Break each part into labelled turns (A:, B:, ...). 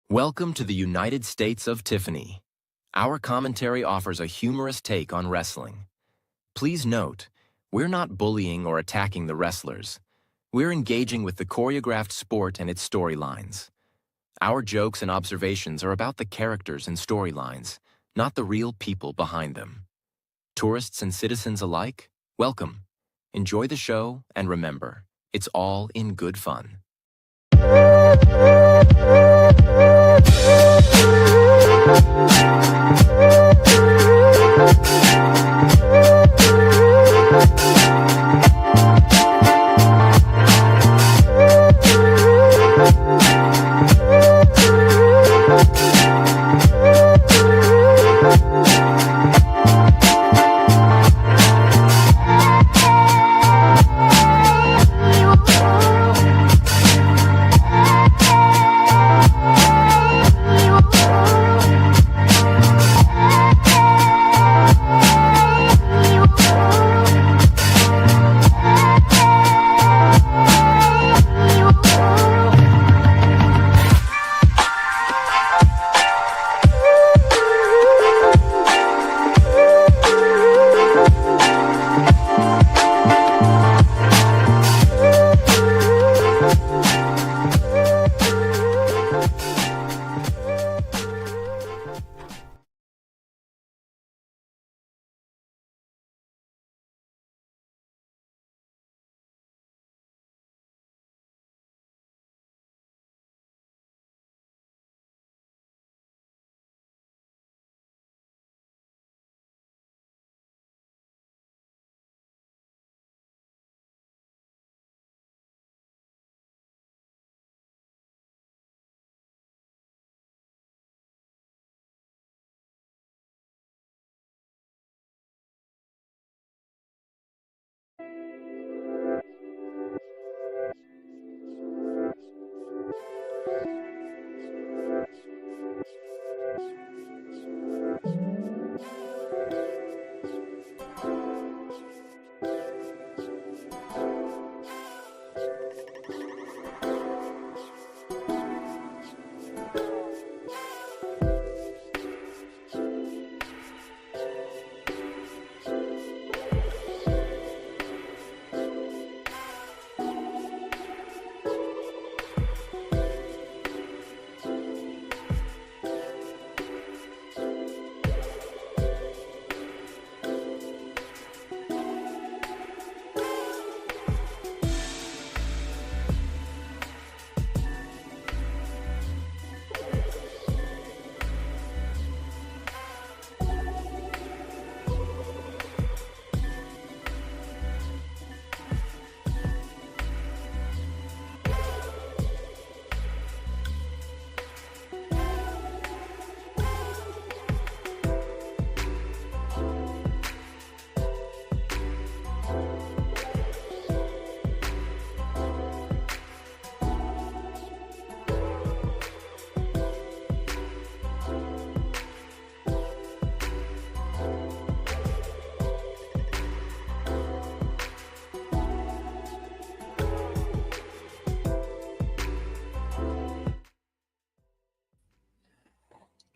A: Welcome to the United States of Tiffany. Our commentary offers a humorous take on wrestling. Please note, we're not bullying or attacking the wrestlers. We're engaging with the choreographed sport and its storylines. Our jokes and observations are about the characters and storylines, not the real people behind them. Tourists and citizens alike, welcome. Enjoy the show, and remember, it's all in good fun.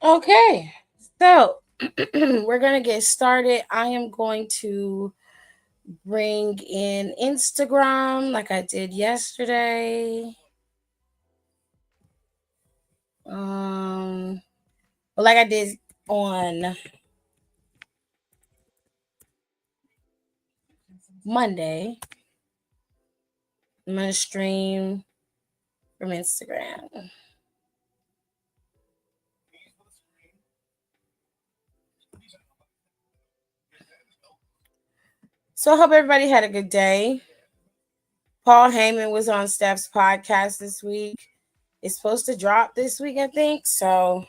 B: Okay, so we're going to get started. I am going to bring in Instagram like I did yesterday. Like I did on Monday. I'm going to stream from Instagram. So I hope everybody had a good day. Paul Heyman was on Steph's podcast this week. It's supposed to drop this week, I think. So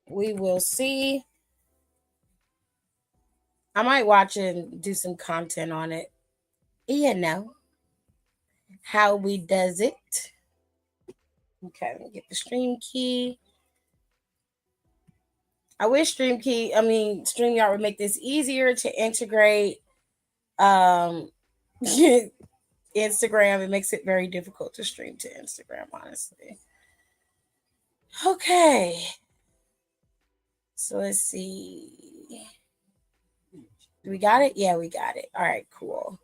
B: we will see. I might watch and do some content on it. You know how we does it. Okay, let me get the stream key. I wish StreamYard would make this easier to integrate Instagram. It makes it very difficult to stream to Instagram, honestly. Okay. So let's see. We got it? Yeah, we got it. All right, cool.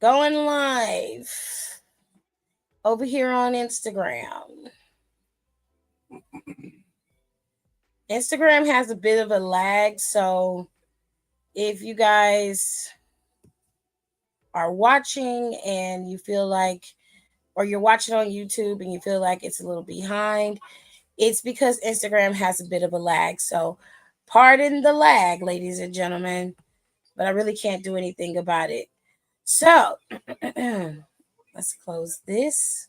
B: Going live over here on Instagram. Instagram has a bit of a lag, so if you guys are watching and you feel like, or you're watching on YouTube and you feel like it's a little behind, it's because Instagram has a bit of a lag. So pardon the lag, ladies and gentlemen, but I really can't do anything about it. So let's close this.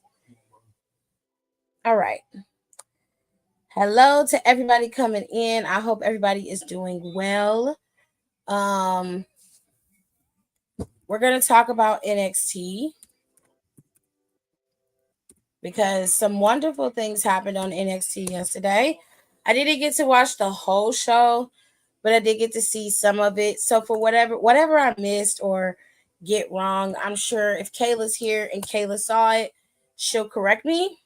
B: All right. Hello to everybody coming in. I hope everybody is doing well. Um, we're going to talk about NXT because some wonderful things happened on NXT yesterday. I didn't get to watch the whole show, but I did get to see some of it. So for whatever I missed or get wrong, I'm sure if Kayla's here and Kayla saw it, she'll correct me.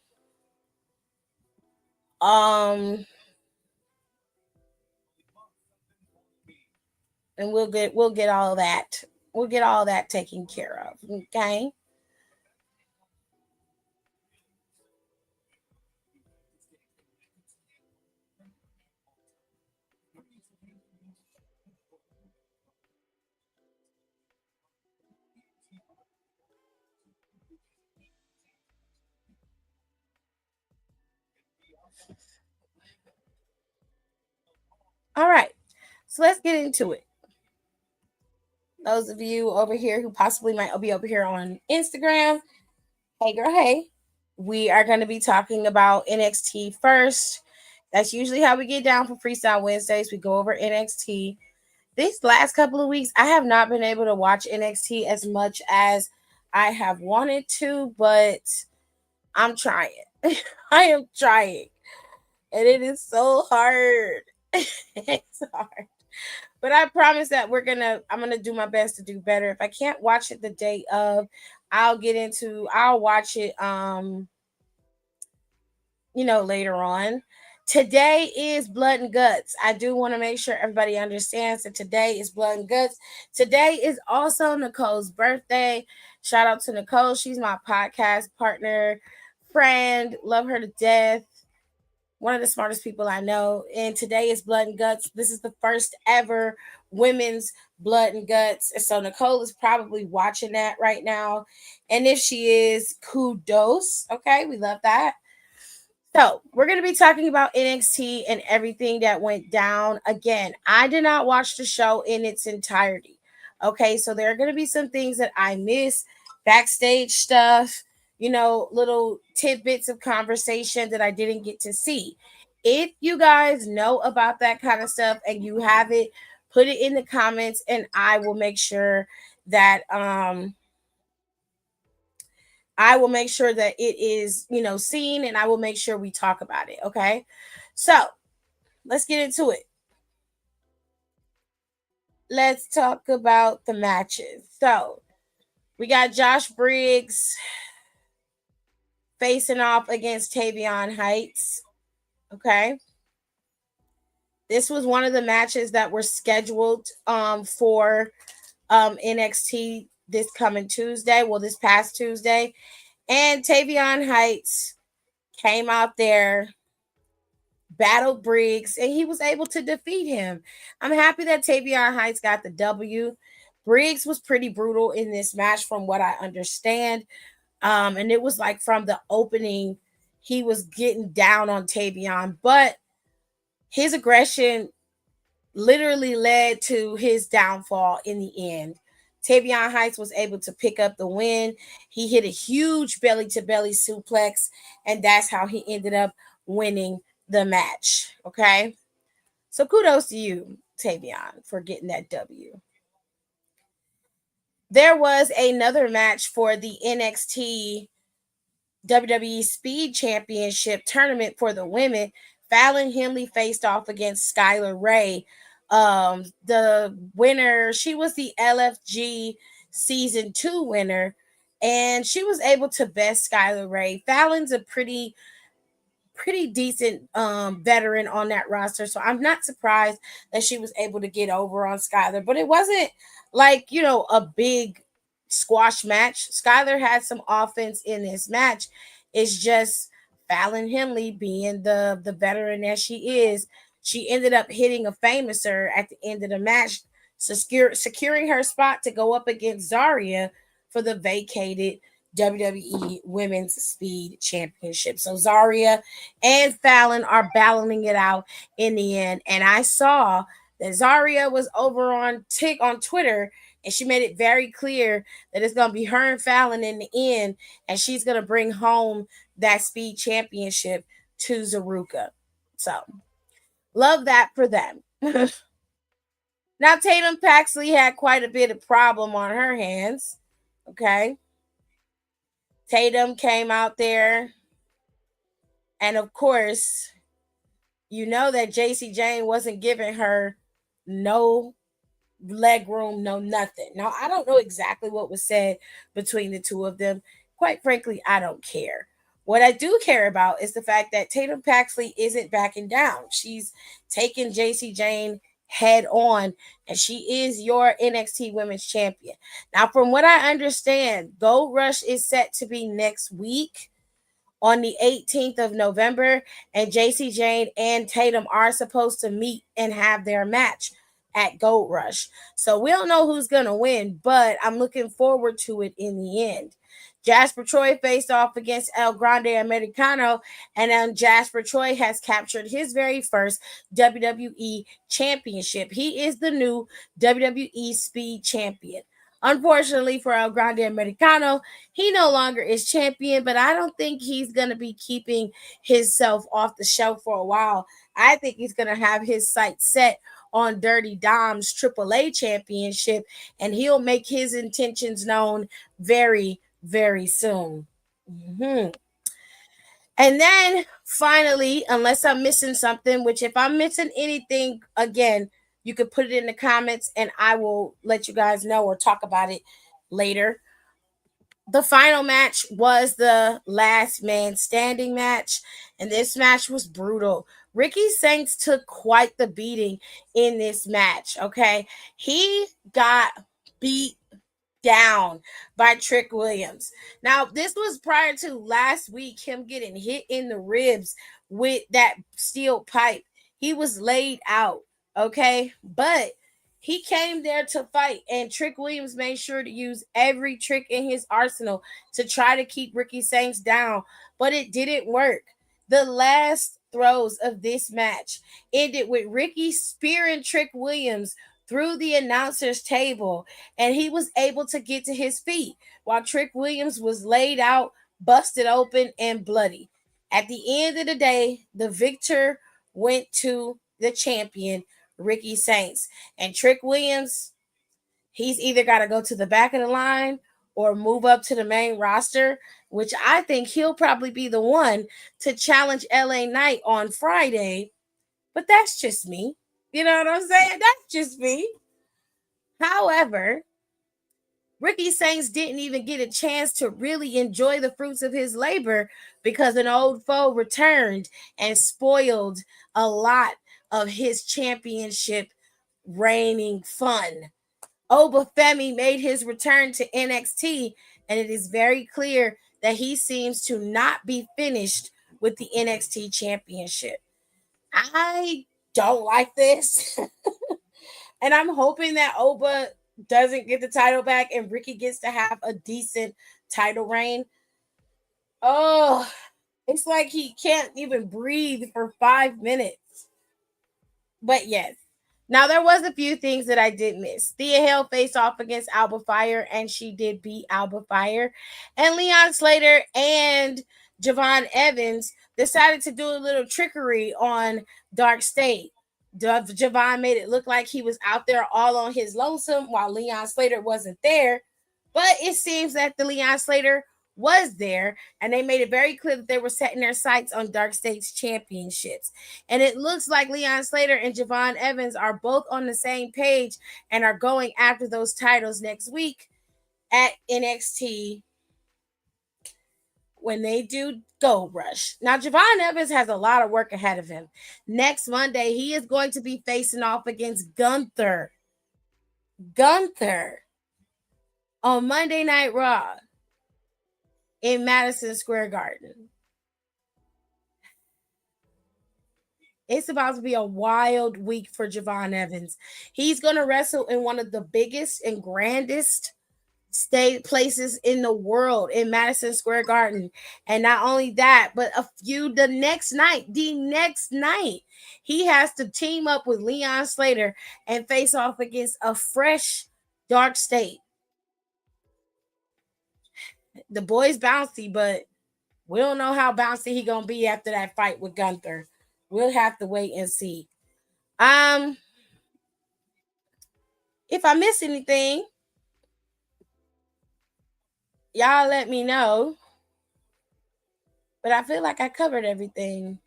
B: And we'll get all that. We'll get all that taken care of. Okay. All right. So let's get into it. Those of you over here who possibly might be over here on Instagram, hey girl, hey. We are going to be talking about NXT first. That's usually how we get down for Freestyle Wednesdays. We go over NXT. These last couple of weeks, I have not been able to watch NXT as much as I have wanted to, but I'm trying. I am trying. And it is so hard. It's hard. But I promise that I'm gonna do my best to do better. If I can't watch it the day of, I'll watch it later on. Today is Blood and Guts. I do want to make sure everybody understands that today is Blood and Guts. Today is also Nicole's birthday. Shout out to Nicole. She's my podcast partner, friend. Love her to death. One of the smartest people I know. And today is Blood and Guts. This is the first ever women's Blood and Guts. And so Nicole is probably watching that right now. And if she is, kudos. Okay, we love that. So we're going to be talking about NXT and everything that went down. Again, I did not watch the show in its entirety. Okay, so there are going to be some things that I miss, backstage stuff, little tidbits of conversation that I didn't get to see. If you guys know about that kind of stuff and you have it, put it in the comments and I will make sure that it is, seen, and I will make sure we talk about it. Okay. So let's get into it. Let's talk about the matches. So we got Josh Briggs facing off against Tavion Heights. Okay. This was one of the matches that were scheduled for NXT this coming Tuesday. Well, this past Tuesday. And Tavion Heights came out there, battled Briggs, and he was able to defeat him. I'm happy that Tavion Heights got the W. Briggs was pretty brutal in this match from what I understand. And it was like from the opening, he was getting down on Tavion, but his aggression literally led to his downfall in the end. Tavion Heights was able to pick up the win. He hit a huge belly-to-belly suplex, and that's how he ended up winning the match. Okay? So kudos to you, Tavion, for getting that W. There was another match for the NXT WWE Speed Championship tournament for the women. Fallon Henley faced off against Skylar Ray. The winner, she was the LFG season 2 winner, and she was able to best Skylar Ray. Fallon's a pretty decent veteran on that roster. So I'm not surprised that she was able to get over on Skylar. But it wasn't like, a big squash match. Skylar had some offense in this match. It's just Fallon Henley being the veteran that she is. She ended up hitting a famouser at the end of the match, securing her spot to go up against Zarya for the vacated WWE Women's Speed Championship. So Zarya and Fallon are battling it out in the end. And I saw that Zarya was over on Twitter, and she made it very clear that it's gonna be her and Fallon in the end, and she's gonna bring home that Speed Championship to Zaruka. So love that for them. Now Tatum Paxley had quite a bit of problem on her hands. Okay. Tatum came out there, and of course, you know that JC Jane wasn't giving her no leg room, no nothing. Now, I don't know exactly what was said between the two of them. Quite frankly, I don't care. What I do care about is the fact that Tatum Paxley isn't backing down. She's taking JC Jane head on, and she is your NXT Women's Champion. Now, from what I understand, Gold Rush is set to be next week on the 18th of November, and JC Jane and Tatum are supposed to meet and have their match at Gold Rush. So we don't know who's going to win, but I'm looking forward to it in the end. Jasper Troy faced off against El Grande Americano, and then Jasper Troy has captured his very first WWE championship. He is the new WWE Speed Champion. Unfortunately for El Grande Americano, he no longer is champion, but I don't think he's going to be keeping himself off the shelf for a while. I think he's going to have his sights set on Dirty Dom's AAA championship, and he'll make his intentions known very, very soon. Mm-hmm. And then finally, unless I'm missing something, which if I'm missing anything, again, you could put it in the comments and I will let you guys know or talk about it later. The final match was the last man standing match, and this match was brutal. Ricky Saints took quite the beating in this match. Okay, he got beat down by Trick Williams. Now, this was prior to last week, him getting hit in the ribs with that steel pipe. He was laid out, okay? But he came there to fight, and Trick Williams made sure to use every trick in his arsenal to try to keep Ricky Saints down, but it didn't work. The last throws of this match ended with Ricky spearing Trick Williams through the announcer's table, and he was able to get to his feet while Trick Williams was laid out, busted open, and bloody. At the end of the day, the victor went to the champion, Ricky Saints. And Trick Williams, he's either got to go to the back of the line or move up to the main roster, which I think he'll probably be the one to challenge LA Knight on Friday. But that's just me. You know what I'm saying? That's just me. However, Ricky Saints didn't even get a chance to really enjoy the fruits of his labor because an old foe returned and spoiled a lot of his championship reigning fun. Obafemi made his return to NXT, and it is very clear that he seems to not be finished with the NXT championship. I don't like this. And I'm hoping that Oba doesn't get the title back and Ricky gets to have a decent title reign. Oh, it's like he can't even breathe for 5 minutes. But yes. Now there was a few things that I did miss. Thea Hale faced off against Alba Fire, and she did beat Alba Fire. And Leon Slater and Javon Evans decided to do a little trickery on Dark State. Javon made it look like he was out there all on his lonesome while Leon Slater wasn't there. But it seems that the Leon Slater was there, and they made it very clear that they were setting their sights on Dark State's championships. And it looks like Leon Slater and Javon Evans are both on the same page and are going after those titles next week at NXT when they do Gold Rush. Now, Javon Evans has a lot of work ahead of him. Next Monday, he is going to be facing off against Gunther. Gunther on Monday Night Raw in Madison Square Garden. It's about to be a wild week for Javon Evans. He's going to wrestle in one of the biggest and grandest state places in the world in Madison Square Garden. And not only that, but the next night, he has to team up with Leon Slater and face off against a fresh Dark State. The boy's bouncy, but we don't know how bouncy he gonna be after that fight with Gunther. We'll have to wait and see. If I miss anything, y'all let me know. But I feel like I covered everything.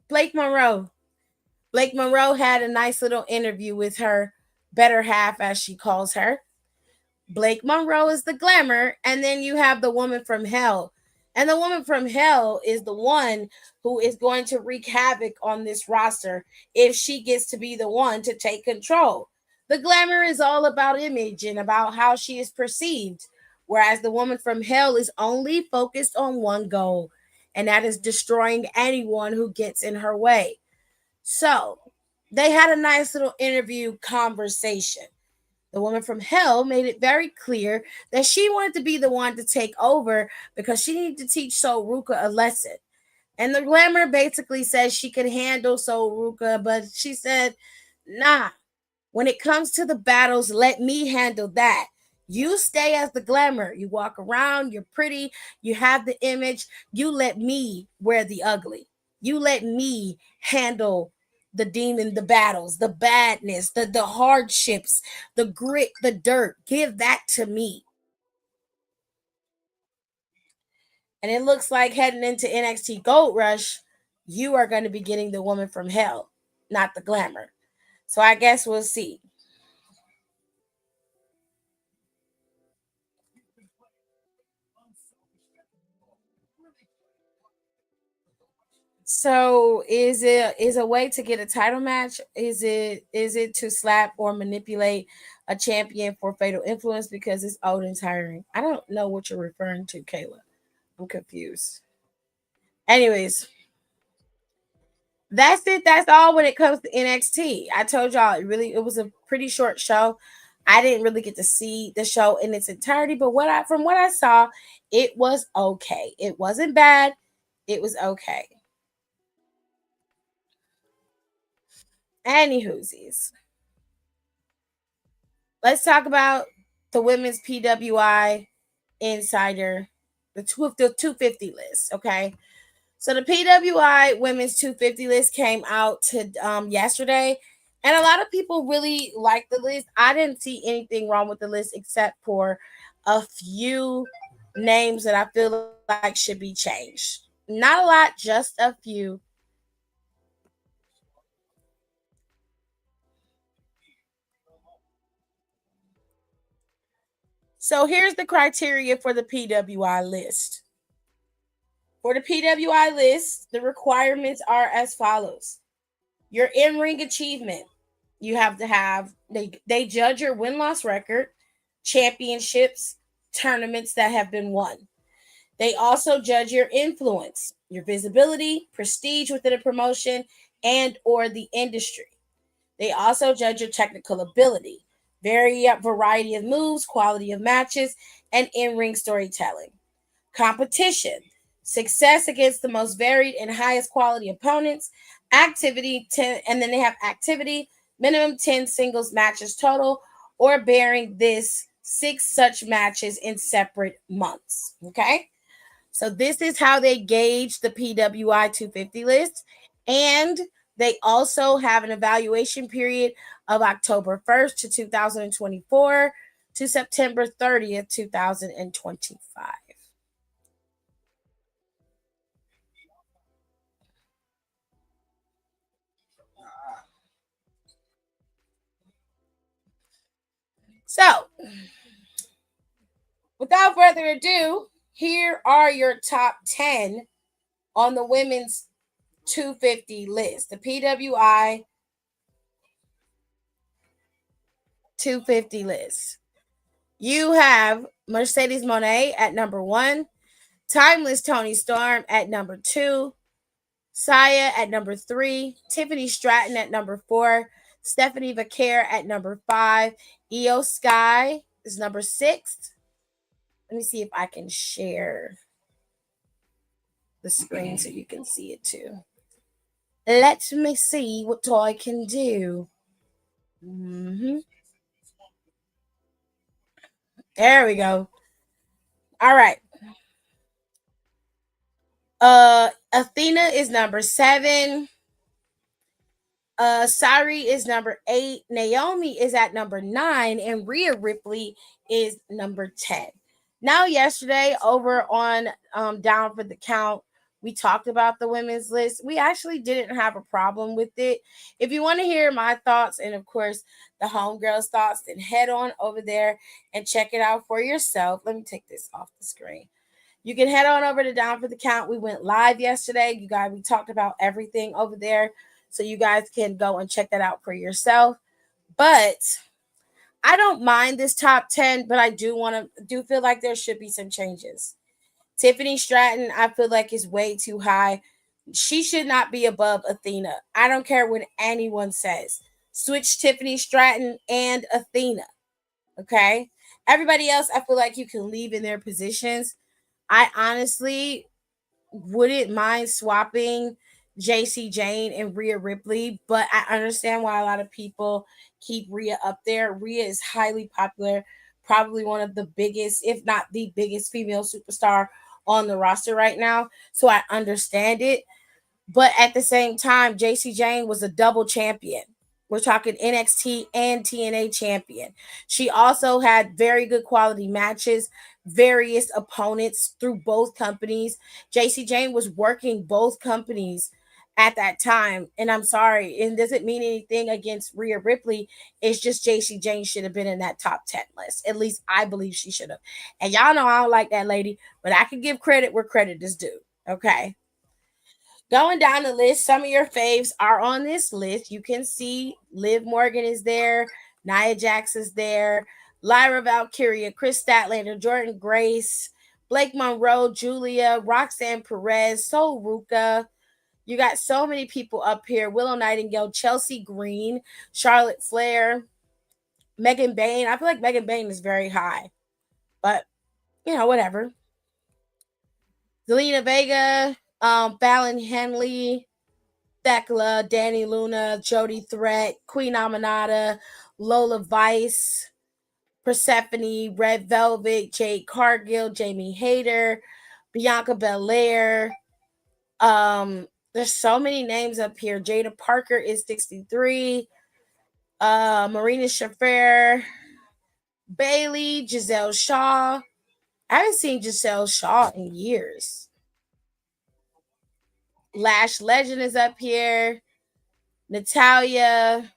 B: Blake Monroe. Blake Monroe had a nice little interview with her better half, as she calls her. Blake Monroe is the glamour, and then you have the woman from hell. And the woman from hell is the one who is going to wreak havoc on this roster if she gets to be the one to take control. The glamour is all about image and about how she is perceived, whereas the woman from hell is only focused on one goal, and that is destroying anyone who gets in her way. So they had a nice little interview conversation. The woman from hell made it very clear that she wanted to be the one to take over because she needed to teach Soul Ruka a lesson. And the glamour basically says she could handle Soul Ruka, but she said, nah, when it comes to the battles, let me handle that. You stay as the glamour. You walk around, you're pretty, you have the image. You let me wear the ugly. You let me handle the demon, the battles, the badness, the hardships, the grit, the dirt. Give that to me. And it looks like heading into NXT Gold Rush, you are going to be getting the woman from hell, not the glamour. So I guess we'll see. So is a way to get a title match? Is it to slap or manipulate a champion for fatal influence because it's old and tiring? I don't know what you're referring to, Kayla. I'm confused. Anyways, that's it. That's all when it comes to NXT. I told y'all it was a pretty short show. I didn't really get to see the show in its entirety, but from what I saw, it was okay. It wasn't bad. It was okay. Anywhoosies. Let's talk about the women's PWI insider, the 250 list. Okay. So the PWI women's 250 list came out to yesterday, and a lot of people really liked the list. I didn't see anything wrong with the list except for a few names that I feel like should be changed. Not a lot, just a few. So here's the criteria for the PWI list. For the PWI list, the requirements are as follows. Your in-ring achievement. You have to have they judge your win-loss record, championships, tournaments that have been won. They also judge your influence, your visibility, prestige within a promotion and or the industry. They also judge your technical ability, variety of moves, quality of matches, and in-ring storytelling. Competition, success against the most varied and highest quality opponents, activity 10, and then they have activity, minimum 10 singles matches total, or bearing this 6 such matches in separate months. Okay. So this is how they gauge the PWI 250 list. And they also have an evaluation period of October 1st to 2024 to September 30th, 2025. So Without further ado, here are your top 10 on the women's 250 list. The PWI 250 list. You have Mercedes Moné at number 1, Timeless Toni Storm at number 2, Saya at number 3, Tiffany Stratton at number 4, Stephanie Vaquer at number 5, Io Sky is number 6. Let me see if I can share the screen so you can see it too. Let me see what I can do. There we go. All right. Athena is number 7. Sari is number 8. Naomi is at number 9, and Rhea Ripley is number 10. Now, yesterday over on Down for the Count, we talked about the women's list. We actually didn't have a problem with it. If you want to hear my thoughts and, of course, the homegirls' thoughts, then head on over there and check it out for yourself. Let me take this off the screen. You can head on over to Down for the Count. We went live yesterday. You guys, we talked about everything over there. So you guys can go and check that out for yourself. But I don't mind this top 10, but I do feel like there should be some changes. Tiffany Stratton, I feel like, is way too high. She should not be above Athena. I don't care what anyone says. Switch Tiffany Stratton and Athena. Okay? Everybody else, I feel like you can leave in their positions. I honestly wouldn't mind swapping JC Jane and Rhea Ripley, but I understand why a lot of people keep Rhea up there. Rhea is highly popular, probably one of the biggest, if not the biggest female superstar on the roster right now. So I understand it. But at the same time, JC Jane was a double champion. We're talking NXT and TNA champion. She also had very good quality matches, various opponents through both companies. JC Jane was working both companies at that time. And I'm sorry, it doesn't mean anything against Rhea Ripley. It's just JC Jane should have been in that top 10 list. At least I believe she should have. And y'all know I don't like that lady, but I can give credit where credit is due. Okay. Going down the list, some of your faves are on this list. You can see Liv Morgan is there, Nia Jax is there, Lyra Valkyria, Chris Statlander, Jordan Grace, Blake Monroe, Julia, Roxanne Perez, Sol Ruka. You got so many people up here. Willow Nightingale, Chelsea Green, Charlotte Flair, Megan Bayne. I feel like Megan Bayne is very high, but whatever. Zelina Vega, Fallon Henley, Thekla, Danny Luna, Jody Threat, Queen Aminata, Lola Vice, Persephone, Red Velvet, Jade Cargill, Jamie Hayter, Bianca Belair. There's so many names up here. Jada Parker is 63. Marina Shafir, Bailey, Giselle Shaw. I haven't seen Giselle Shaw in years. Lash Legend is up here. Natalia.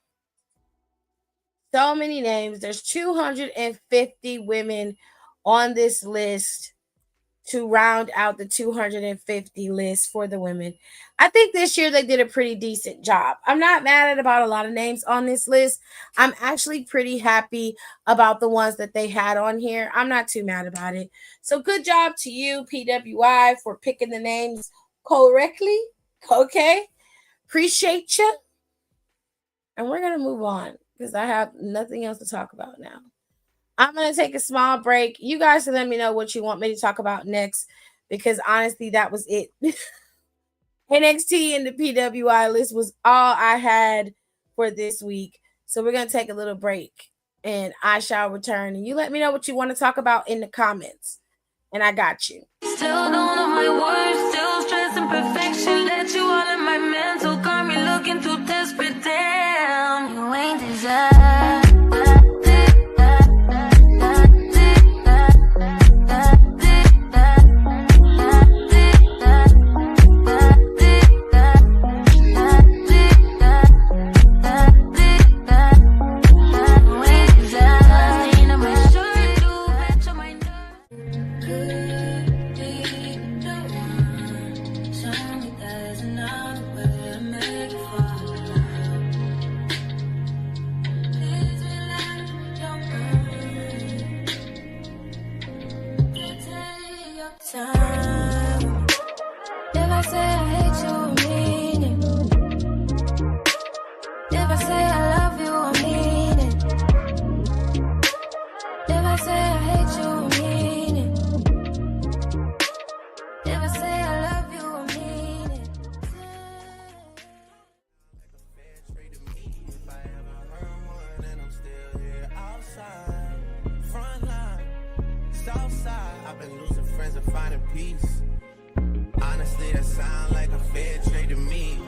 B: So many names. There's 250 women on this list to round out the 250 list for the women. I think this year they did a pretty decent job. I'm not mad at about a lot of names on this list. I'm actually pretty happy about the ones that they had on here. I'm not too mad about it. So good job to you, PWI, for picking the names correctly. Okay. Appreciate you. And we're going to move on because I have nothing else to talk about now. I'm going to take a small break. You guys can let me know what you want me to talk about next because honestly, that was it. NXT and the PWI list was all I had for this week. So we're going to take a little break and I shall return. And you let me know what you want to talk about in the comments. And I got you.
C: Still don't know my words, still stressing perfection. Let you all in my mental, got me looking too desperate. Damn, you ain't desire. time. If I say I hate you, I mean it. If I say I love you, I mean it. If I say I hate you, I mean it. If I say I love you, I mean it.
D: If I ever heard one, and I'm still here outside, front line, south side. I've been losing friends and finding peace. Honestly, that sound like a fair trade to me.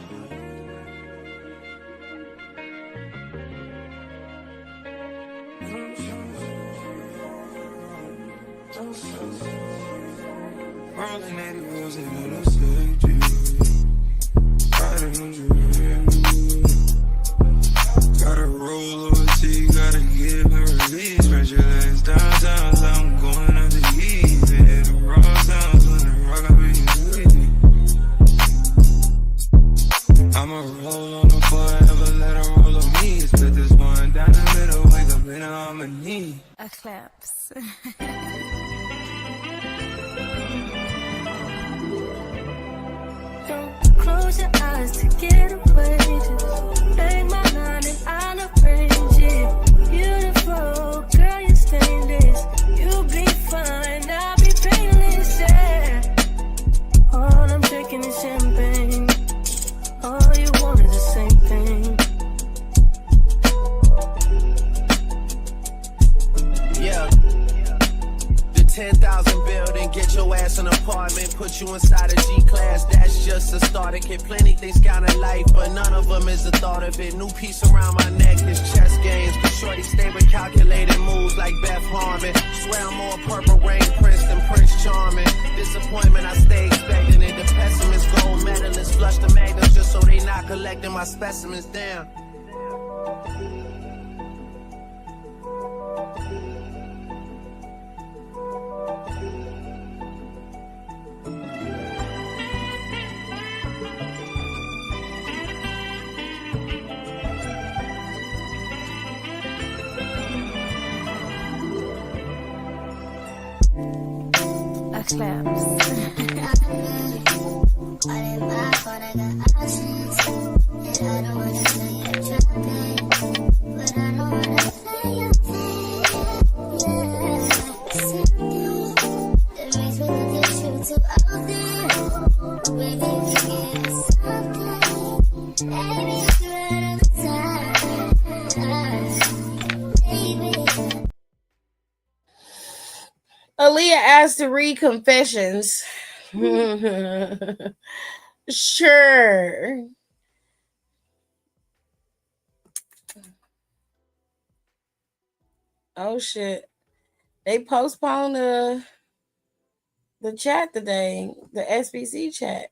D: Rolling 80 wheels in a safety. Riding on you. Gotta roll over to you, gotta give her release. Spread your legs downtown, so I'm going up the east. Hit the raw sounds when the rock up in your I'ma roll on the forever, let her roll on me. Split this one down the middle, wake up in harmony.
C: A claps. Don't close your eyes to get away. Just make my mind and I'll arrange it. Beautiful, girl, you're stainless. You'll be fine, I'll be painless, yeah. All I'm drinking is champagne. All you want is the same thing.
D: Yeah. The 10,000 building, get your ass an apartment, put you inside a G-class, that's just a starter kit. Plenty things count in life, but none of them is the thought of it. New piece around my neck, this chess games, cause shorty stay with calculated moves like Beth Harmon. Swear I'm more Purple Rain Prince than Prince Charming. Disappointment, I stay expecting it. The pessimist, gold medalists, flush the magnums just so they not collecting my specimens down.
C: A claps.
B: Aaliyah asked to read confessions. Sure. Oh shit. They postponed the chat today, the SBC chat.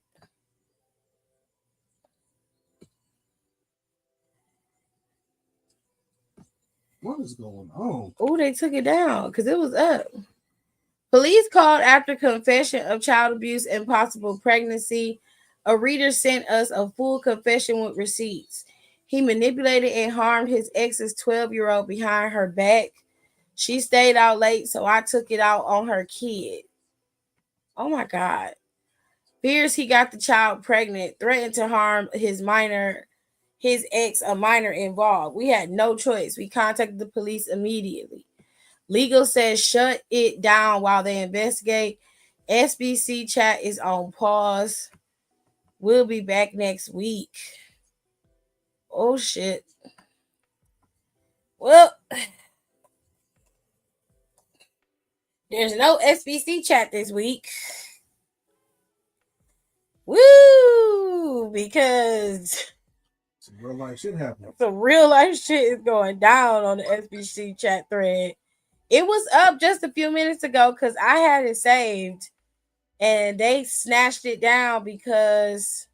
E: What is going on?
B: Oh, they took it down because it was up. Police called after confession of child abuse and possible pregnancy. A reader sent us a full confession with receipts. He manipulated and harmed his ex's 12-year-old behind her back. She stayed out late, so I took it out on her kid. Oh my God. Fears he got the child pregnant, threatened to harm his ex, a minor involved. We had no choice. We contacted the police immediately. Legal says shut it down while they investigate. SBC chat is on pause. We'll be back next week. Oh shit. Well, there's no SBC chat this week. Woo! Because
E: Some real life shit happening.
B: some real life shit is going down on the SBC chat thread. It was up just a few minutes ago because I had it saved and they snatched it down because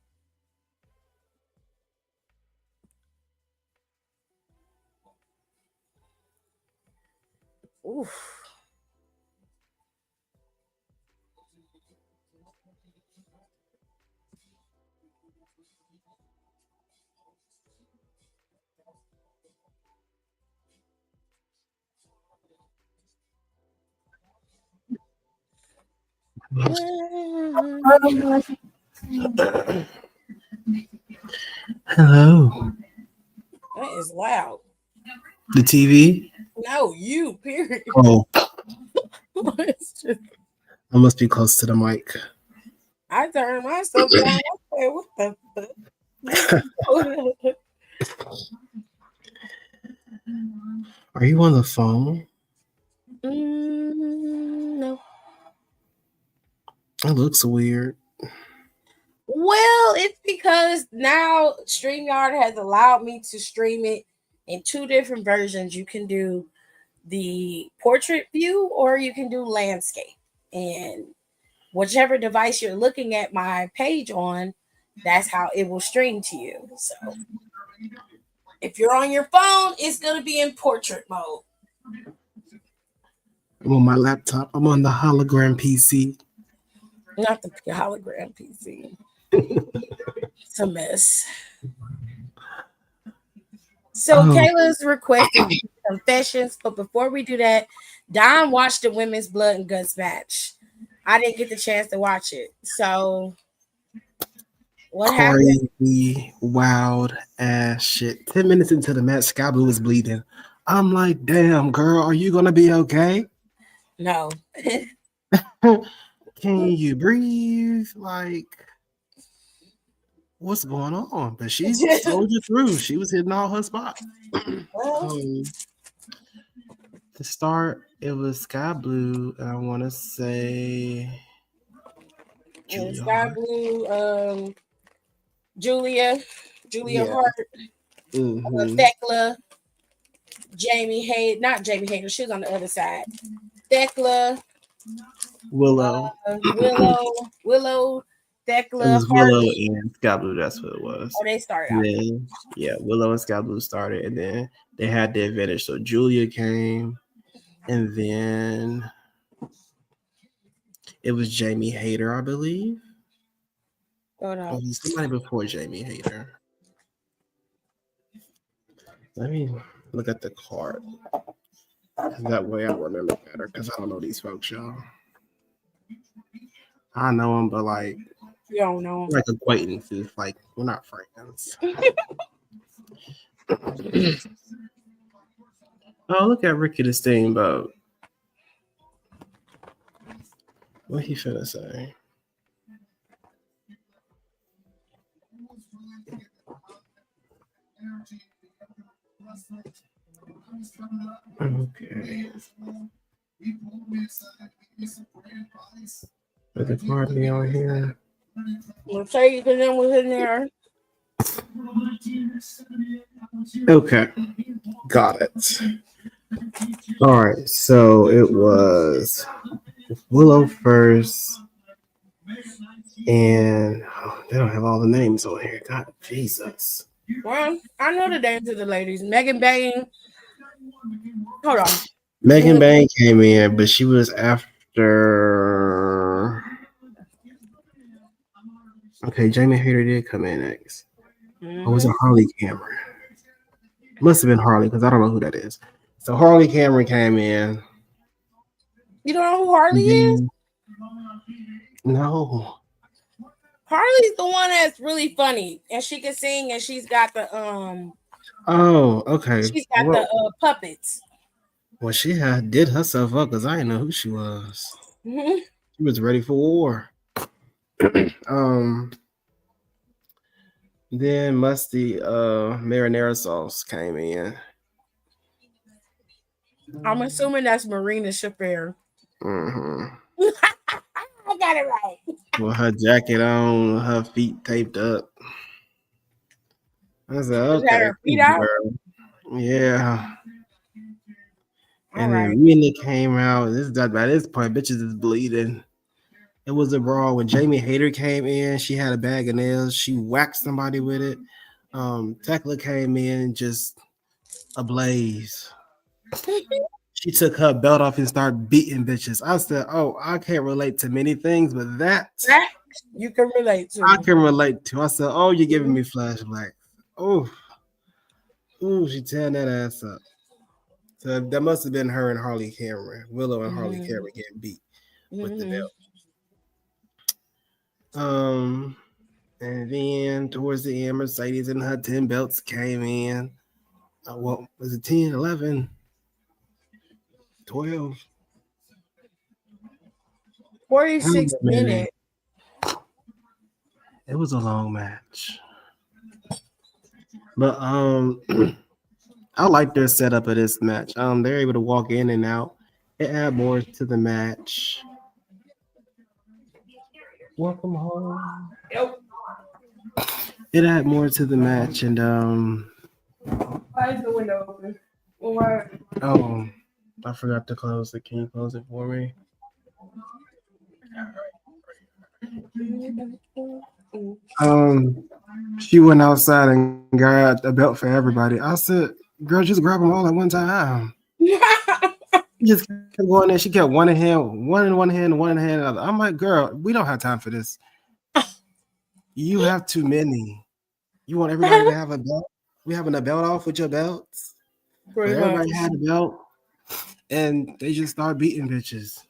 B: oof.
F: Hello.
B: That is loud.
F: The TV?
B: No, you, period.
F: Oh,
B: It's just-
F: I must be close to the mic.
B: I turned myself down. I said, what the fuck? This is so-
F: Are you on the phone?
B: No.
F: It looks weird.
B: Well, it's because now StreamYard has allowed me to stream it in two different versions. You can do the portrait view or you can do landscape. And whichever device you're looking at my page on, that's how it will stream to you. So if you're on your phone, it's going to be in portrait mode.
F: I'm on my laptop. I'm on the hologram PC.
B: Not the hologram PC. It's a mess. So Kayla's requested confessions, but before we do that, Don watched the women's blood and guts match. I didn't get the chance to watch it. So what happened?
F: Crazy, wild ass shit. 10 minutes into the match, Sky Blue was bleeding. I'm like, damn, girl, are you gonna be okay?
B: No.
F: Can you breathe? Like, what's going on? But she soldiered through. She was hitting all her spots. To start, it was Sky Blue, and I want to say
B: And Sky Blue, Julia Hart, Thekla, Jamie Hayter, not Jamie Hayter, she was on the other side. Thekla,
F: Willow,
B: Thekla,
F: it was Willow
B: Harley.
F: and Sky Blue. That's what it was.
B: Oh, they started out.
F: Then, yeah, Willow and Sky Blue started, and then they had the advantage. So Julia came, and then it was Jamie Hayter, I believe.
B: Oh no,
F: Somebody before Jamie Hayter. Let me look at the card. That way I remember better, because I don't know these folks, y'all. I know them, but like,
B: you don't know.
F: Like acquaintances, like we're not friends. Oh, look at Ricky the Steamboat. What he finna say? Okay. But the party on here.
B: Mercedes and them was in there.
F: Okay. Got it. All right. So it was Willow first. And they don't have all the names on here. God, Jesus.
B: Well, I know the names of the ladies. Megan Bain. Hold on.
F: Megan Bain came in, but she was after. Okay, Jamie Hayter did come in next. Or was it Harley Cameron? Must have been Harley, because I don't know who that is. So Harley Cameron came in.
B: You don't know who Harley is?
F: No.
B: Harley's the one that's really funny, and she can sing, and she's got the
F: Oh, okay.
B: She's got the puppets.
F: Well, she did herself up because I didn't know who she was.
B: Mm-hmm.
F: She was ready for war. Then Musty marinara sauce came in.
B: I'm assuming that's Marina Shafir.
F: Mm-hmm.
B: I got it right.
F: With her jacket on, her feet taped up. I said, okay.
B: Her feet out?
F: Yeah.
B: All
F: and
B: right.
F: then Rena came out. By this point, bitches is bleeding. It was a brawl. When Jamie Hayter came in, she had a bag of nails. She whacked somebody with it. Tekla came in just ablaze. She took her belt off and started beating bitches. I said, oh, I can't relate to many things, but that
B: you can relate to.
F: I can relate to. I said, oh, you're giving me flashbacks. Oh, she tearing that ass up. So that must have been her and Harley Cameron. Willow and Harley Cameron getting beat with the belt. Um, and then towards the end, Mercedes and her 10 belts came in. Well, was it 10, 11, 12?
B: 46 minutes.
F: It was a long match. But I like their setup of this match. They're able to walk in and out. It add more to the match. Welcome home. It add more to the match, and
B: Why is the window open? Well, why?
F: oh, I forgot to close it. Can you close it for me? She went outside and got a belt for everybody. I said, "Girl, just grab them all at one time." Just kept going there. She kept one in one hand, one in hand. Other. I'm like, "Girl, we don't have time for this. You have too many. You want everybody to have a belt? We having a belt off with your belts, but everybody had a belt, and they just start beating bitches,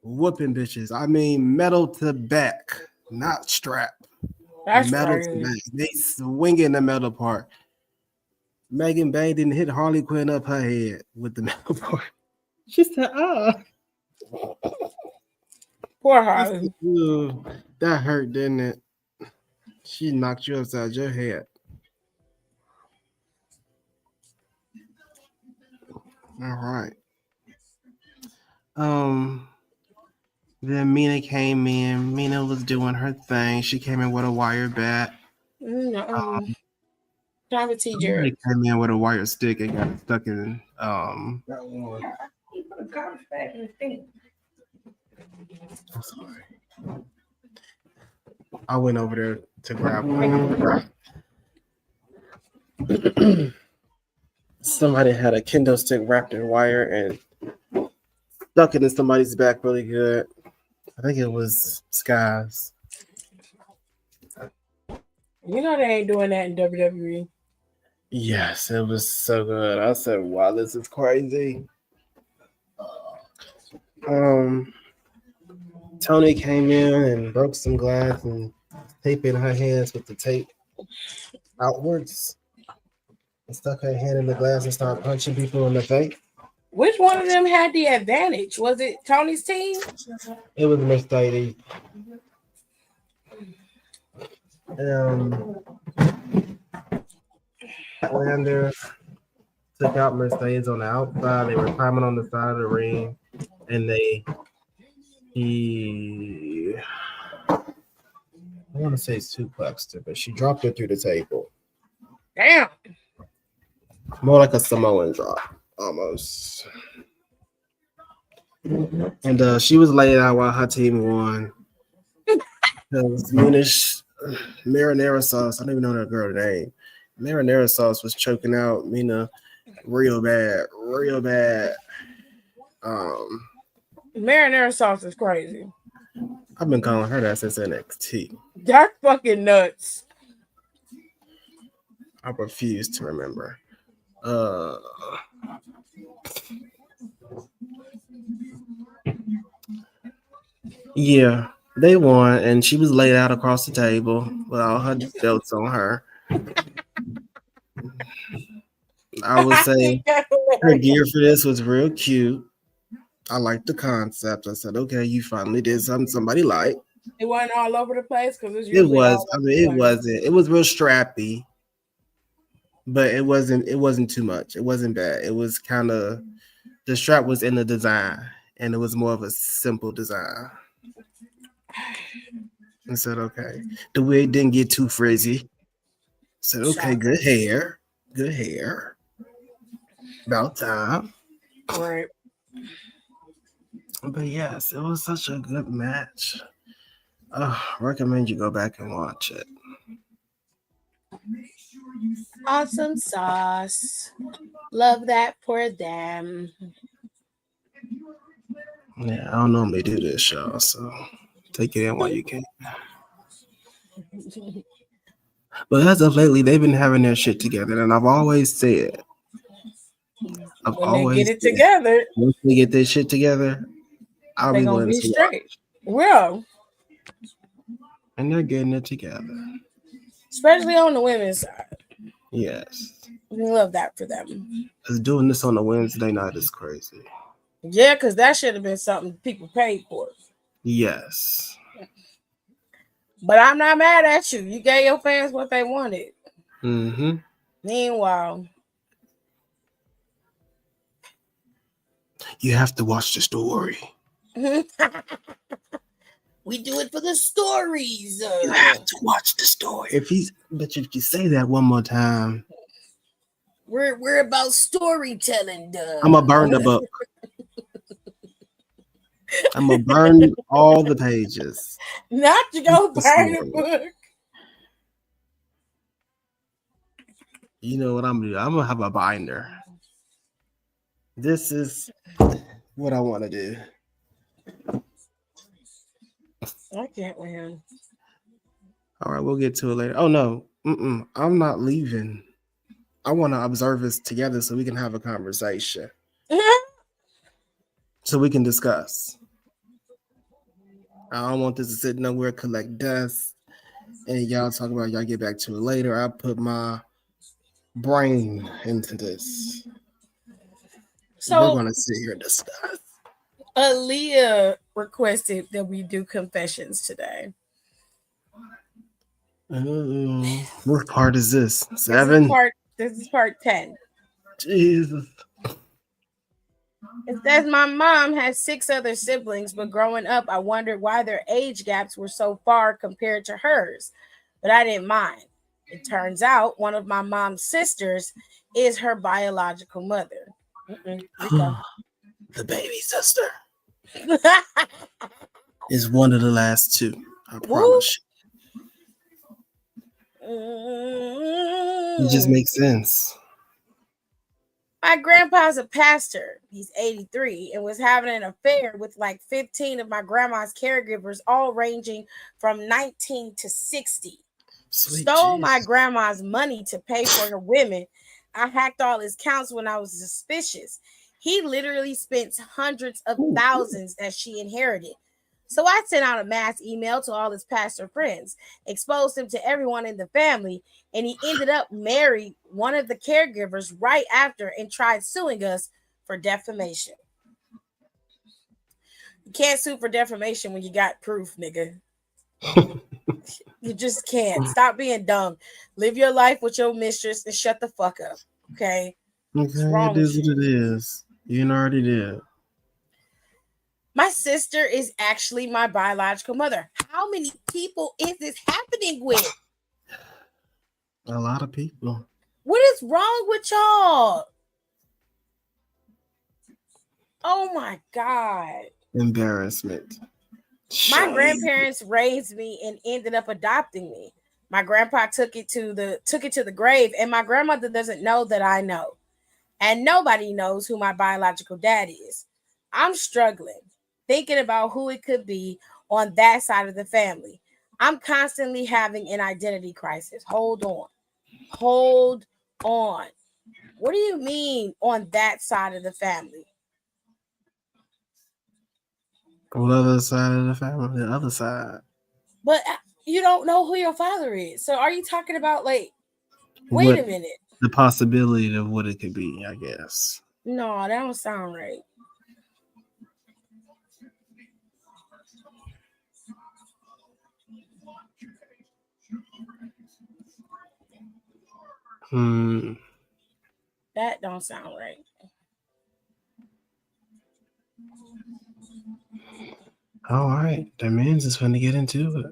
F: whooping bitches. I mean, metal to back, not strap.
B: That's
F: metal
B: crazy.
F: to back. They swinging the metal part. Megan Bay didn't hit Harley Quinn up her head with the metal part. She said, "Ah."
B: Poor Harley.
F: Ooh, that hurt, didn't it? She knocked you upside your head. All right. Then Mina came in. Mina was doing her thing. She came in with a wire bat.
B: Private T.
F: Somebody
B: Jared.
F: came in with a wire stick and got stuck in
E: That one.
F: I'm sorry. I went over there to grab one. Somebody had a kendo stick wrapped in wire and stuck it in somebody's back really good. I think it was Skies.
B: You know they ain't doing that in WWE.
F: Yes, it was so good. I said, "Wow, this is crazy." Tony came in and broke some glass and taping her hands with the tape outwards. And stuck her hand in the glass and started punching people in the face.
B: Which one of them had the advantage? Was it Tony's team?
F: It was Mercedes. Lander took out Mercedes on the outside. They were climbing on the side of the ring, and I want to say suplexed her, but she dropped her through the table.
B: Damn.
F: More like a Samoan drop, almost. And she was laid out while her team won. Because Munish marinara sauce, I don't even know that girl's name. Marinara sauce was choking out Mina real bad.
B: Marinara sauce is crazy.
F: I've been calling her that since NXT.
B: That's fucking nuts.
F: I refuse to remember. Yeah, they won, and she was laid out across the table with all her belts on her. I would say her gear for this was real cute. I liked the concept. I said, "Okay, you finally did something somebody liked."
B: It wasn't all over the place because
F: It was. I mean, it wasn't. It was real strappy, but it wasn't too much. It wasn't bad. It was kind of the strap was in the design, and it was more of a simple design. I said, "Okay." The wig didn't get too frizzy. I said, "Okay, good hair. About time."
B: Right.
F: But yes, it was such a good match. Recommend you go back and watch it.
B: Awesome sauce. Love that for them.
F: Yeah, I don't normally do this, y'all, so take it in while you can. But as of lately, they've been having their shit together, and I've always said,
B: when they get it together,
F: once they get their shit together, I'll be willing to
B: straight. Well,
F: And they're getting it together.
B: Especially on the women's side.
F: Yes.
B: We love that for them.
F: Because doing this on a Wednesday night is crazy.
B: Yeah, because that should have been something people paid for.
F: Yes.
B: But I'm not mad at you. You gave your fans what they wanted.
F: Mm-hmm.
B: Meanwhile,
F: you have to watch the story.
B: we do it for the stories.
F: You have to watch the story. If you say that one more time,
B: we're about storytelling, duh.
F: I'm gonna burn the book. I'm gonna burn all the pages.
B: Not to go burn the book.
F: You know what I'm gonna do? I'm gonna have a binder. This is what I want to do.
B: I can't win.
F: All right, we'll get to it later. Oh no, I'm not leaving. I want to observe this together so we can have a conversation, so we can discuss. I don't want this to sit nowhere, collect dust, and y'all talk about y'all get back to it later. I put my brain into this. So we're gonna sit here and discuss.
B: Aaliyah requested that we do confessions today.
F: What part is this? 7?
B: This is part 10.
F: Jesus.
B: It says my mom has 6 other siblings, but growing up, I wondered why their age gaps were so far compared to hers. But I didn't mind. It turns out one of my mom's sisters is her biological mother.
F: The baby sister is one of the last 2. I promise you. It just makes sense.
B: My grandpa's a pastor. He's 83 and was having an affair with like 15 of my grandma's caregivers, all ranging from 19 to 60. Stole my grandma's money to pay for her women. I hacked all his accounts when I was suspicious. He literally spent hundreds of thousands that she inherited. So I sent out a mass email to all his pastor friends, exposed him to everyone in the family, and he ended up married one of the caregivers right after and tried suing us for defamation. You can't sue for defamation when you got proof, nigga. You just can't. Stop being dumb. Live your life with your mistress and shut the fuck up. Okay?
F: Okay, it is what it is. You already did.
B: My sister is actually my biological mother. How many people is this happening with?
F: A lot of people.
B: What is wrong with y'all? Oh my God.
F: Embarrassment.
B: My grandparents raised me and ended up adopting me. My grandpa took it to the grave, and my grandmother doesn't know that I know. And nobody knows who my biological dad is. I'm struggling, thinking about who it could be on that side of the family. I'm constantly having an identity crisis. Hold on. What do you mean on that side of the family?
F: What other side of the family? The other side.
B: But you don't know who your father is. So are you talking about like, wait a minute.
F: The possibility of what it could be, I guess.
B: No, that don't sound right. That don't sound right.
F: All right. That means it's going to get into it.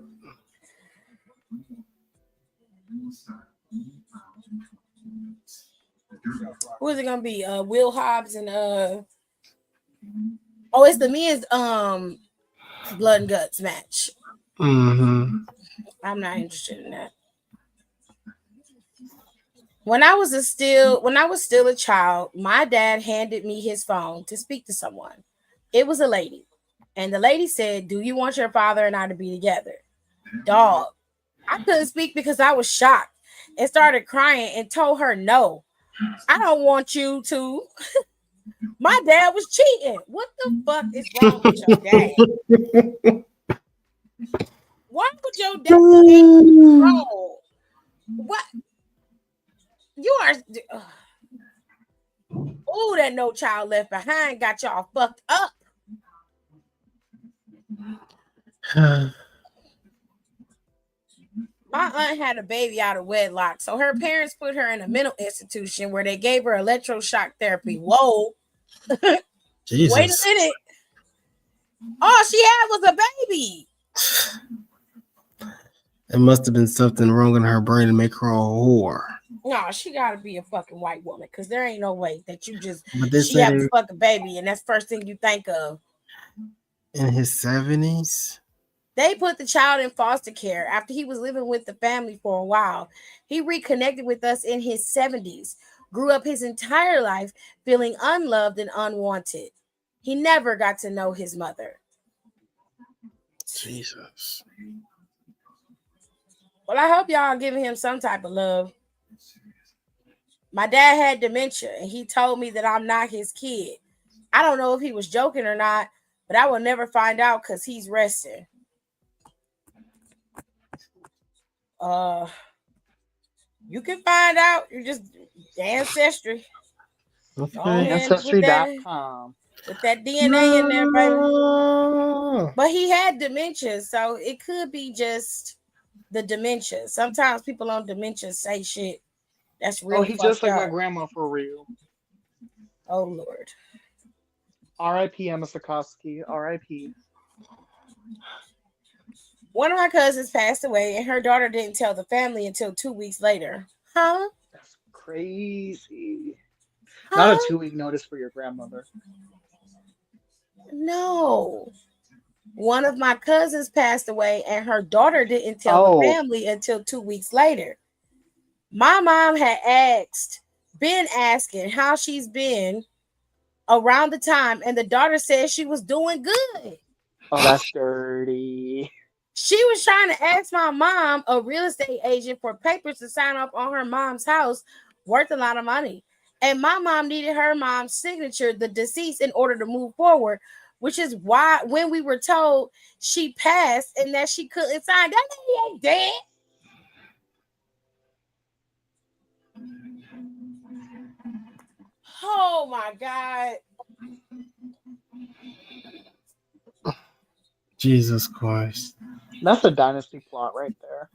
B: Who is it gonna be? Will Hobbs and it's the men's blood and guts match. I'm not interested in that. When I was still a child, my dad handed me his phone to speak to someone. It was a lady, and the lady said, "Do you want your father and I to be together?" Dog, I couldn't speak because I was shocked and started crying and told her no. I don't want you to. My dad was cheating. What the fuck is wrong with your dad? Why would your dad be control? What? You are. Oh, that No Child Left Behind got y'all fucked up. My aunt had a baby out of wedlock, so her parents put her in a mental institution where they gave her electroshock therapy. Whoa.
F: Jesus.
B: Wait a minute. All she had was a baby.
F: It must have been something wrong in her brain to make her a whore.
B: No, she gotta be a fucking white woman, because there ain't no way that you just
F: She
B: have a fucking baby and that's the first thing you think of.
F: In his 70s?
B: They put the child in foster care after he was living with the family for a while. He reconnected with us in his 70s, grew up his entire life feeling unloved and unwanted. He never got to know his mother.
F: Jesus.
B: Well, I hope y'all are giving him some type of love. My dad had dementia, and he told me that I'm not his kid. I don't know if he was joking or not, but I will never find out because he's resting. You can find out. You just Ancestry.
F: Okay.
G: Ancestry.com.
B: With that DNA in there, baby. But he had dementia, so it could be just the dementia. Sometimes people on dementia say shit that's really
G: Oh, he just like my
B: up.
G: grandma for real.
B: Oh, Lord.
G: R.I.P. Emma Sikorsky. R.I.P.
B: One of my cousins passed away, and her daughter didn't tell the family until 2 weeks later. Huh?
G: That's crazy.
B: Huh?
G: Not a 2-week notice for your grandmother.
B: No. One of my cousins passed away, and her daughter didn't tell the family until 2 weeks later. My mom had been asking how she's been around the time, and the daughter said she was doing good.
G: Oh, that's dirty.
B: She was trying to ask my mom, a real estate agent, for papers to sign up on her mom's house worth a lot of money. And my mom needed her mom's signature, the deceased, in order to move forward, which is why when we were told she passed and that she couldn't sign, that lady ain't dead. Oh my God.
F: Jesus Christ.
G: That's a dynasty plot right there.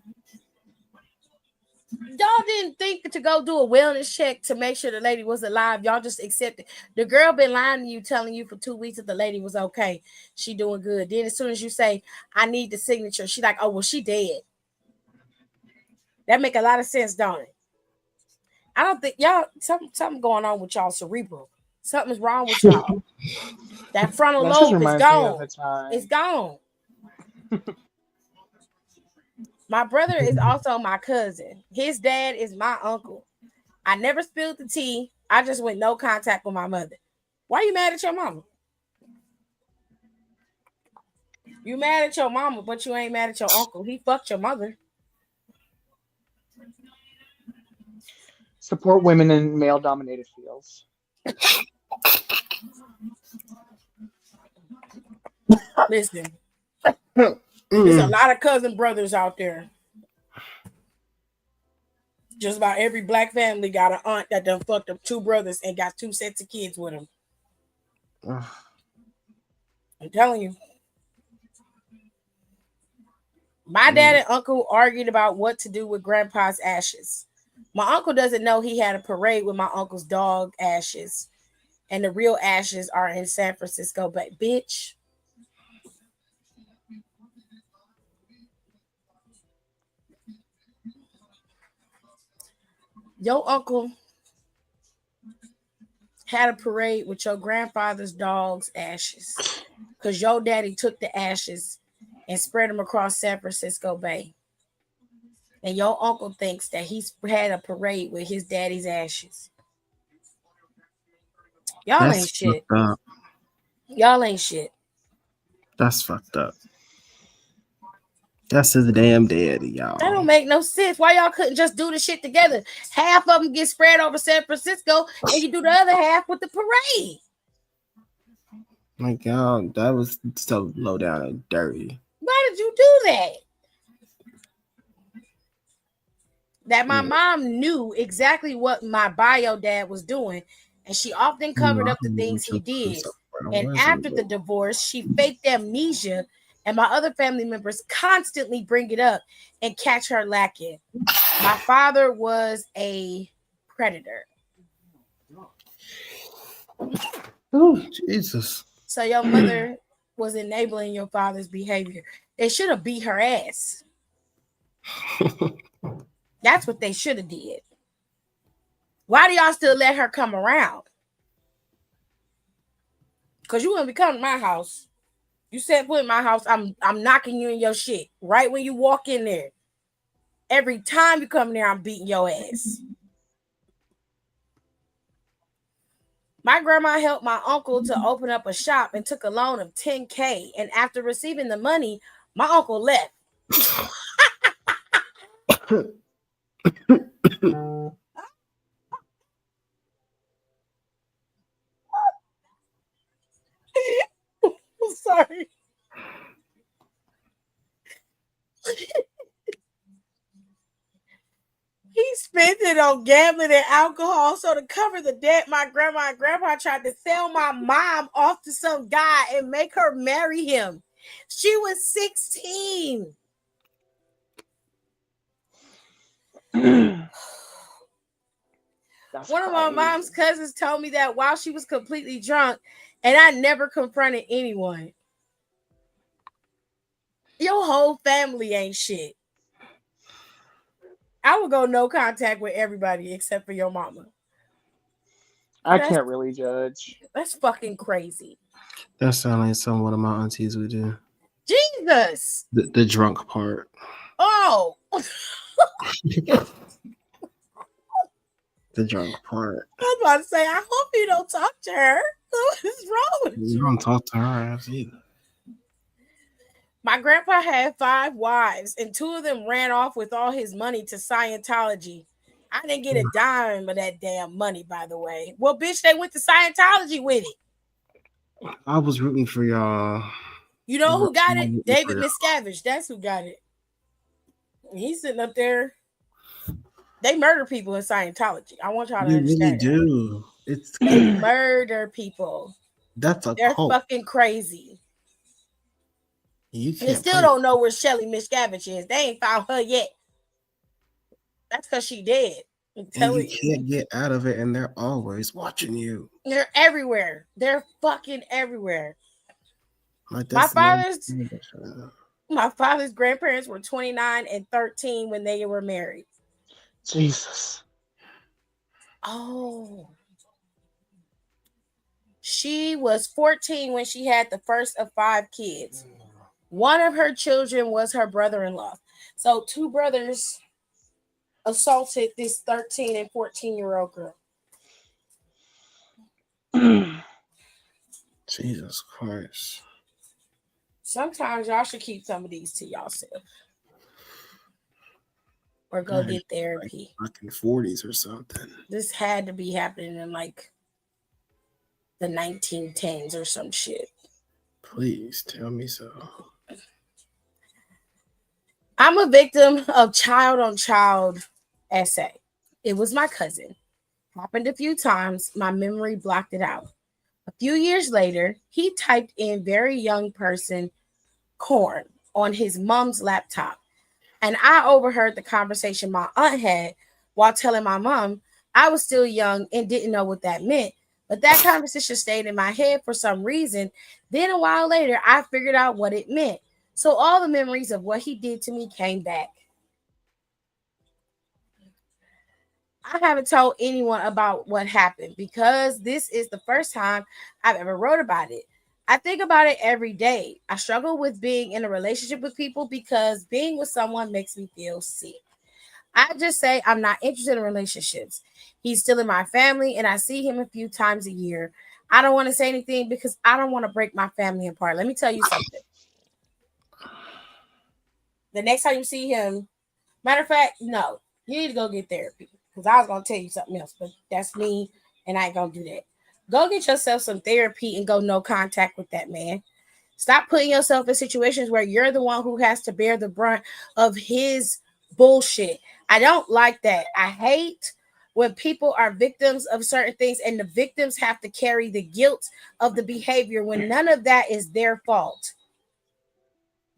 B: Y'all didn't think to go do a wellness check to make sure the lady was alive. Y'all just accepted. The girl been lying to you, telling you for 2 weeks that the lady was okay. She doing good. Then as soon as you say, I need the signature, she like, oh, well, she dead. That make a lot of sense, don't it? I don't think y'all, something going on with y'all cerebral. Something's wrong with y'all. That frontal lobe is gone. It's gone. My brother is also my cousin. His dad is my uncle. I never spilled the tea. I just went no contact with my mother. Why are you mad at your mama? You mad at your mama, but you ain't mad at your uncle. He fucked your mother.
G: Support women in male-dominated fields.
B: Listen. There's a lot of cousin brothers out there. Just about every black family got an aunt that done fucked up 2 brothers and got 2 sets of kids with them. I'm telling you. My dad and uncle argued about what to do with grandpa's ashes. My uncle doesn't know he had a parade with my uncle's dog ashes. And the real ashes are in San Francisco. But bitch. Your uncle had a parade with your grandfather's dog's ashes because your daddy took the ashes and spread them across San Francisco Bay. And your uncle thinks that he had a parade with his daddy's ashes. Y'all ain't shit. Y'all ain't shit.
F: That's fucked up. That's his damn daddy, y'all.
B: That don't make no sense. Why y'all couldn't just do the shit together? Half of them get spread over San Francisco, and you do the other half with the parade.
F: My God, that was so low down and dirty.
B: Why did you do that? that my mom knew exactly what my bio dad was doing, and she often covered up the things he did. And after the divorce, she faked amnesia, and my other family members constantly bring it up and catch her lacking. My father was a predator.
F: Oh, Jesus.
B: So your mother was enabling your father's behavior. They should have beat her ass. That's what they should have did. Why do y'all still let her come around? Because you wouldn't be coming to my house. You said foot in my house, I'm knocking you in your shit. Right when you walk in there. Every time you come in there, I'm beating your ass. My grandma helped my uncle to open up a shop and took a loan of $10K. And after receiving the money, my uncle left. I'm sorry. He spent it on gambling and alcohol. So to cover the debt, my grandma and grandpa tried to sell my mom off to some guy and make her marry him. She was 16. One of my mom's cousins told me that while she was completely drunk, and I never confronted anyone. Your whole family ain't shit. I would go no contact with everybody except for your mama.
G: I can't really judge.
B: That's fucking crazy.
F: That sounds like something one of my aunties would do.
B: Jesus.
F: The drunk part.
B: Oh.
F: The drunk part.
B: I was about to say, I hope you don't talk to her. What is wrong with you?
F: You don't talk to her ass either.
B: My grandpa had 5 wives, and 2 of them ran off with all his money to Scientology. I didn't get a dime of that damn money, by the way. Well, bitch, they went to Scientology with it.
F: I was rooting for y'all.
B: You know who got it? David Miscavige. That's who got it. He's sitting up there. They murder people in Scientology. I want y'all to understand.
F: They really do.
B: They murder people.
F: They're
B: cult. Fucking crazy. They still don't know where Shelly Miscavige is. They ain't found her yet. That's because she dead.
F: And you can't get out of it, and they're always watching you.
B: They're everywhere. They're fucking everywhere.
F: Like
B: my father's grandparents were 29 and 13 when they were married.
G: Jesus.
B: Oh. She was 14 when she had the first of 5 kids. One of her children was her brother-in-law. So 2 brothers assaulted this 13 and 14-year-old girl.
F: Jesus Christ.
B: Sometimes y'all should keep some of these to yourself. Or go get therapy.
F: Like in 40s or something.
B: This had to be happening in like the 1910s or some shit.
F: Please tell me so.
B: I'm a victim of child-on-child essay. It was my cousin. Happened a few times. My memory blocked it out. A few years later, he typed in very young person corn on his mom's laptop. And I overheard the conversation my aunt had while telling my mom I was still young and didn't know what that meant. But that conversation stayed in my head for some reason. Then a while later, I figured out what it meant. So all the memories of what he did to me came back. I haven't told anyone about what happened because this is the first time I've ever wrote about it. I think about it every day. I struggle with being in a relationship with people because being with someone makes me feel sick. I just say I'm not interested in relationships. He's still in my family and I see him a few times a year. I don't want to say anything because I don't want to break my family apart. Let me tell you something. The next time you see him, matter of fact, no, you need to go get therapy because I was going to tell you something else, but that's me and I ain't going to do that. Go get yourself some therapy and go no contact with that man. Stop putting yourself in situations where you're the one who has to bear the brunt of his bullshit. I don't like that. I hate when people are victims of certain things and the victims have to carry the guilt of the behavior when none of that is their fault.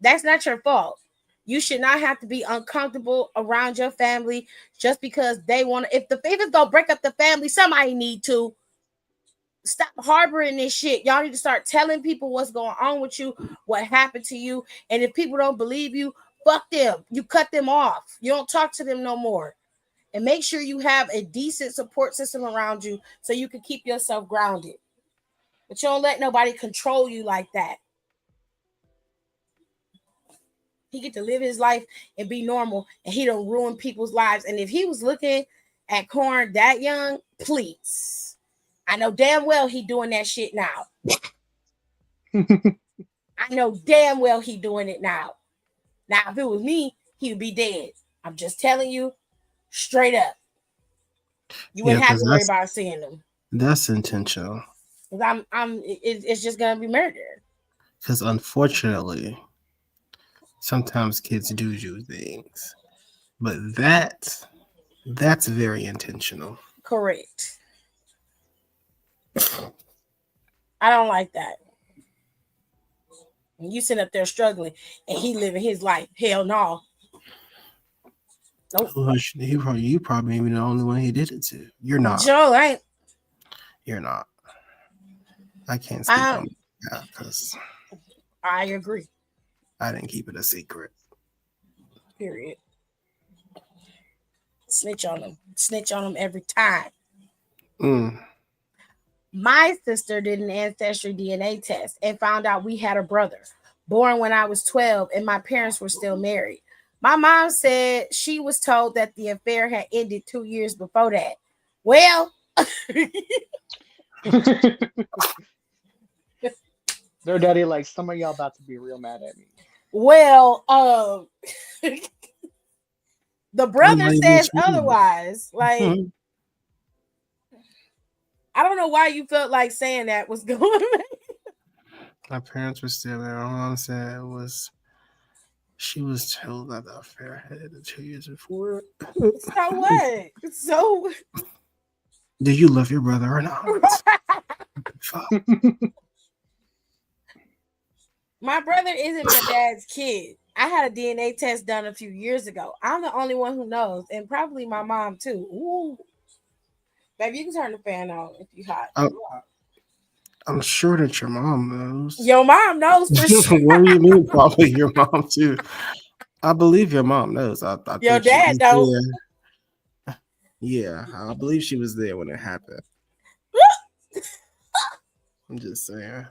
B: That's not your fault. You should not have to be uncomfortable around your family just because they want to. If the favors don't break up the family, somebody need to stop harboring this shit. Y'all need to start telling people what's going on with you, what happened to you. And if people don't believe you, fuck them. You cut them off. You don't talk to them no more. And make sure you have a decent support system around you so you can keep yourself grounded. But you don't let nobody control you like that. He get to live his life and be normal, and he don't ruin people's lives. And if he was looking at Corn that young, please. I know damn well he doing that shit now. I know damn well he doing it now. Now, if it was me, he would be dead. I'm just telling you straight up. You wouldn't have to worry about seeing them.
F: That's intentional.
B: It's just gonna be murder.
F: Because unfortunately, sometimes kids do things, but that's very intentional.
B: Correct. I don't like that. And you sit up there struggling, and he living his life. Hell no. Nope.
F: Well, you probably even the only one he did it to. You're not.
B: Joe, ain't.
F: You're not. I can't speak on that because
B: I agree.
F: I didn't keep it a secret.
B: Period. Snitch on them. Snitch on them every time. My sister did an ancestry DNA test and found out we had a brother born when I was 12 and my parents were still married. My mom said she was told that the affair had ended 2 years before that. Well,
G: Their daddy, like, some of y'all about to be real mad at me.
B: Well, the brother says otherwise. Like, I don't know why you felt like saying that was going on.
F: My parents were still there. All I'm saying was she was told that the affair had ended 2 years before.
B: So what? So
F: do you love your brother or not?
B: My brother isn't my dad's kid. I had a DNA test done a few years ago. I'm the only one who knows, and probably my mom too. Ooh. Baby, you can turn the fan on if you hot.
F: I'm sure that your mom knows.
B: Your mom knows for sure.
F: What do you mean? Probably your mom too. I believe your mom knows. I
B: your dad knows.
F: Yeah, I believe she was there when it happened. I'm just saying.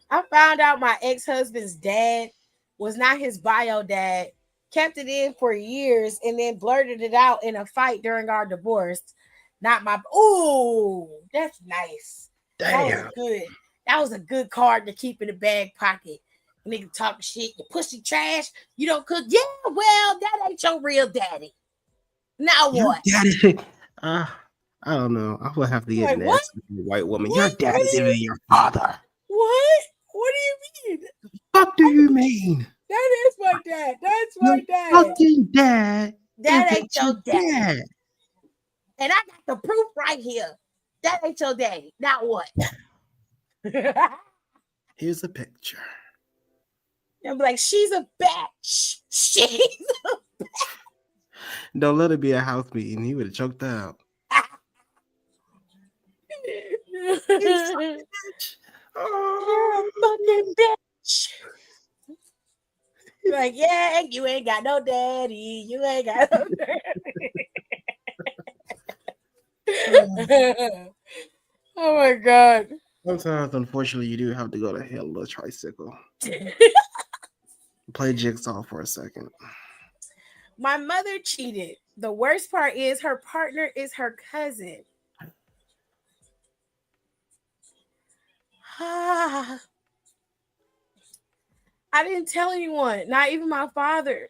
B: I found out my ex-husband's dad was not his bio dad, kept it in for years, and then blurted it out in a fight during our divorce. Not my. Ooh, that's nice.
F: Damn.
B: That was good. That was a good card to keep in the back pocket. Nigga talking shit. You pussy trash. You don't cook. Yeah, well, that ain't your real daddy. Now
F: Your
B: what?
F: Daddy. I don't know. I would have to get an answer from a white woman. Your daddy's even your father.
B: What? What do you mean?
F: What do you mean?
B: That is my dad. That's my
F: Your
B: dad.
F: fucking dad.
B: That ain't your dad. And I got the proof right here. That ain't your daddy. Now what?
F: Here's a picture.
B: I'm like, she's a bitch. She's a bitch.
F: Don't let it be a house meeting. He would have choked out.
B: You're a fucking bitch. Like, yeah, you ain't got no daddy. You ain't got no daddy. Oh my God.
F: Sometimes, unfortunately, you do have to go to hell on a tricycle. Play jigsaw for a second.
B: My mother cheated. The worst part is her partner is her cousin. I didn't tell anyone, not even my father,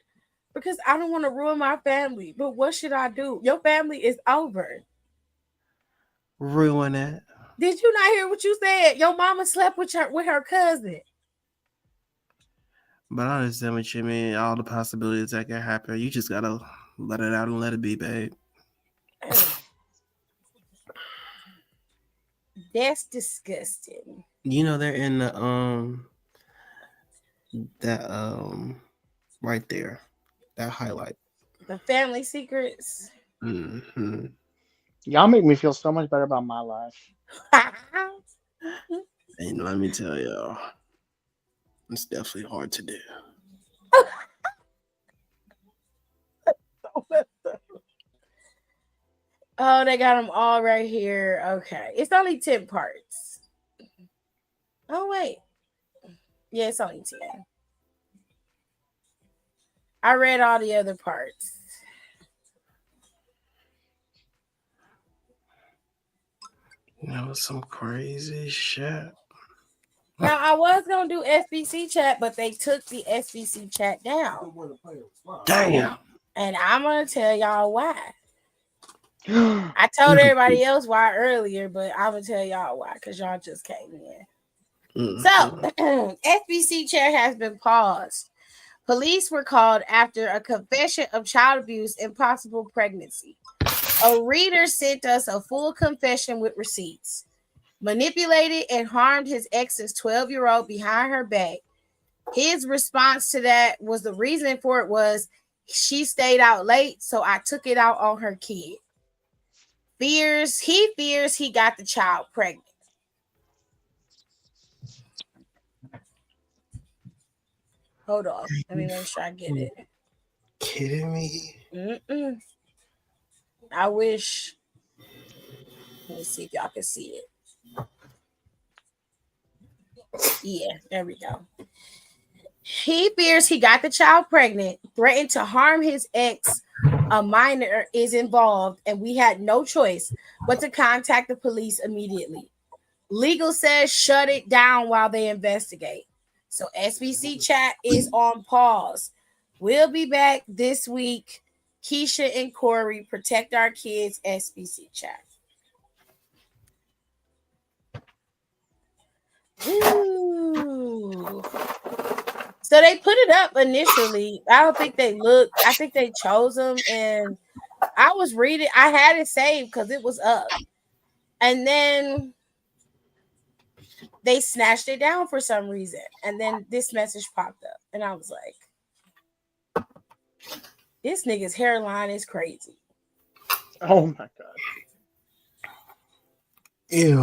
B: because I don't want to ruin my family. But what should I do? Your family is over.
F: Ruin it.
B: Did you not hear what you said? Your mama slept with her cousin.
F: But I understand what you mean. All the possibilities that can happen. You just gotta Let it out and let it be, babe.
B: That's disgusting.
F: You know they're in the that right there, that highlight.
B: The family secrets.
F: Mm-hmm.
G: Y'all make me feel so much better about my life.
F: And let me tell y'all, it's definitely hard to do.
B: Oh, they got them all right here. Okay. It's only 10 parts. Oh, wait. Yeah, it's only 10. I read all the other parts.
F: That was some crazy shit.
B: Now, I was going to do SBC chat, but they took the SBC chat down.
F: Damn.
B: And I'm going to tell y'all why. I told everybody else why earlier, but I'm going to tell y'all why because y'all just came in. So, SBC chat has been paused. Police were called after a confession of child abuse and possible pregnancy. A reader sent us a full confession with receipts. Manipulated and harmed his ex's 12-year-old behind her back. His response to that was the reason for it was she stayed out late, so I took it out on her kid. He fears he got the child pregnant. Hold on. Let me make sure I get it.
F: Kidding me?
B: Mm-mm. I wish. Let me see if y'all can see it. Yeah, there we go. He fears he got the child pregnant, threatened to harm his ex. A minor is involved, and we had no choice but to contact the police immediately. Legal says shut it down while they investigate. So SBC chat is on pause. We'll be back this week. Keisha and Corey, protect our kids. SBC chat. Ooh. So they put it up initially. I don't think they looked. I think they chose them, and I was reading. I had it saved because it was up, and then they snatched it down for some reason, and then this message popped up, and I was like, "This nigga's hairline is crazy."
G: Oh my god!
F: Ew.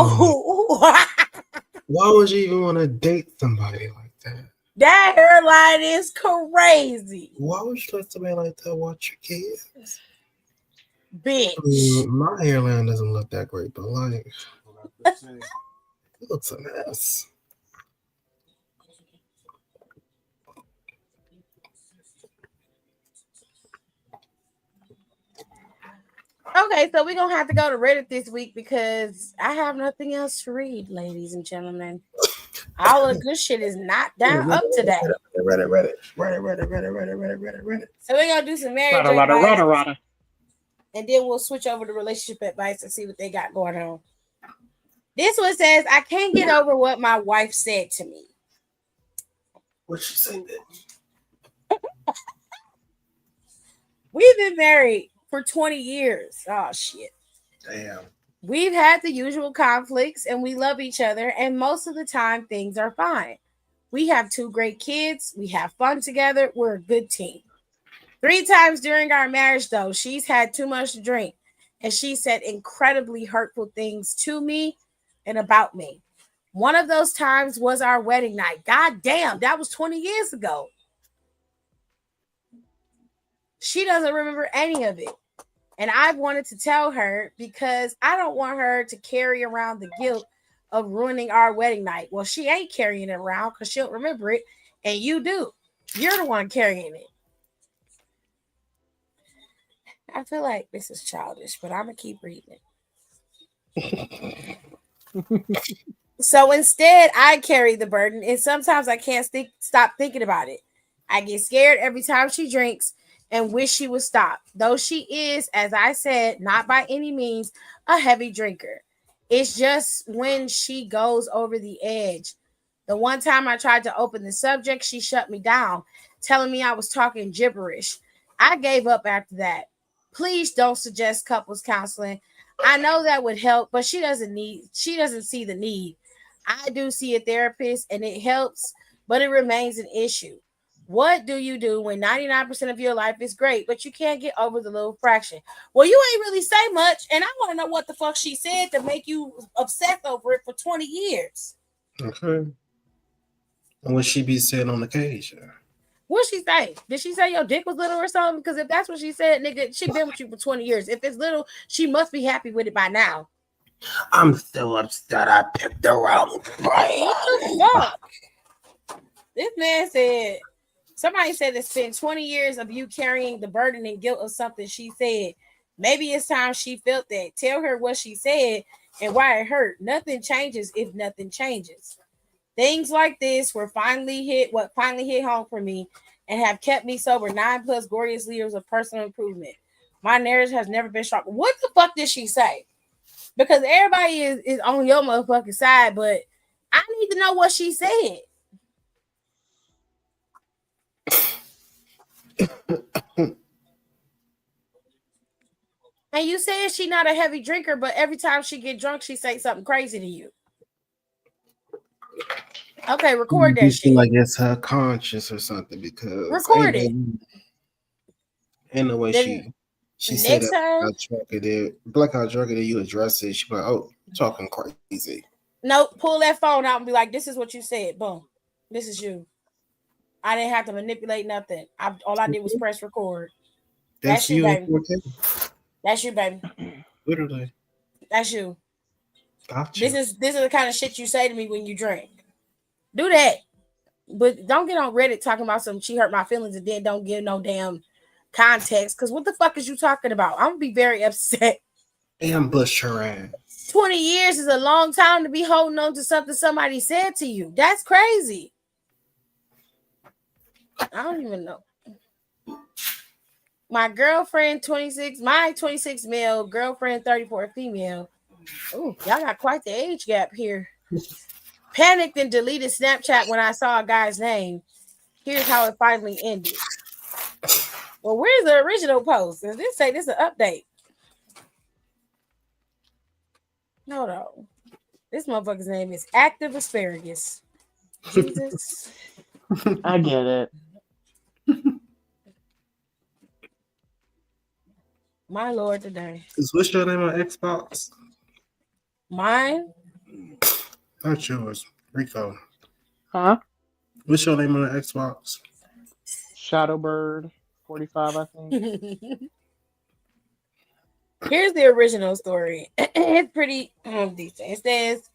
F: Why would you even want to date somebody like that?
B: That hairline is crazy.
F: Why would you let somebody like that watch your kids?
B: Bitch.
F: My hairline doesn't look that great, but like, it looks a mess.
B: Okay, so we're going to have to go to Reddit this week because I have nothing else to read, ladies and gentlemen. All of the good shit is not down up today.
F: Reddit.
B: So we're going to do some marriage advice. And then we'll switch over to relationship advice and see what they got going on. This one says, I can't get over what my wife said to me.
F: What'd she say, bitch?
B: We've been married for 20 years. Oh, shit.
F: Damn.
B: We've had the usual conflicts and we love each other. And most of the time, things are fine. We have 2 great kids. We have fun together. We're a good team. 3 times during our marriage, though, she's had too much to drink. And she said incredibly hurtful things to me and about me. One of those times was our wedding night. God damn, that was 20 years ago. She doesn't remember any of it. And I wanted to tell her because I don't want her to carry around the guilt of ruining our wedding night. Well, she ain't carrying it around because she'll remember it. And you do. You're the one carrying it. I feel like this is childish, but I'm going to keep reading it. So instead, I carry the burden. And sometimes I can't stop thinking about it. I get scared every time she drinks and wish she would stop. Though she is, as I said, not by any means a heavy drinker. It's just when she goes over the edge. The one time I tried to open the subject, she shut me down, telling me I was talking gibberish. I gave up after that. Please don't suggest couples counseling. I know that would help, but she doesn't see the need. I do see a therapist and it helps, but it remains an issue. What do you do when 99% of your life is great, but you can't get over the little fraction? Well, you ain't really say much, and I want to know what the fuck she said to make you obsessed over it for 20 years.
F: Okay. And what she be saying on occasion?
B: What she say? Did she say your dick was little or something? Because if that's what she said, nigga, she been with you for 20 years. If it's little, she must be happy with it by now.
F: I'm still upset I picked the wrong brand.
B: What the fuck? This man said, somebody said it's been 20 years of you carrying the burden and guilt of something she said. Maybe it's time she felt that. Tell her what she said and why it hurt. Nothing changes if nothing changes. Things like this what finally hit home for me and have kept me sober 9+ glorious years of personal improvement. My narrative has never been sharper. What the fuck did she say? Because everybody is on your motherfucking side, but I need to know what she said. And you said she not a heavy drinker, but every time she get drunk, she say something crazy to you. Okay, record that shit.
F: Like it's her conscience or something because
B: record it.
F: Ain't no way she said that blackout drunk and then you address it. She be like, oh, talking crazy.
B: Nope, pull that phone out and be like, this is what you said. Boom. This is you. I didn't have to manipulate nothing. All I did was press record. That's you, baby. That's you, baby.
F: Literally.
B: That's you.
F: Gotcha.
B: This is the kind of shit you say to me when you drink. Do that. But don't get on Reddit talking about something she hurt my feelings and then don't give no damn context. Because what the fuck is you talking about? I'm going to be very upset.
F: Ambush her ass.
B: 20 years is a long time to be holding on to something somebody said to you. That's crazy. I don't even know. My girlfriend 26, my 26 male, girlfriend 34 female. Oh, y'all got quite the age gap here. Panicked and deleted Snapchat when I saw a guy's name. Here's how it finally ended. Well, where's the original post? Does this say this is an update? Hold on. This motherfucker's name is Active Asparagus. Jesus.
G: I get it.
B: My Lord today.
F: What's your name on Xbox?
B: Mine?
F: Not yours. Rico.
G: Huh?
F: What's your name on the Xbox?
G: Shadowbird 45, I think.
B: Here's the original story. It's pretty decent. It says,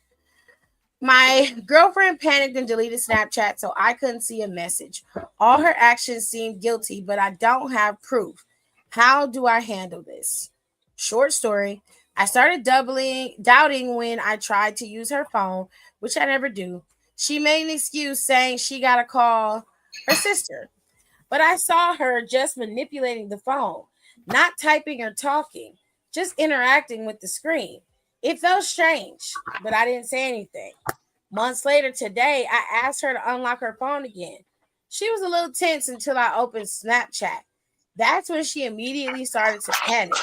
B: my girlfriend panicked and deleted Snapchat so I couldn't see a message. All her actions seemed guilty, but I don't have proof. How do I handle this? Short story. I started doubting when I tried to use her phone, which I never do. She made an excuse saying she got to call her sister. But I saw her just manipulating the phone, not typing or talking, just interacting with the screen. It felt strange, but I didn't say anything. Months later today, I asked her to unlock her phone again. She was a little tense until I opened Snapchat. That's when she immediately started to panic.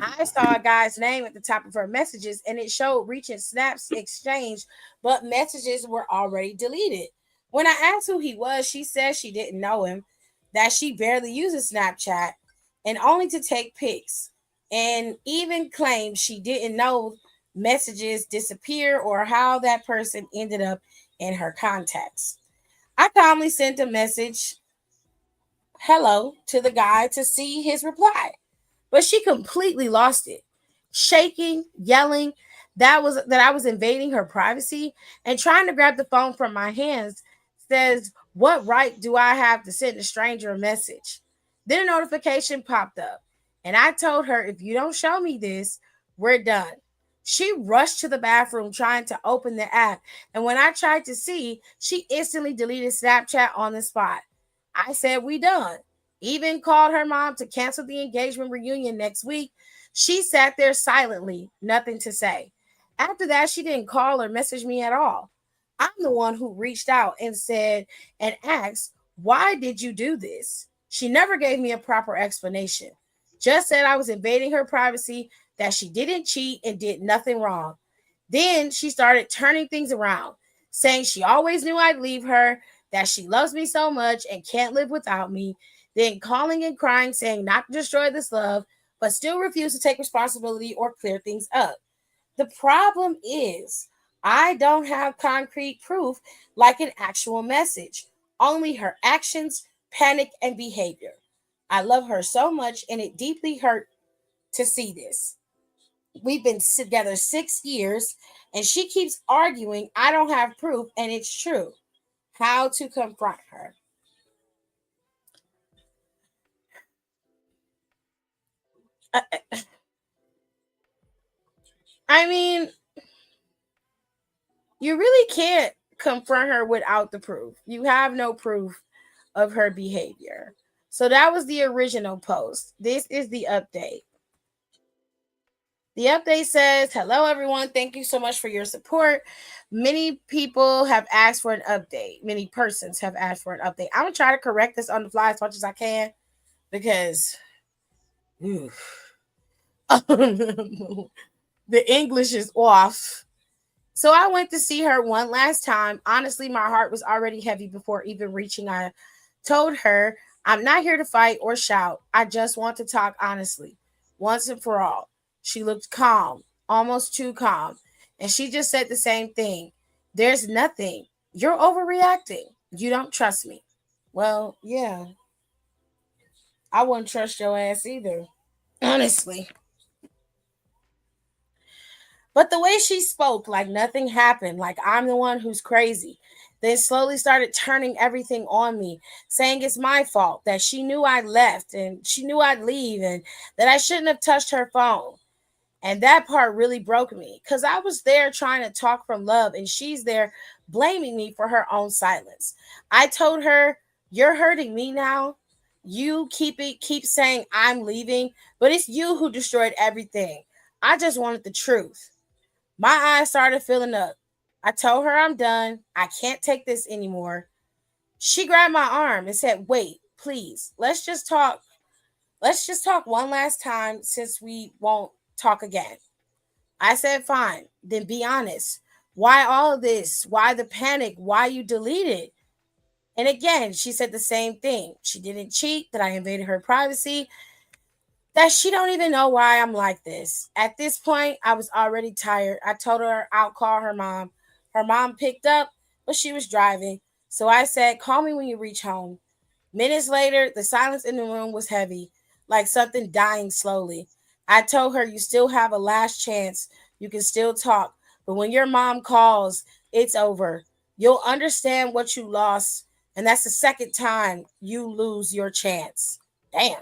B: I saw a guy's name at the top of her messages, and it showed recent snaps exchanged, but messages were already deleted. When I asked who he was, she said she didn't know him, that she barely uses Snapchat, and only to take pics, and even claimed she didn't know messages disappear or how that person ended up in her contacts. I calmly sent a message, hello, to the guy to see his reply. But she completely lost it, shaking, yelling that I was invading her privacy and trying to grab the phone from my hands. Says, what right do I have to send a stranger a message? Then a notification popped up, and I told her, if you don't show me this, we're done. She rushed to the bathroom trying to open the app, and when I tried to see, she instantly deleted Snapchat on the spot. I said, we done. Even called her mom to cancel the engagement reunion next week. She sat there silently, nothing to say. After that, she didn't call or message me at all. I'm the one who reached out and said and asked, why did you do this? She never gave me a proper explanation. Just said I was invading her privacy, that she didn't cheat and did nothing wrong. Then she started turning things around, saying she always knew I'd leave her, that she loves me so much and can't live without me. Then calling and crying, saying not to destroy this love, but still refuse to take responsibility or clear things up. The problem is, I don't have concrete proof like an actual message, only her actions, panic, and behavior. I love her so much, and it deeply hurt to see this. We've been together 6 years, and she keeps arguing I don't have proof, and it's true. How to confront her? I, I mean, you really can't confront her without the proof. You have no proof of her behavior. So that was the original post. This is the update. The update says, hello, everyone. Thank you so much for your support. Many people have asked for an update. Many persons have asked for an update. I'm going to try to correct this on the fly as much as I can because the English is off. So I went to see her one last time. Honestly, my heart was already heavy before even reaching. I told her, I'm not here to fight or shout. I just want to talk honestly, once and for all. She looked calm, almost too calm. And she just said the same thing. There's nothing. You're overreacting. You don't trust me. Well, yeah. I wouldn't trust your ass either. Honestly. But the way she spoke, like nothing happened, like I'm the one who's crazy, then slowly started turning everything on me, saying it's my fault, that she knew I left and she knew I'd leave and that I shouldn't have touched her phone. And that part really broke me because I was there trying to talk from love and she's there blaming me for her own silence. I told her, you're hurting me now. You keep saying I'm leaving, but it's you who destroyed everything. I just wanted the truth. My eyes started filling up. I told her I'm done. I can't take this anymore. She grabbed my arm and said, wait, please, let's just talk. Let's just talk one last time since we won't talk again. I said, fine, then be honest. Why all of this? Why the panic? Why you deleted? And again, she said the same thing. She didn't cheat, that I invaded her privacy, that she don't even know why I'm like this. At this point, I was already tired. I told her I'll call her mom. Her mom picked up, but she was driving. So I said, call me when you reach home. Minutes later, the silence in the room was heavy, like something dying slowly. I told her, you still have a last chance. You can still talk. But when your mom calls, it's over. You'll understand what you lost. And that's the second time you lose your chance. Damn.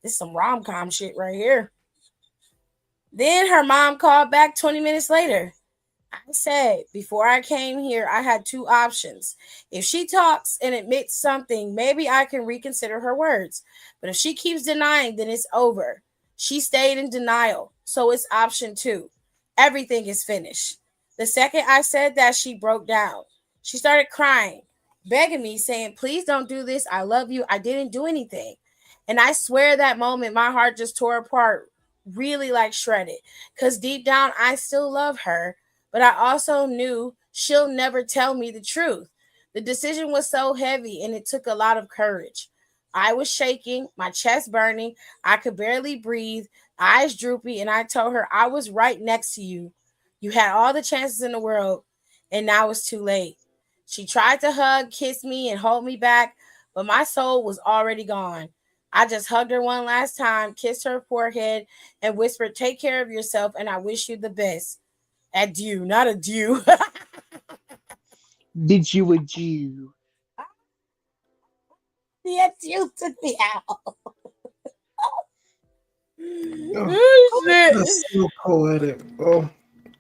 B: This is some rom-com shit right here. Then her mom called back 20 minutes later. I said, before I came here, I had two options. If she talks and admits something, maybe I can reconsider her words. But if she keeps denying, then it's over. She stayed in denial. So it's option two. Everything is finished. The second I said that, she broke down. She started crying, begging me, saying, please don't do this. I love you. I didn't do anything. And I swear that moment, my heart just tore apart, really like shredded. Because deep down, I still love her. But I also knew she'll never tell me the truth. The decision was so heavy and it took a lot of courage. I was shaking, my chest burning. I could barely breathe, eyes droopy. And I told her, I was right next to you. You had all the chances in the world, and now it's too late. She tried to hug, kiss me, and hold me back, but my soul was already gone. I just hugged her one last time, kissed her forehead, and whispered, take care of yourself, and I wish you the best. Adieu, not adieu.
G: Did you a Jew?
B: The adieu took me out.
F: Oh,
B: Oh,
F: that's
B: shit.
F: so poetic. Oh,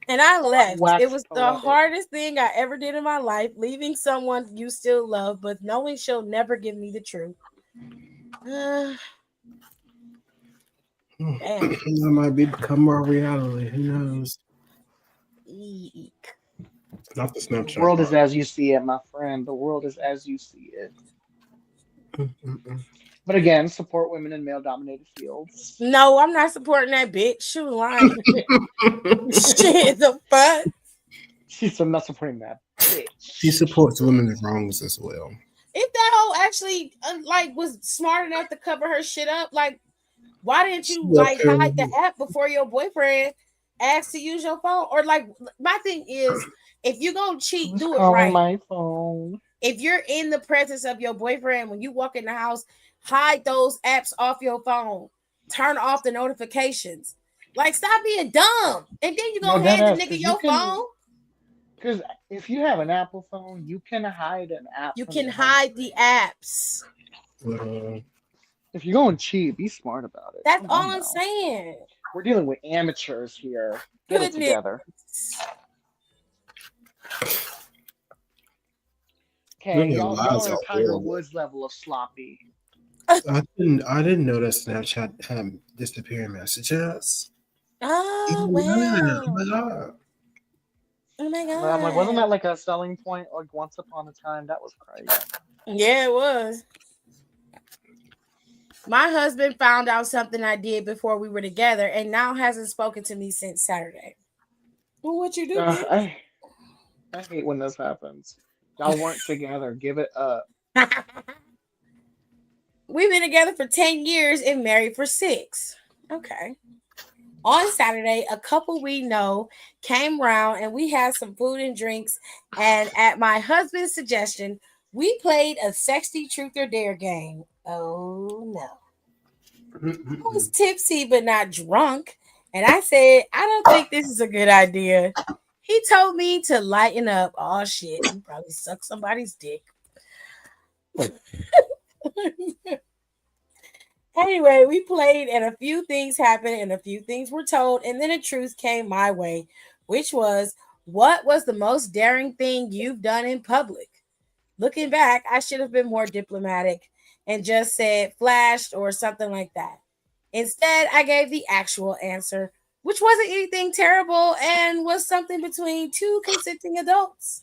B: And I left. It
G: Wax
B: was the
G: poetic.
B: hardest thing I ever did in my life, leaving someone you still love, but knowing she'll never give me the truth. Damn.
F: that might become our reality. Who knows?
B: Eek.
E: Not the
G: The
E: Snapchat
G: world is
E: part.
G: as you see it, my friend. The world is as you see it. But again, support women in male-dominated fields.
B: No, I'm not supporting that bitch. She was lying. Shit, the fuck?
G: She's not supporting that bitch.
F: She supports women's wrongs as well.
B: If that hoe actually was smart enough to cover her shit up, like, why didn't you hide the app before your boyfriend asked to use your phone? Or like, my thing is, if you gonna cheat,
G: Who's
B: do it
G: calling
B: right.
G: my phone?
B: If you're in the presence of your boyfriend, when you walk in the house, hide those apps off your phone. Turn off the notifications. Like, stop being dumb. And then you gonna hand the nigga your phone.
G: Because if you have an Apple phone, you can hide an app.
B: You can hide the apps.
G: If you're going cheap, be smart about it.
B: That's all I'm saying.
G: We're dealing with amateurs here. Get it together. Okay, y'all are Tiger Woods level of sloppy.
F: I didn't know that Snapchat had disappearing messages.
B: Oh wow!
F: Oh my god!
B: Oh my god!
G: I'm like, wasn't that like a selling point? Like once upon a time, that was crazy.
B: Yeah, it was. My husband found out something I did before we were together, and now hasn't spoken to me since Saturday. Well, what you do?
G: I hate when this happens. Y'all weren't together. Give it up.
B: We've been together for 10 years and married for 6. Okay. On Saturday, a couple we know came round and we had some food and drinks. And at my husband's suggestion, we played a sexy truth or dare game. Oh no. I was tipsy but not drunk. And I said, I don't think this is a good idea. He told me to lighten up. Oh shit, he probably sucked somebody's dick. Anyway, we played and a few things happened and a few things were told, and then a truth came my way, which was, what was the most daring thing you've done in public? Looking back, I should have been more diplomatic and just said flashed or something like that. Instead, I gave the actual answer, which wasn't anything terrible and was something between 2 consenting adults.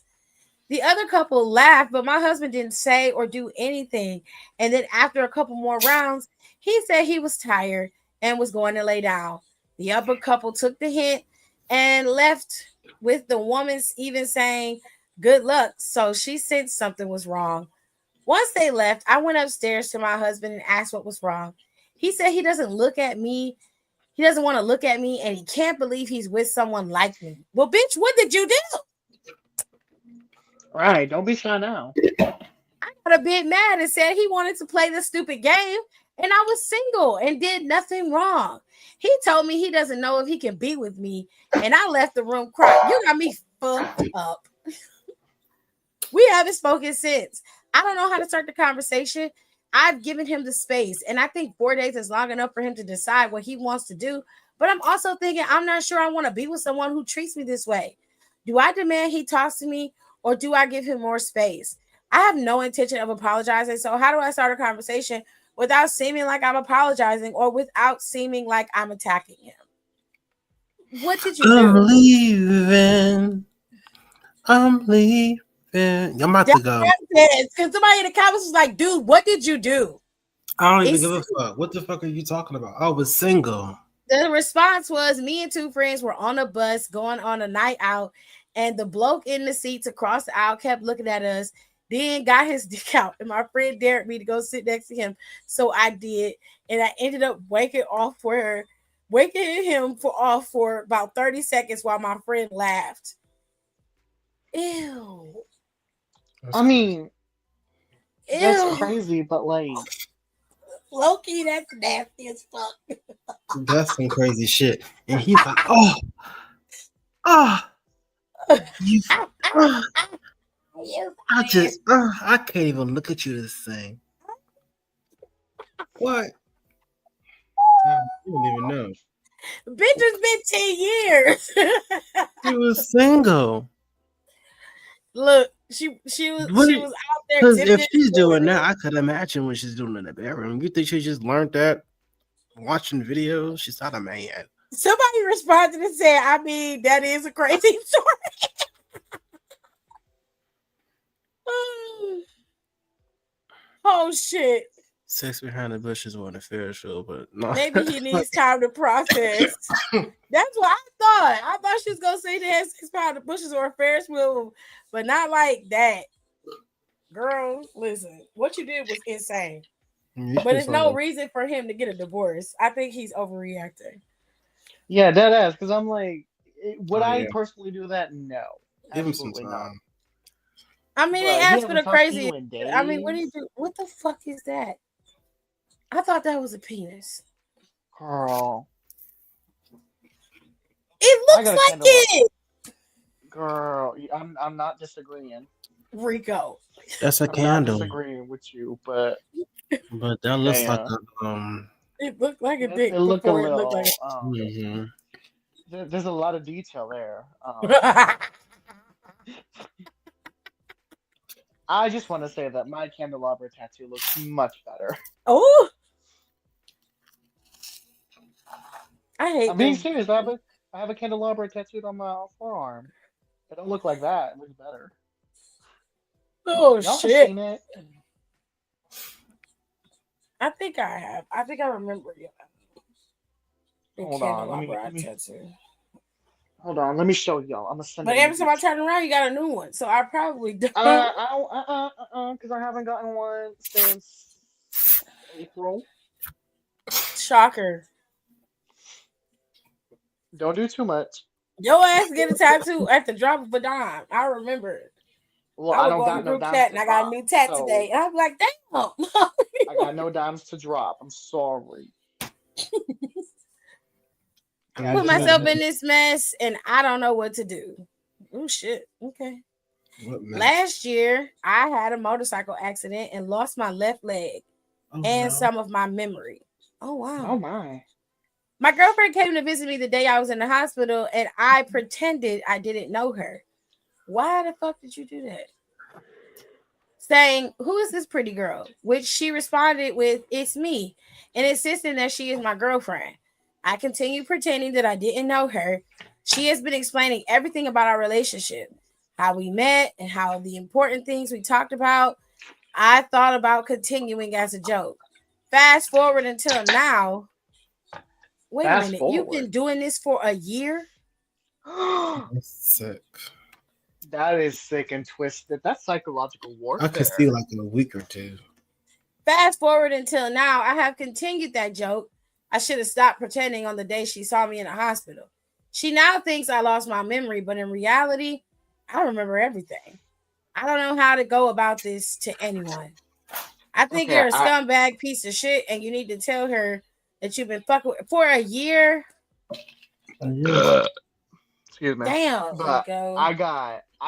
B: The other couple laughed, but my husband didn't say or do anything. And then after a couple more rounds, he said he was tired and was going to lay down. The other couple took the hint and left with the woman even saying, good luck. So she sensed something was wrong. Once they left, I went upstairs to my husband and asked what was wrong. He said he doesn't look at me. He doesn't want to look at me, and he can't believe he's with someone like me. Well, bitch, what did you do?
G: Right, don't be shy now.
B: I got a bit mad and said he wanted to play this stupid game, and I was single and did nothing wrong. He told me he doesn't know if he can be with me, and I left the room crying. You got me fucked up. We haven't spoken since. I don't know how to start the conversation. I've given him the space, and I think 4 days is long enough for him to decide what he wants to do. But I'm also thinking I'm not sure I want to be with someone who treats me this way. Do I demand he talks to me, or do I give him more space? I have no intention of apologizing. So how do I start a conversation without seeming like I'm apologizing or without seeming like I'm attacking him? What did you do?
F: I'm leaving. I'm about to go.
B: Because somebody in the comments was like, dude, what did you do?
F: I don't even give a fuck. What the fuck are you talking about? I was single.
B: The response was, me and 2 friends were on a bus going on a night out, and the bloke in the seats across the aisle kept looking at us, then got his dick out, and my friend dared me to go sit next to him. So I did, and I ended up waking him off for about 30 seconds while my friend laughed. Ew.
G: I mean, that's crazy, but like,
B: Loki, that's nasty as fuck.
F: That's some crazy shit. And he's like, I can't even look at you the same. What? I don't even know.
B: Bitch, it's been 10 years.
F: She was single.
B: Look, she was out there.
F: Because if she's doing that, I could imagine what she's doing in the bedroom. You think she just learned that watching videos? She's not a man.
B: Somebody responded and said, I mean, that is a crazy story. Oh shit.
F: Sex Behind the Bushes wasn't a fair show, but no.
B: Maybe he needs time to process. That's what I thought. I thought she was gonna say they had 6 pound of bushes or a Ferris wheel, but not like that. Girl, listen, what you did was insane. But there's no reason for him to get a divorce. I think he's overreacting.
G: Yeah, that ass. Because I'm like, would
F: Oh,
G: I
F: yeah.
G: personally do that? No,
F: Give him some
G: absolutely not.
F: time.
B: I mean, they
G: But he
B: asked for
G: hasn't
B: the
G: talked to
B: crazy.
G: you in
B: I mean, what do you
G: days,
B: do? What the fuck is that? I thought that was a penis.
G: girl.
B: It
G: I
B: looks
G: got a
B: like
G: candle up.
B: it.
G: Girl, I'm not disagreeing.
B: Rico.
F: That's a
G: I'm not
F: candle,
G: disagreeing with you, but
F: but that looks like
G: damn,
F: a
B: It looked like a
G: it
B: dick
G: looked a
B: before it looked like
G: little.
F: mhm.
G: There's a lot of detail there.
B: a.
G: I just want to say that my candelabra tattoo looks much better.
B: Oh, I
G: I'm
B: hate
G: being
B: them.
G: serious. I have a candelabra tattooed on my forearm. It don't look like that. It looks better.
B: Oh
G: Y'all have
B: shit.
G: seen it?
B: I think I have. I think I remember you. The
G: Hold on.
B: candelabra tattoo.
G: Hold on. Let me show y'all. I'm gonna send
B: But
G: it in the
B: every time I
G: group chat.
B: turn around, you got a new one. So I probably don't.
G: Because I haven't gotten one since April.
B: Shocker.
G: Don't do too much.
B: Your ass get a tattoo at the drop of a dime. I remember it.
G: Well,
B: I
G: I
B: would
G: don't
B: go in the
G: got no
B: group
G: dimes
B: chat
G: to
B: and I got a
G: drop.
B: new tat
G: So
B: today. And I'm like, damn.
G: I got no dimes to drop. I'm sorry.
B: I put myself in this mess and I don't know what to do. Oh shit. Okay. Last year, I had a motorcycle accident and lost my left leg and some of my memory. Oh wow.
G: Oh my.
B: My girlfriend came to visit me the day I was in the hospital and I pretended I didn't know her. Why the fuck did you do that? Saying, who is this pretty girl? Which she responded with, it's me, and insisting that she is my girlfriend. I continued pretending that I didn't know her. She has been explaining everything about our relationship, how we met, and how the important things we talked about. I thought about continuing as a joke. Fast forward until now. Wait a minute. You've been doing this for a year?
F: That's sick.
G: That is sick and twisted. That's psychological warfare.
F: I could see like in a week or two.
B: Fast forward until now, I have continued that joke. I should have stopped pretending on the day she saw me in the hospital. She now thinks I lost my memory, but in reality, I remember everything. I don't know how to go about this to anyone. I think you're a scumbag piece of shit, and you need to tell her that you've been fucking with for a year.
G: Excuse me.
B: Damn,
G: but
B: Rico.
G: I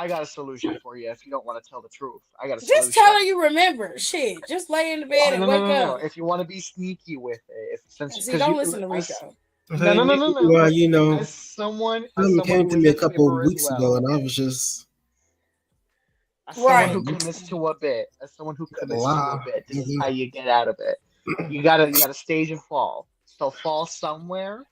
G: got a solution for you if you don't want to tell the truth. I got a
B: solution. Just tell her you remember. Shit. Just lay in the bed and wake up.
G: If you want to be sneaky with it,
B: don't listen to Rico.
G: No.
F: Well, you know,
G: as someone
F: came to me a couple of weeks
G: ago,
F: and I was just
G: as someone who commits to a bit, this is how you get out of it. You gotta stage and fall. So fall somewhere.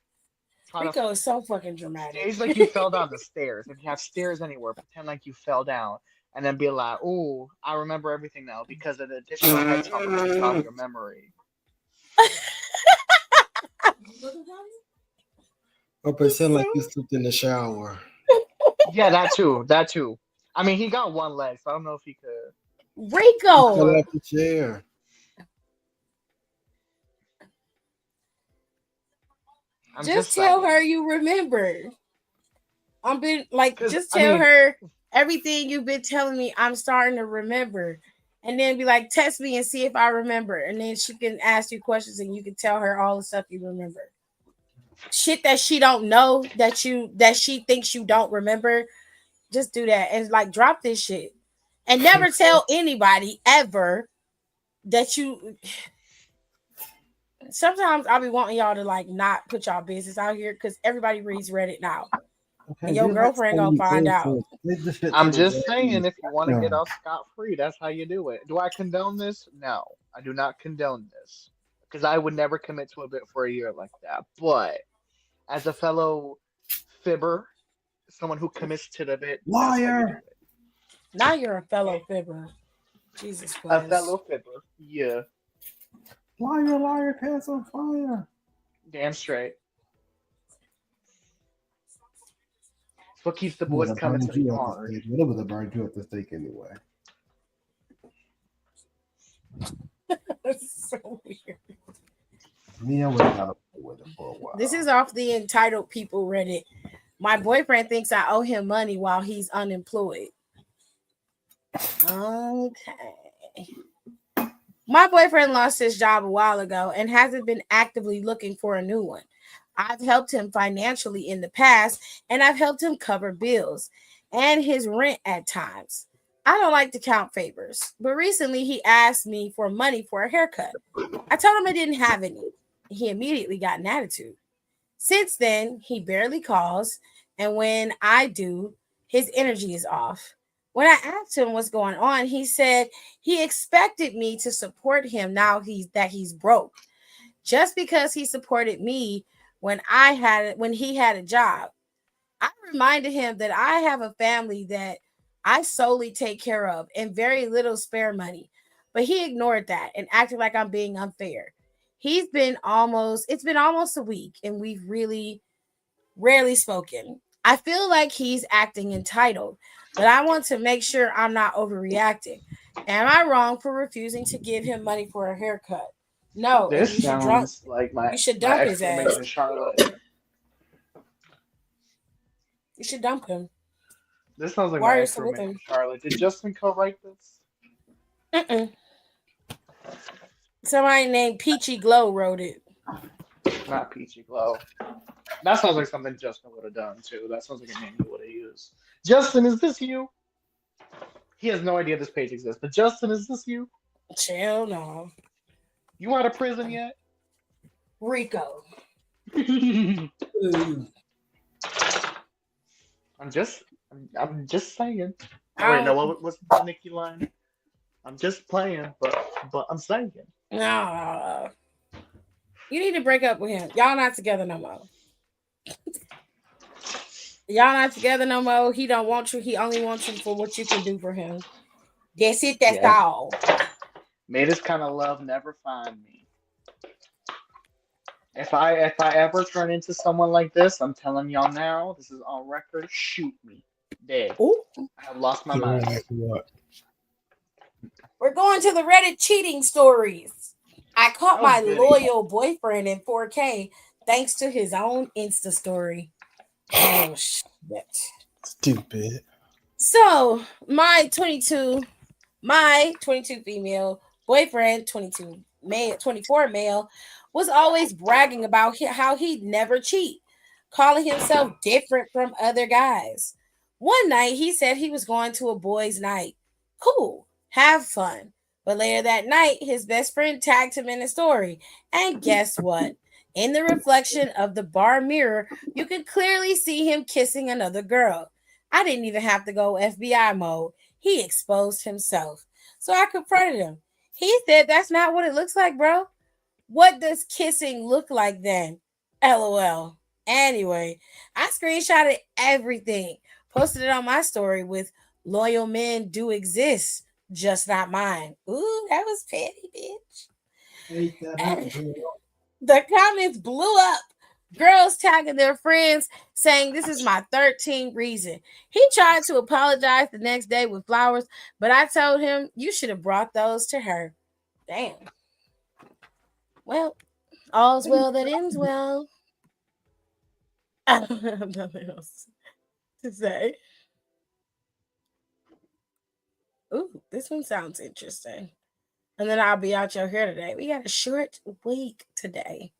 B: Rico is so fucking dramatic.
G: Stage like you fell down the stairs. If you have stairs anywhere, pretend like you fell down, and then be like, "Oh, I remember everything now because of the additional head trauma to jog your memory."
F: or pretend like you slept in the shower.
G: Yeah, that too. I mean, he got one leg, so I don't know if he could.
B: Rico.
F: Fell off the chair.
B: Just tell her you remember. Just tell her everything you've been telling me. I'm starting to remember, and then be like, test me and see if I remember, and then she can ask you questions, and you can tell her all the stuff you remember. Shit that she don't know that she thinks you don't remember. Just do that and like drop this shit, and never tell anybody ever that you. Sometimes I'll be wanting y'all to like not put y'all business out here because everybody reads Reddit now. Okay, and your girlfriend gonna find out.
G: I'm just saying, if you want to get off scot-free, that's how you do it. Do I condone this? No, I do not condone this because I would never commit to a bit for a year like that. But as a fellow fibber, someone who commits to the bit,
F: liar.
B: Now you're a fellow fibber. Jesus
G: Of that
B: Christ.
G: little fibber. Yeah,
E: Liar, liar, pants on fire.
G: damn straight. It's what keeps the
E: It would
G: boys
E: have
G: coming to
E: burned
G: the
E: you at the
G: yard.
E: stake. It would have burned you at the stake anyway.
B: That's so weird.
E: Me, I would have got away with it for a while.
B: This is off the entitled people Reddit. My boyfriend thinks I owe him money while he's unemployed. Okay. My boyfriend lost his job a while ago and hasn't been actively looking for a new one. I've helped him financially in the past, and I've helped him cover bills and his rent at times. I don't like to count favors, but recently he asked me for money for a haircut. I told him I didn't have any. He immediately got an attitude. Since then, he barely calls, and when I do, his energy is off. When I asked him what's going on, he said he expected me to support him now he's broke. Just because he supported me when he had a job. I reminded him that I have a family that I solely take care of and very little spare money. But he ignored that and acted like I'm being unfair. It's been almost a week and we've really rarely spoken. I feel like he's acting entitled, but I want to make sure I'm not overreacting. Am I wrong for refusing to give him money for a haircut? No, and
G: This sounds like
B: you should
G: my
B: dump his ass.
G: exclamation Charlotte.
B: You should dump him.
G: This sounds like
B: Why
G: my
B: are you still with
G: exclamation
B: him?
G: Charlotte. Did Justin co-write this?
B: Mm-mm. Somebody named Peachy Glow wrote it.
G: Not Peachy Glow. That sounds like something Justin would have done too. That sounds like a name he would have used. Justin, is this you? He has no idea this page exists. But Justin, is this you?
B: Chill, no.
G: You out of prison yet?
B: Rico.
G: I'm just saying.
B: I
G: Wait, no,
B: don't-
G: what's the Nicki line? I'm just playing, but I'm saying.
B: No. You need to break up with him. Y'all not together no more. Y'all not together no more. He don't want you. He only wants you for what you can do for him. That's it. That's
G: Yeah.
B: all.
G: May this kind of love never find me. If I ever turn into someone like this, I'm telling y'all now, this is on record, shoot me. Dead.
B: Ooh.
G: I have lost my
E: Yeah,
G: mind.
E: like what?
B: We're going to the Reddit cheating stories. I caught
G: Oh,
B: my
G: goody.
B: loyal boyfriend in 4K thanks to his own Insta story. Oh, shit.
F: Stupid.
B: So, my 22 female boyfriend, 24 male, was always bragging about how he'd never cheat, calling himself different from other guys. One night, he said he was going to a boys' night. Cool, have fun. But later that night, his best friend tagged him in a story. And guess what? In the reflection of the bar mirror, you could clearly see him kissing another girl. I didn't even have to go FBI mode. He exposed himself. So I confronted him. He said, "That's not what it looks like, bro. What does kissing look like then?" LOL. Anyway, I screenshotted everything, posted it on my story with "Loyal men do exist, just not mine." Ooh, that was petty, bitch.
E: Ain't that happened?
B: The comments blew up. Girls tagging their friends saying, "This is my 13th reason." He tried to apologize the next day with flowers, but I told him, "You should have brought those to her." Damn. Well, all's well that ends well. I don't have nothing else to say. Ooh, this one sounds interesting. And then I'll be out your hair today. We got a short week today.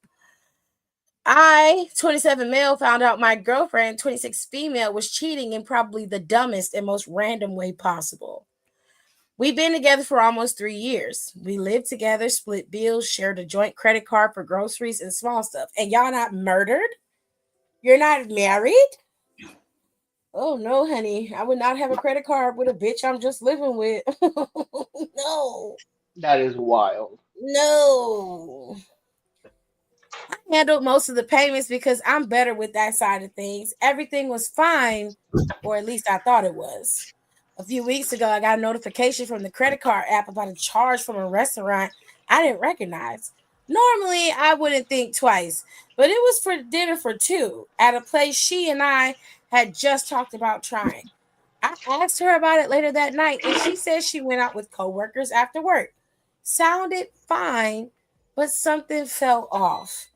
B: 27 male, found out my girlfriend, 26 female, was cheating in probably the dumbest and most random way possible. We've been together for almost 3 years. We lived together, split bills, shared a joint credit card for groceries and small stuff. And y'all not murdered? You're not married? Oh no, honey. I would not have a credit card with a bitch I'm just living with. No.
G: That is wild.
B: No. I handled most of the payments because I'm better with that side of things. Everything was fine, or at least I thought it was. A few weeks ago, I got a notification from the credit card app about a charge from a restaurant I didn't recognize. Normally, I wouldn't think twice, but it was for dinner for two at a place she and I had just talked about trying. I asked her about it later that night, and she said she went out with coworkers after work. Sounded fine, but something felt off.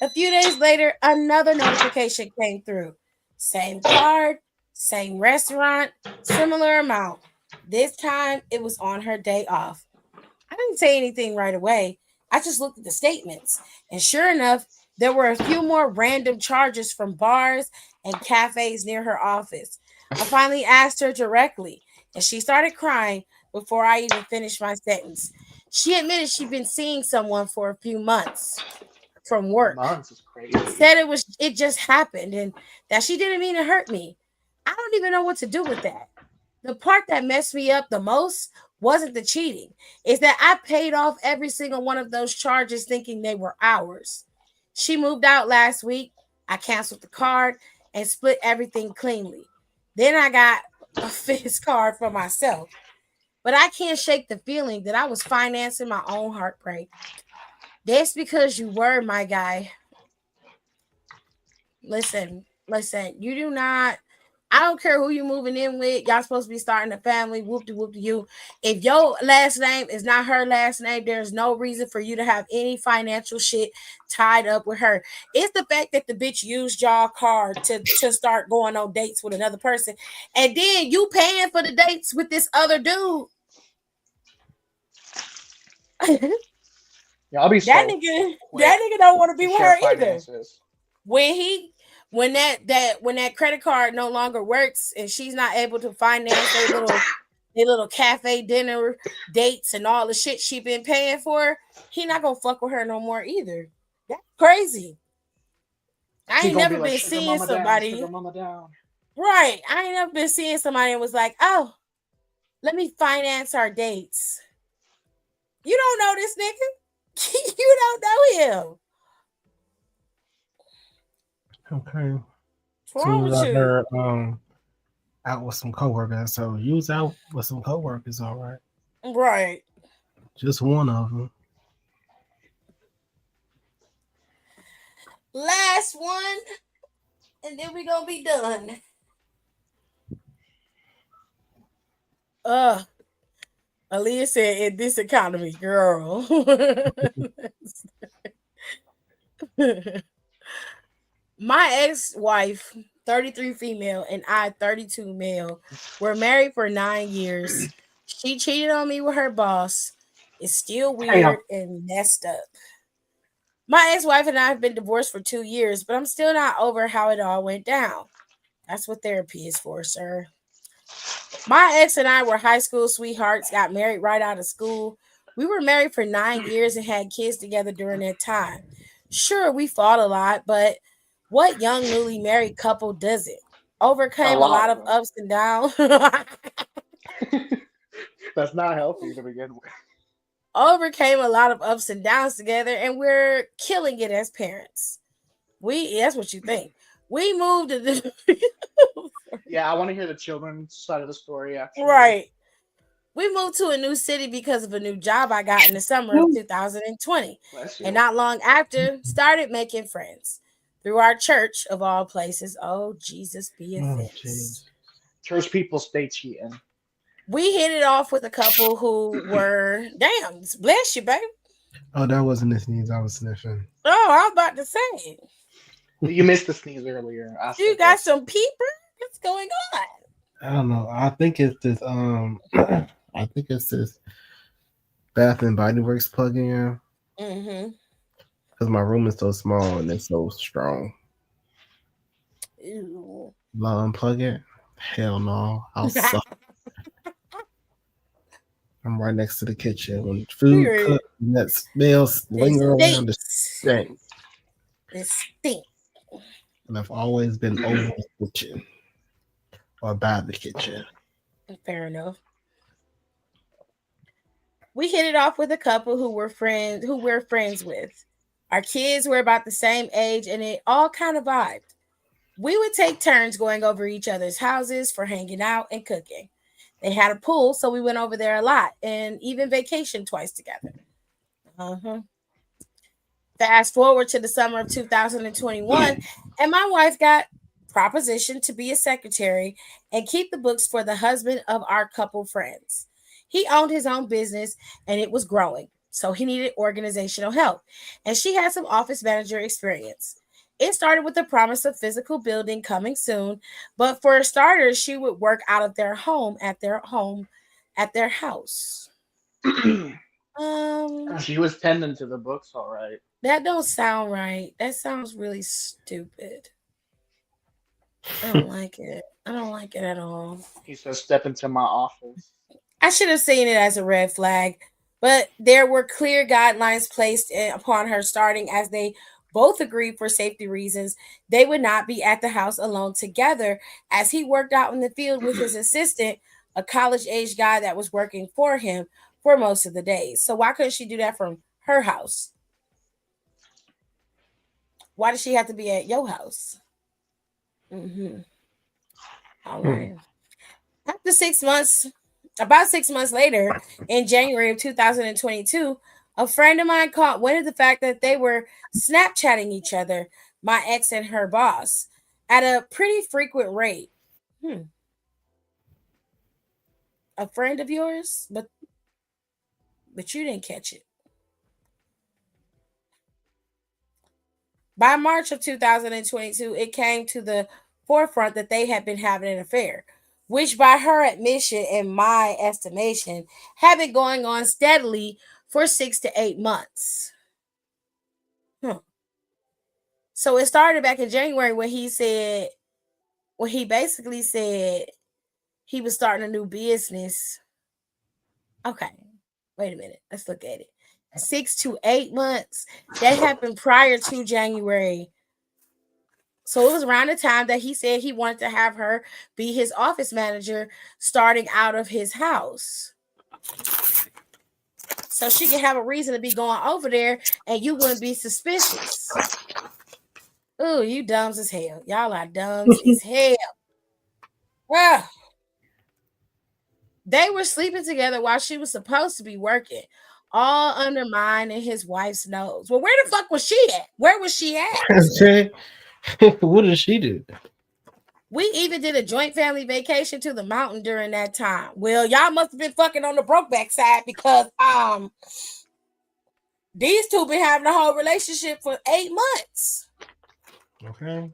B: A few days later, another notification came through. Same card, same restaurant, similar amount. This time it was on her day off. I didn't say anything right away. I just looked at the statements. And sure enough, there were a few more random charges from bars and cafes near her office. I finally asked her directly, and she started crying before I even finished my sentence. She admitted she'd been seeing someone for a few months from work.
G: Months is crazy.
B: Said it just happened and that she didn't mean to hurt me. I don't even know what to do with that. The part that messed me up the most wasn't the cheating. It's that I paid off every single one of those charges thinking they were ours. She moved out last week. I canceled the card and split everything cleanly. Then I got a Fizz card for myself. But I can't shake the feeling that I was financing my own heartbreak. That's because you were my guy. Listen, you do not. I don't care who you moving in with. Y'all supposed to be starting a family. Whoop de whoop to you. If your last name is not her last name, there's no reason for you to have any financial shit tied up with her. It's the fact that the bitch used y'all card to start going on dates with another person, and then you paying for the dates with this other dude.
G: Yeah, I'll be
B: that
G: so
B: nigga don't want to be with her either.
G: finances.
B: When that credit card no longer works and she's not able to finance their little cafe dinner dates and all the shit she been paying for, he not gonna fuck with her no more either. That's crazy. I ain't never been seeing somebody.
G: Sugar mama down.
B: Right. I ain't never been seeing somebody and was like, oh, let me finance our dates. You don't know this nigga. You don't know him.
F: Okay.
B: What's wrong with you?
F: Her, out with some coworkers. So you was out with some coworkers, all right.
B: Right.
F: Just one of them.
B: Last one, and then we gonna be done. Aaliyah said, in this economy, girl. My ex-wife, 33 female, and I, 32 male, were married for 9 years. She cheated on me with her boss. It's still weird and messed up. My ex-wife and I have been divorced for 2 years, but I'm still not over how it all went down. That's what therapy is for, sir. My ex and I were high school sweethearts, got married right out of school. We were married for 9 years and had kids together during that time. Sure, we fought a lot, but what young newly married couple doesn't? Overcame a lot of ups and downs.
G: That's not healthy to begin with.
B: Overcame a lot of ups and downs together, and we're killing it as parents. That's what you think. We moved to the
G: Yeah, I want to hear the children's side of the story, actually.
B: right. We moved to a new city because of a new job I got in the summer of 2020. And not long after, started making friends through our church of all places. Oh, Jesus be offense.
G: Church people stay cheating.
B: We hit it off with a couple who were, damn, bless you, baby.
F: Oh, that wasn't the sneeze. I was sniffing.
B: Oh, I was about to say.
G: You missed the sneeze earlier.
B: You got some peeper? What's going on?
F: I don't know. I think it's this. I think it's this Bath and Body Works plug-in.
B: Mm-hmm.
F: Because my room is so small and it's so strong.
B: Ew.
F: Will I unplug it? Hell no. I'll suck. I'm right next to the kitchen. When food cooks and that smells linger around the stink.
B: It stinks.
F: And I've always been over the kitchen or by the kitchen.
B: Fair enough. We hit it off with a couple who we're friends with. Our kids were about the same age and it all kind of vibed. We would take turns going over each other's houses for hanging out and cooking. They had a pool, so we went over there a lot and even vacationed twice together. Fast forward to the summer of 2021, and my wife got propositioned to be a secretary and keep the books for the husband of our couple friends. He owned his own business and it was growing, so he needed organizational help. And she had some office manager experience. It started with the promise of physical building coming soon, but for starters, she would work out of their home at their house.
G: She was tending to the books, all right.
B: That don't sound right. That sounds really stupid. I don't like it. I don't like it at all.
G: He said, "Step into my office."
B: I should have seen it as a red flag, but there were clear guidelines placed upon her starting as they both agreed for safety reasons they would not be at the house alone together as he worked out in the field with his assistant, a college-age guy that was working for him for most of the days. So why couldn't she do that from her house? Why does she have to be at your house? All right. After 6 months, about 6 months later, in January of 2022, a friend of mine caught wind of the fact that they were Snapchatting each other, my ex and her boss, at a pretty frequent rate. A friend of yours, but you didn't catch it. By March of 2022, it came to the forefront that they had been having an affair, which by her admission and my estimation had been going on steadily for 6 to 8 months. So it started back in January when he basically said he was starting a new business. Okay, wait a minute. Let's look at it. 6 to 8 months. That happened prior to January. So it was around the time that he said he wanted to have her be his office manager starting out of his house. So she could have a reason to be going over there and you wouldn't be suspicious. Ooh, you dumbs as hell. Y'all are dumb as hell. Well, they were sleeping together while she was supposed to be working, all under mine and his wife's nose. Well, where the fuck was she at? Where was she at?
F: What did she do?
B: We even did a joint family vacation to the mountain during that time. Well, y'all must have been fucking on the Brokeback side because these two been having a whole relationship for 8 months.
F: Okay.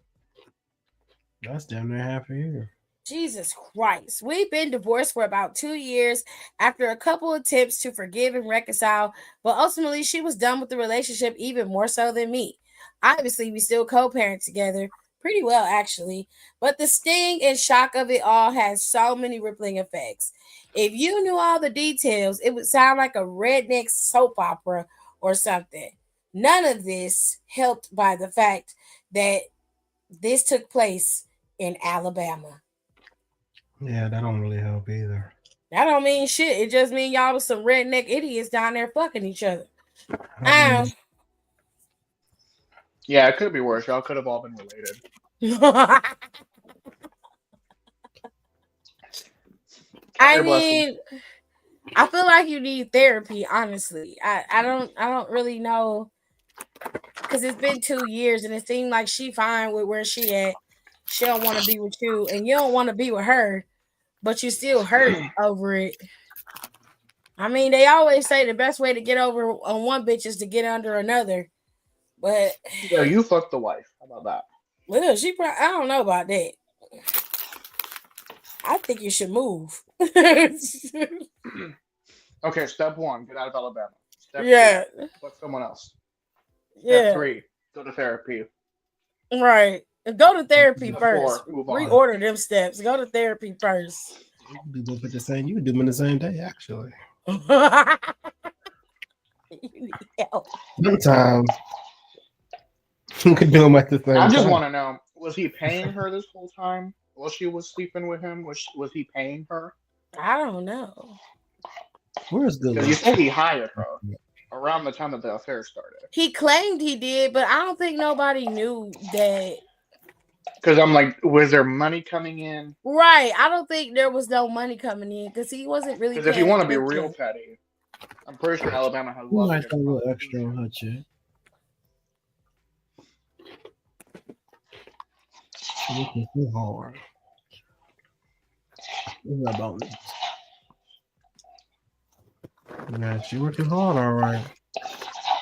F: That's damn near half a year.
B: Jesus Christ. We've been divorced for about 2 years after a couple attempts to forgive and reconcile, but ultimately she was done with the relationship even more so than me. Obviously, we still co-parent together pretty well, actually, but the sting and shock of it all has so many rippling effects. If you knew all the details, it would sound like a redneck soap opera or something. None of this helped by the fact that this took place in Alabama.
F: Yeah, that don't really help either.
B: That don't mean shit. It just means y'all was some redneck idiots down there fucking each other.
G: Yeah, it could be worse. Y'all could have all been related.
B: I mean, I feel like you need therapy, honestly. I don't really know, because it's been 2 years and it seemed like she fine with where she at. She don't want to be with you and you don't want to be with her, but you still hurt over it. I mean, they always say the best way to get over on one bitch is to get under another. But
G: yeah, you fucked the wife. How about that?
B: Well, I don't know about that. I think you should move.
G: Okay, step 1, get out of Alabama. Step 2, fuck someone else. Step 3, go to therapy.
B: Right. Go to therapy
G: Step
B: first.
G: 4, move on.
B: Reorder them steps. Go to therapy first.
F: You both at the same. You would do them in the same day, actually.
B: You need help.
F: Sometimes you could do them at the same time.
G: I just want to know: was he paying her this whole time while she was sleeping with him? Was he paying her?
B: I don't know.
F: Where's the?
G: Because you said he hired her around the time that the affair started.
B: He claimed he did, but I don't think nobody knew that
G: Because I'm like, was there money coming in?
B: Right. I don't think there was no money coming in because he wasn't really
G: Because if you
B: paying
G: want to be real
B: attention.
G: petty, I'm pretty sure Alabama has
F: You
G: laws
F: like
G: against
F: that little extra
G: prostitution.
F: on her chick. She looking so hard. What's that about this? Yeah, she working hard, all right.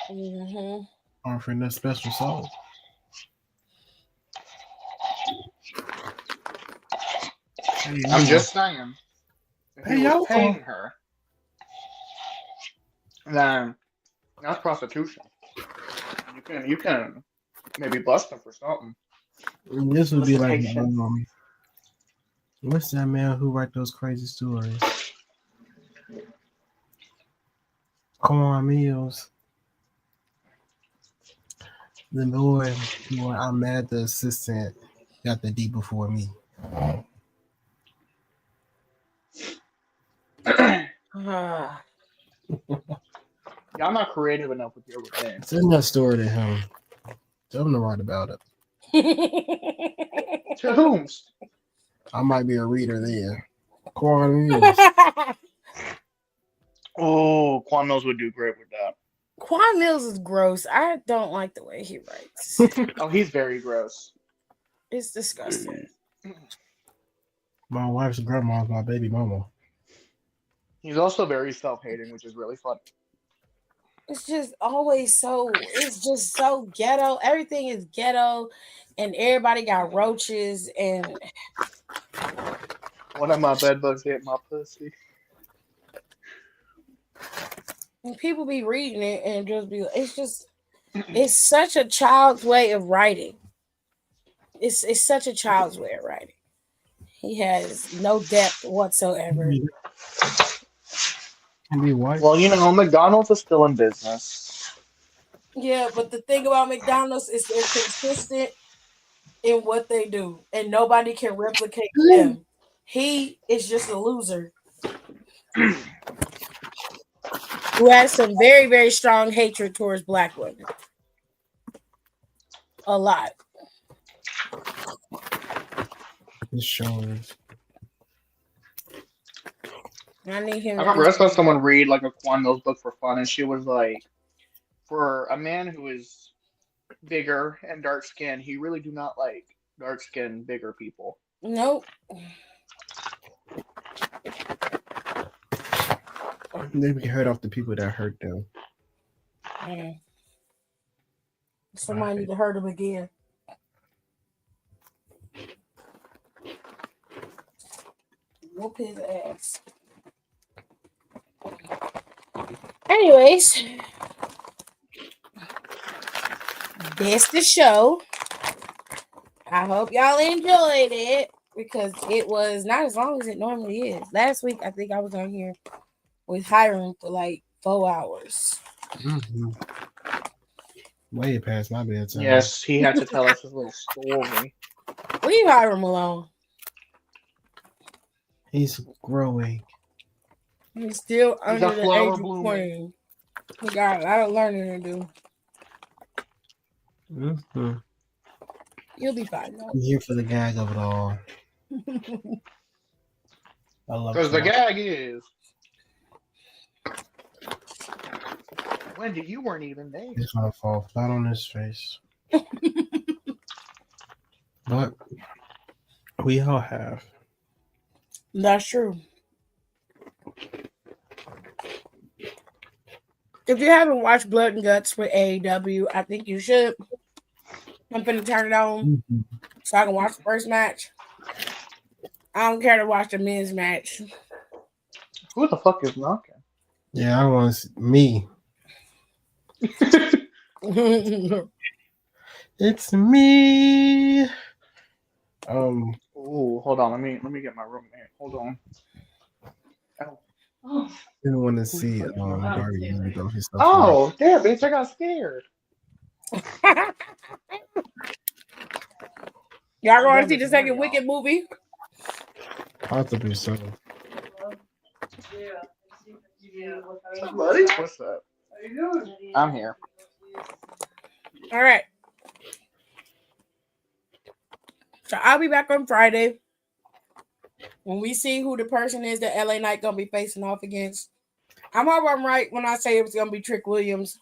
B: Mm-hmm.
F: Offering that special sauce. Hey,
G: I'm
F: y'all.
G: just saying. If
F: Hey,
G: he was
F: y'all.
G: paying her, then that's prostitution. You can maybe bust him for something.
F: This would be like
G: Solicitation.
F: what's that man who write those crazy stories? Corn Mills. The boy, I'm mad the assistant got the D before me.
B: Ah.
G: Y'all not creative enough with your revenge.
F: Send that story to him. Tell him to write about it.
G: To whom?
F: I might be a reader there. Corn Mills.
G: Oh, Quan Mills would do great with that.
B: Quan Mills is gross. I don't like the way he writes.
G: Oh, he's very gross.
B: It's disgusting.
F: My wife's grandma's my baby mama.
G: He's also very self-hating, which is really fun.
B: It's just always so. It's just so ghetto. Everything is ghetto, and everybody got roaches. And
G: One of my bed bugs hit my pussy.
B: people be reading it and just be. It's just. It's such a child's way of writing. It's such a child's way of writing. He has no depth whatsoever.
F: Can be white.
G: Well, you know, McDonald's is still in business.
B: Yeah, but the thing about McDonald's is they're consistent in what they do, and nobody can replicate them. He is just a loser who has some very, very strong hatred towards black women. A lot.
F: It's showing.
B: I need him.
G: I remember I saw someone read like a Quan Mills book for fun, and she was like, for a man who is bigger and dark skinned, he really do not like dark skinned, bigger people.
B: Nope.
F: They can hurt off the people that hurt them.
B: Somebody need to hurt him again. Whoop his ass. Anyways, that's the show. I hope y'all enjoyed it because it was not as long as it normally is. Last week, I think I was on here with Hiram for like 4 hours.
F: Mm-hmm. Way past my bedtime.
G: Yes, he had to tell us his little story.
B: Leave Hiram alone.
F: He's growing.
B: He's still
G: He's
B: under
G: a
B: the
G: flower
B: age of
G: blooming.
B: 20. He got a lot of learning to do.
F: Mm-hmm.
B: You'll be fine. Though.
F: I'm here for the gag of it all. I love
G: Because the
F: it.
G: gag is, Wendy, you weren't even there.
F: He's gonna fall flat on his face. But we all have.
B: That's true. If you haven't watched Blood and Guts with AEW, I think you should. I'm finna turn it on so I can watch the first match. I don't care to watch the men's match.
G: Who the fuck is knocking?
F: Yeah, I want to see me. It's me.
G: Oh, hold on. Let me get my roommate. Hold on. Oh.
F: Didn't want to see Darby go his stuff.
G: Oh, damn, bitch! I got scared.
B: Y'all going to see the second Wicked movie?
F: Possibly so.
G: What's up, buddy? What's up? How you doing? I'm here.
B: All right. So I'll be back on Friday when we see who the person is that LA Knight gonna be facing off against. I hope I'm right when I say it was gonna be Trick Williams.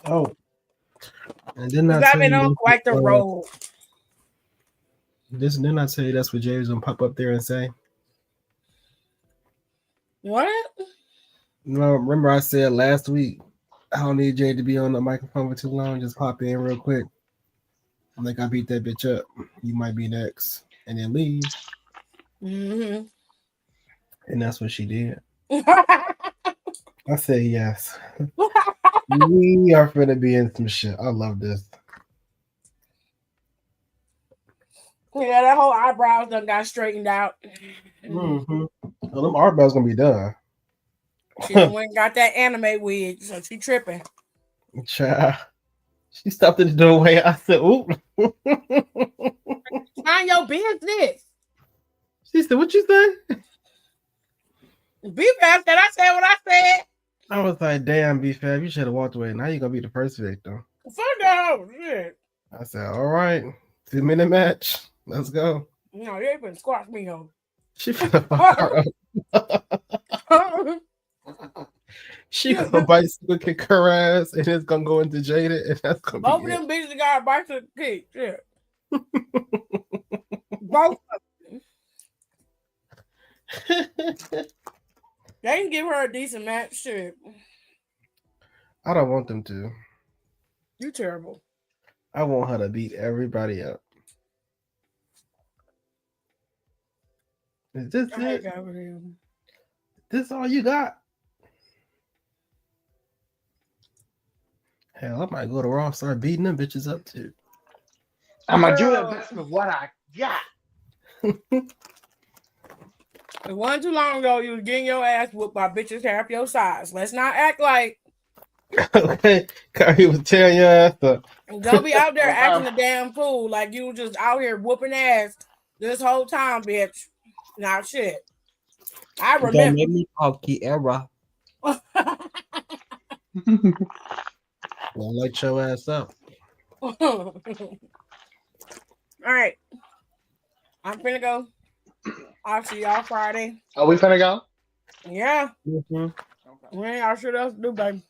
F: Oh, and then I
B: I've
F: tell
B: been on
F: you,
B: quite the road.
F: didn't I tell you that's what Jay's gonna pop up there and say?
B: What?
F: No, remember I said last week I don't need Jay to be on the microphone for too long. Just pop in real quick. I'm like, I beat that bitch up. You might be next, and then leave.
B: Mm-hmm.
F: And that's what she did. I said yes. We are finna be in some shit. I love this.
B: Yeah, that whole eyebrows done got straightened out.
F: Mm-hmm. Well, them eyebrows gonna be done.
B: She done went and got that anime wig, so she tripping.
F: Child. She stopped at the doorway. I said, "Oop."
B: Mind your business.
F: She said, "What you say?"
B: Be fast that I said what I said.
F: I was like, "Damn, B-Fab, you should have walked away. Now you're gonna be the first victim."
B: Fuck that whole shit.
F: I said, "All right, 2-minute match. Let's go."
B: No, you ain't been squash me, ho.
F: She finna fuck her up. She gonna bicycle kick her ass, and it's gonna go into Jada, and that's gonna
B: Both
F: be
B: of them bitches got a bicycle kick. Shit. Both of them. They can give her a decent match. Shit.
F: I don't want them to.
B: You terrible.
F: I want her to beat everybody up. Is this it? This all you got? Hell, I might go to Raw and start beating them bitches up too.
G: I'm gonna do the best with what I got.
B: It wasn't too long ago you was getting your ass whooped by bitches half your size. Let's not act like
F: Okay, Kyrie was tearing your ass up.
B: don't be out there acting a damn fool like you just out here whooping ass this whole time, bitch. Nah, shit. I remember.
F: Don't make me talk Kiera. Don't light your ass up.
B: All right. I'm finna go. I'll see y'all Friday.
G: Are we finna go?
B: Yeah.
F: Mm-hmm.
G: Okay.
B: We ain't got shit else to do, baby.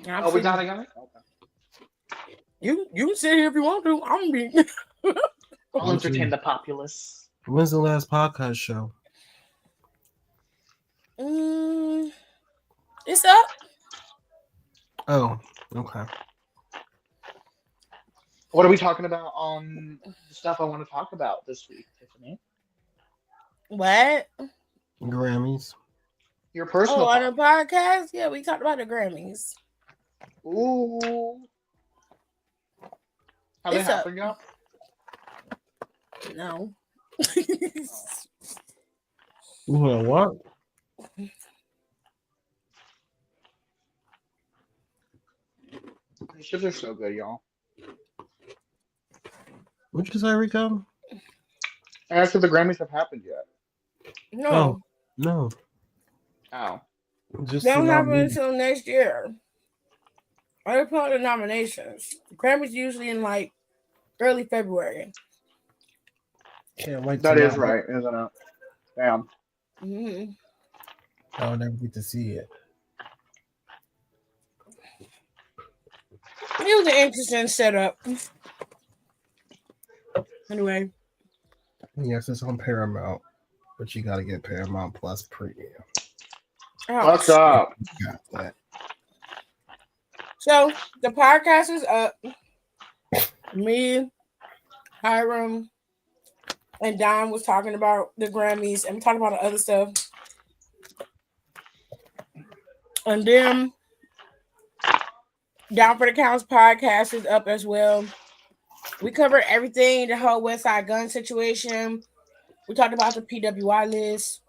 G: Oh, we gotta go? Okay.
B: You can sit here if you want to. I'm be.
G: I'll entertain the populace.
F: When's the last podcast show?
B: It's up.
F: Oh, okay.
G: What are we talking about on the stuff I want to talk about this week, Tiffany?
B: What?
F: Grammys.
G: Your personal.
B: On the podcast? Yeah, we talked about the Grammys.
G: Ooh. How they
B: It's
G: happen, y'all?
B: No.
F: What?
G: These chips are so good, y'all.
F: What'd you say, Rico?
G: I asked if the Grammys have happened yet.
B: No.
F: Oh, no.
G: Oh.
F: Just
B: They don't
F: the
B: happen
F: nominations.
B: until next year. I put out the nominations. The Grammys usually in like early February.
F: Can't wait.
G: That is right, isn't it? Damn.
B: Mm-hmm.
F: I'll never get to see it.
B: It was an interesting setup. Anyway.
F: Yes, it's on Paramount, but you got to get Paramount Plus Premium.
G: What's up?
F: Got that.
B: So the podcast is up. Me, Hiram, and Don was talking about the Grammys and talking about the other stuff. And then Down for the Counts podcast is up as well. We covered everything, the whole West Side Gun situation. We talked about the PWI list.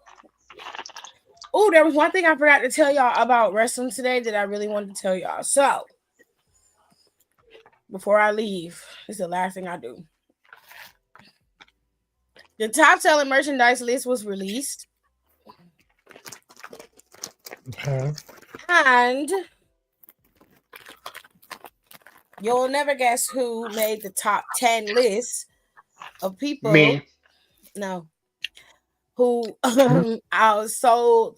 B: Oh, there was one thing I forgot to tell y'all about wrestling today that I really wanted to tell y'all. So, before I leave, this is the last thing I do. The top selling merchandise list was released.
F: Okay.
B: And You'll never guess who made the top 10 list of people.
G: Me.
B: No, who outsold.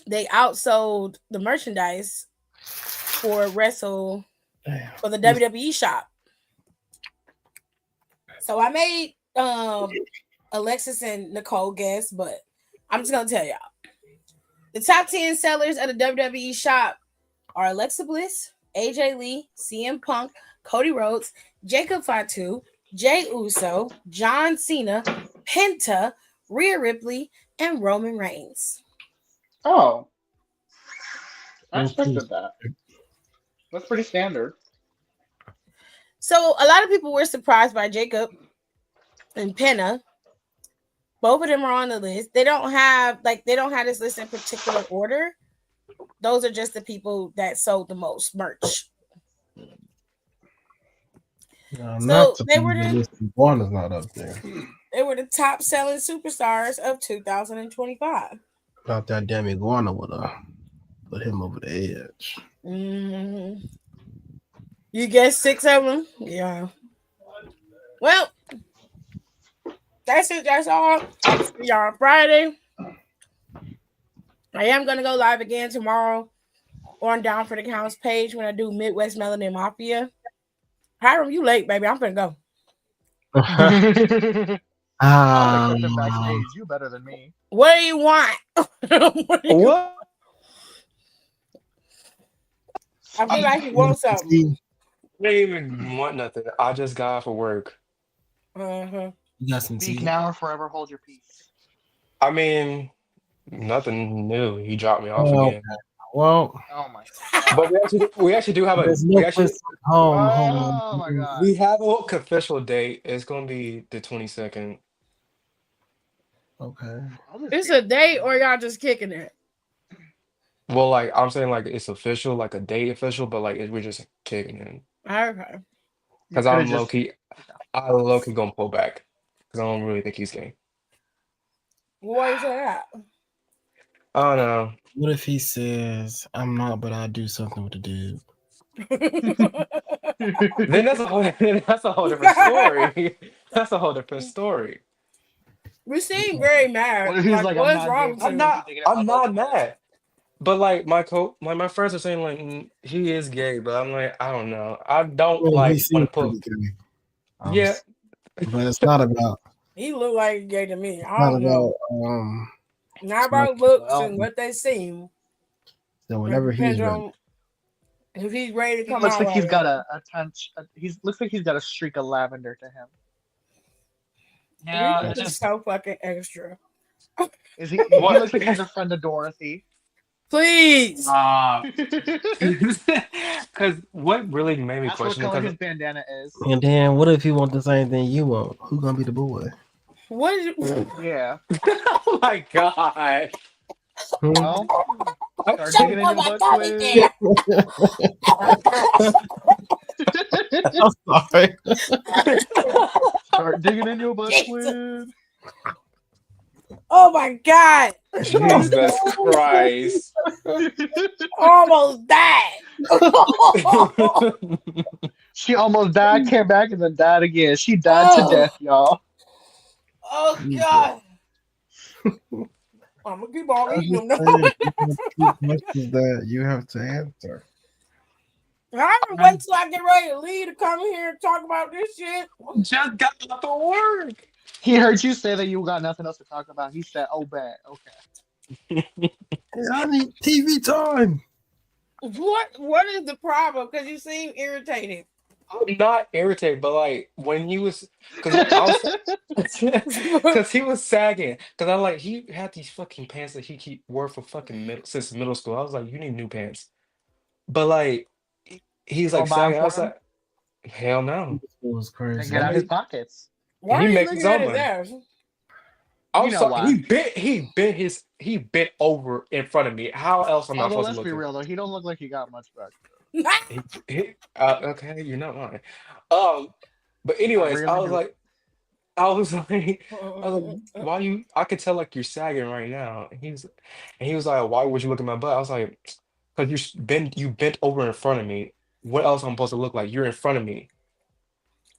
B: They outsold the merchandise for
F: Damn.
B: for the WWE shop. So I made Alexis and Nicole guess, but I'm just gonna tell y'all. The top 10 sellers at the WWE shop are Alexa Bliss, AJ Lee, CM Punk, Cody Rhodes, Jacob Fatu, Jay Uso, John Cena, Penta, Rhea Ripley, and Roman Reigns.
G: Oh, I
F: That's pretty
G: expected that. That's pretty standard.
B: So a lot of people were surprised by Jacob and Penta. Both of them are on the list. They don't have this list in particular order. Those are just the people that sold the most merch.
E: No,
B: So
E: not
B: they were the
E: one is not up there.
B: they were the top selling superstars of 2025.
F: About that damn iguana would have put him over the edge.
B: Mm-hmm. You guessed 6 of them? Yeah. Well, that's it. That's all. I'll see y'all on Friday. I am going to go live again tomorrow on Down for the Counts page when I do Midwest Melanin Mafia. Hiram, you late, baby. I'm going to go.
G: I'll accept it backstage. You better than me.
B: What do you want?
H: What?
B: I feel like you want something.
H: I didn't even want nothing. I just got off of work.
B: Uh-huh.
F: You got some
G: Speak
F: tea.
G: now or forever hold your peace.
H: I mean, nothing new. He dropped me off
F: Oh,
H: again.
F: well,
G: Oh my
H: But we actually do have
F: there's no place at home.
G: Oh my god.
H: we have a official date. It's gonna be the 22nd.
F: Okay.
B: It's a date or y'all just kicking it?
H: Well, like I'm saying, like it's official, like a date official, but like we're just kicking in.
B: Okay.
G: You
H: Because
G: coulda
H: I'm low
G: just
H: key, I low key gonna pull back because I don't really think he's gay.
B: Why you say that?
H: Oh no.
F: What if he says, I'm not, but I do something with the dude?
H: Then that's a whole that's a whole different story. That's a whole different story.
B: We seem very mad.
G: What if he's
B: Like,
G: like, I'm
B: what's
G: not gay
B: wrong with
G: too?
H: I'm
B: you?
H: not.
G: Thinking
H: I'm
G: about both
H: not
G: of us.
H: mad. But like my friends are saying like he is gay, but I'm like I don't know. I don't
F: Well, he
H: like want
F: seems
H: to put.
F: pretty gay.
H: Yeah,
F: But it's not about
B: He look like gay to me. I
F: not
B: don't know.
F: about
B: Not
F: it's not
B: about looks
G: Well,
B: and what they seem.
F: so
B: It
F: whenever he's
B: depends
F: ready.
B: on if he's ready to
G: he
B: come
G: looks
B: out
G: like
B: right
G: he's got
B: now.
G: a touch. He's looks like he's got a streak of lavender to him.
B: You
H: yeah. It's
B: just
H: just
B: so fucking extra.
G: Is he? He
H: what.
G: looks like he's a friend of Dorothy.
B: Please.
H: Because what really made me
G: That's what
H: question it
G: color
H: because
G: his bandana is.
F: And then what if he want the same thing you want? Who gonna be the boy?
B: What is you
G: Yeah.
H: oh my god.
G: Well, start
B: shut
G: digging in
B: up,
G: your
B: my
G: butt,
B: God,
G: Quinn.
F: I'm sorry.
G: Start digging in your butt,
B: Jesus.
G: Quinn.
B: Oh my God.
H: Jesus Christ.
B: Almost died.
G: She almost died, came back, and then died again. She died to death, y'all.
B: Oh God. I'm gonna keep on
F: I'm
B: eating
F: just
B: them.
F: saying, you have two questions that you have to answer.
B: I can wait till I get ready to leave to come here and talk about this shit.
H: Just got off the work.
G: He heard you say that you got nothing else to talk about. He said, "Oh, bad. Okay."
F: I need TV time.
B: What is the problem? Because you seem irritated.
H: I'm not irritated, but like when he was, because he was sagging. Because I like he had these fucking pants that he keep wore for fucking since middle school. I was like, you need new pants. But like he's
G: You
H: like
G: want to buy him
H: sagging. I
G: for
H: was
G: him?
H: like, hell no.
F: It was
G: Then
F: crazy.
G: get out his pockets.
B: Why
H: He
B: are you
H: makes
B: looking
H: his
B: at
H: own
B: his
H: money.
B: ass?
H: I'm
G: You know
H: sorry.
G: why.
H: He bent over in front of me. How else am I
G: Although,
H: supposed to
G: let's
H: look
G: be
H: at?
G: real though, he don't look like he got much back.
H: Okay, you're not lying. But
G: I
H: anyways,
G: really do.
H: I was like, why you? I could tell like you're sagging right now. And he was like, why would you look at my butt? I was like, because you bent over in front of me. what else I'm supposed to look like? You're in front of me.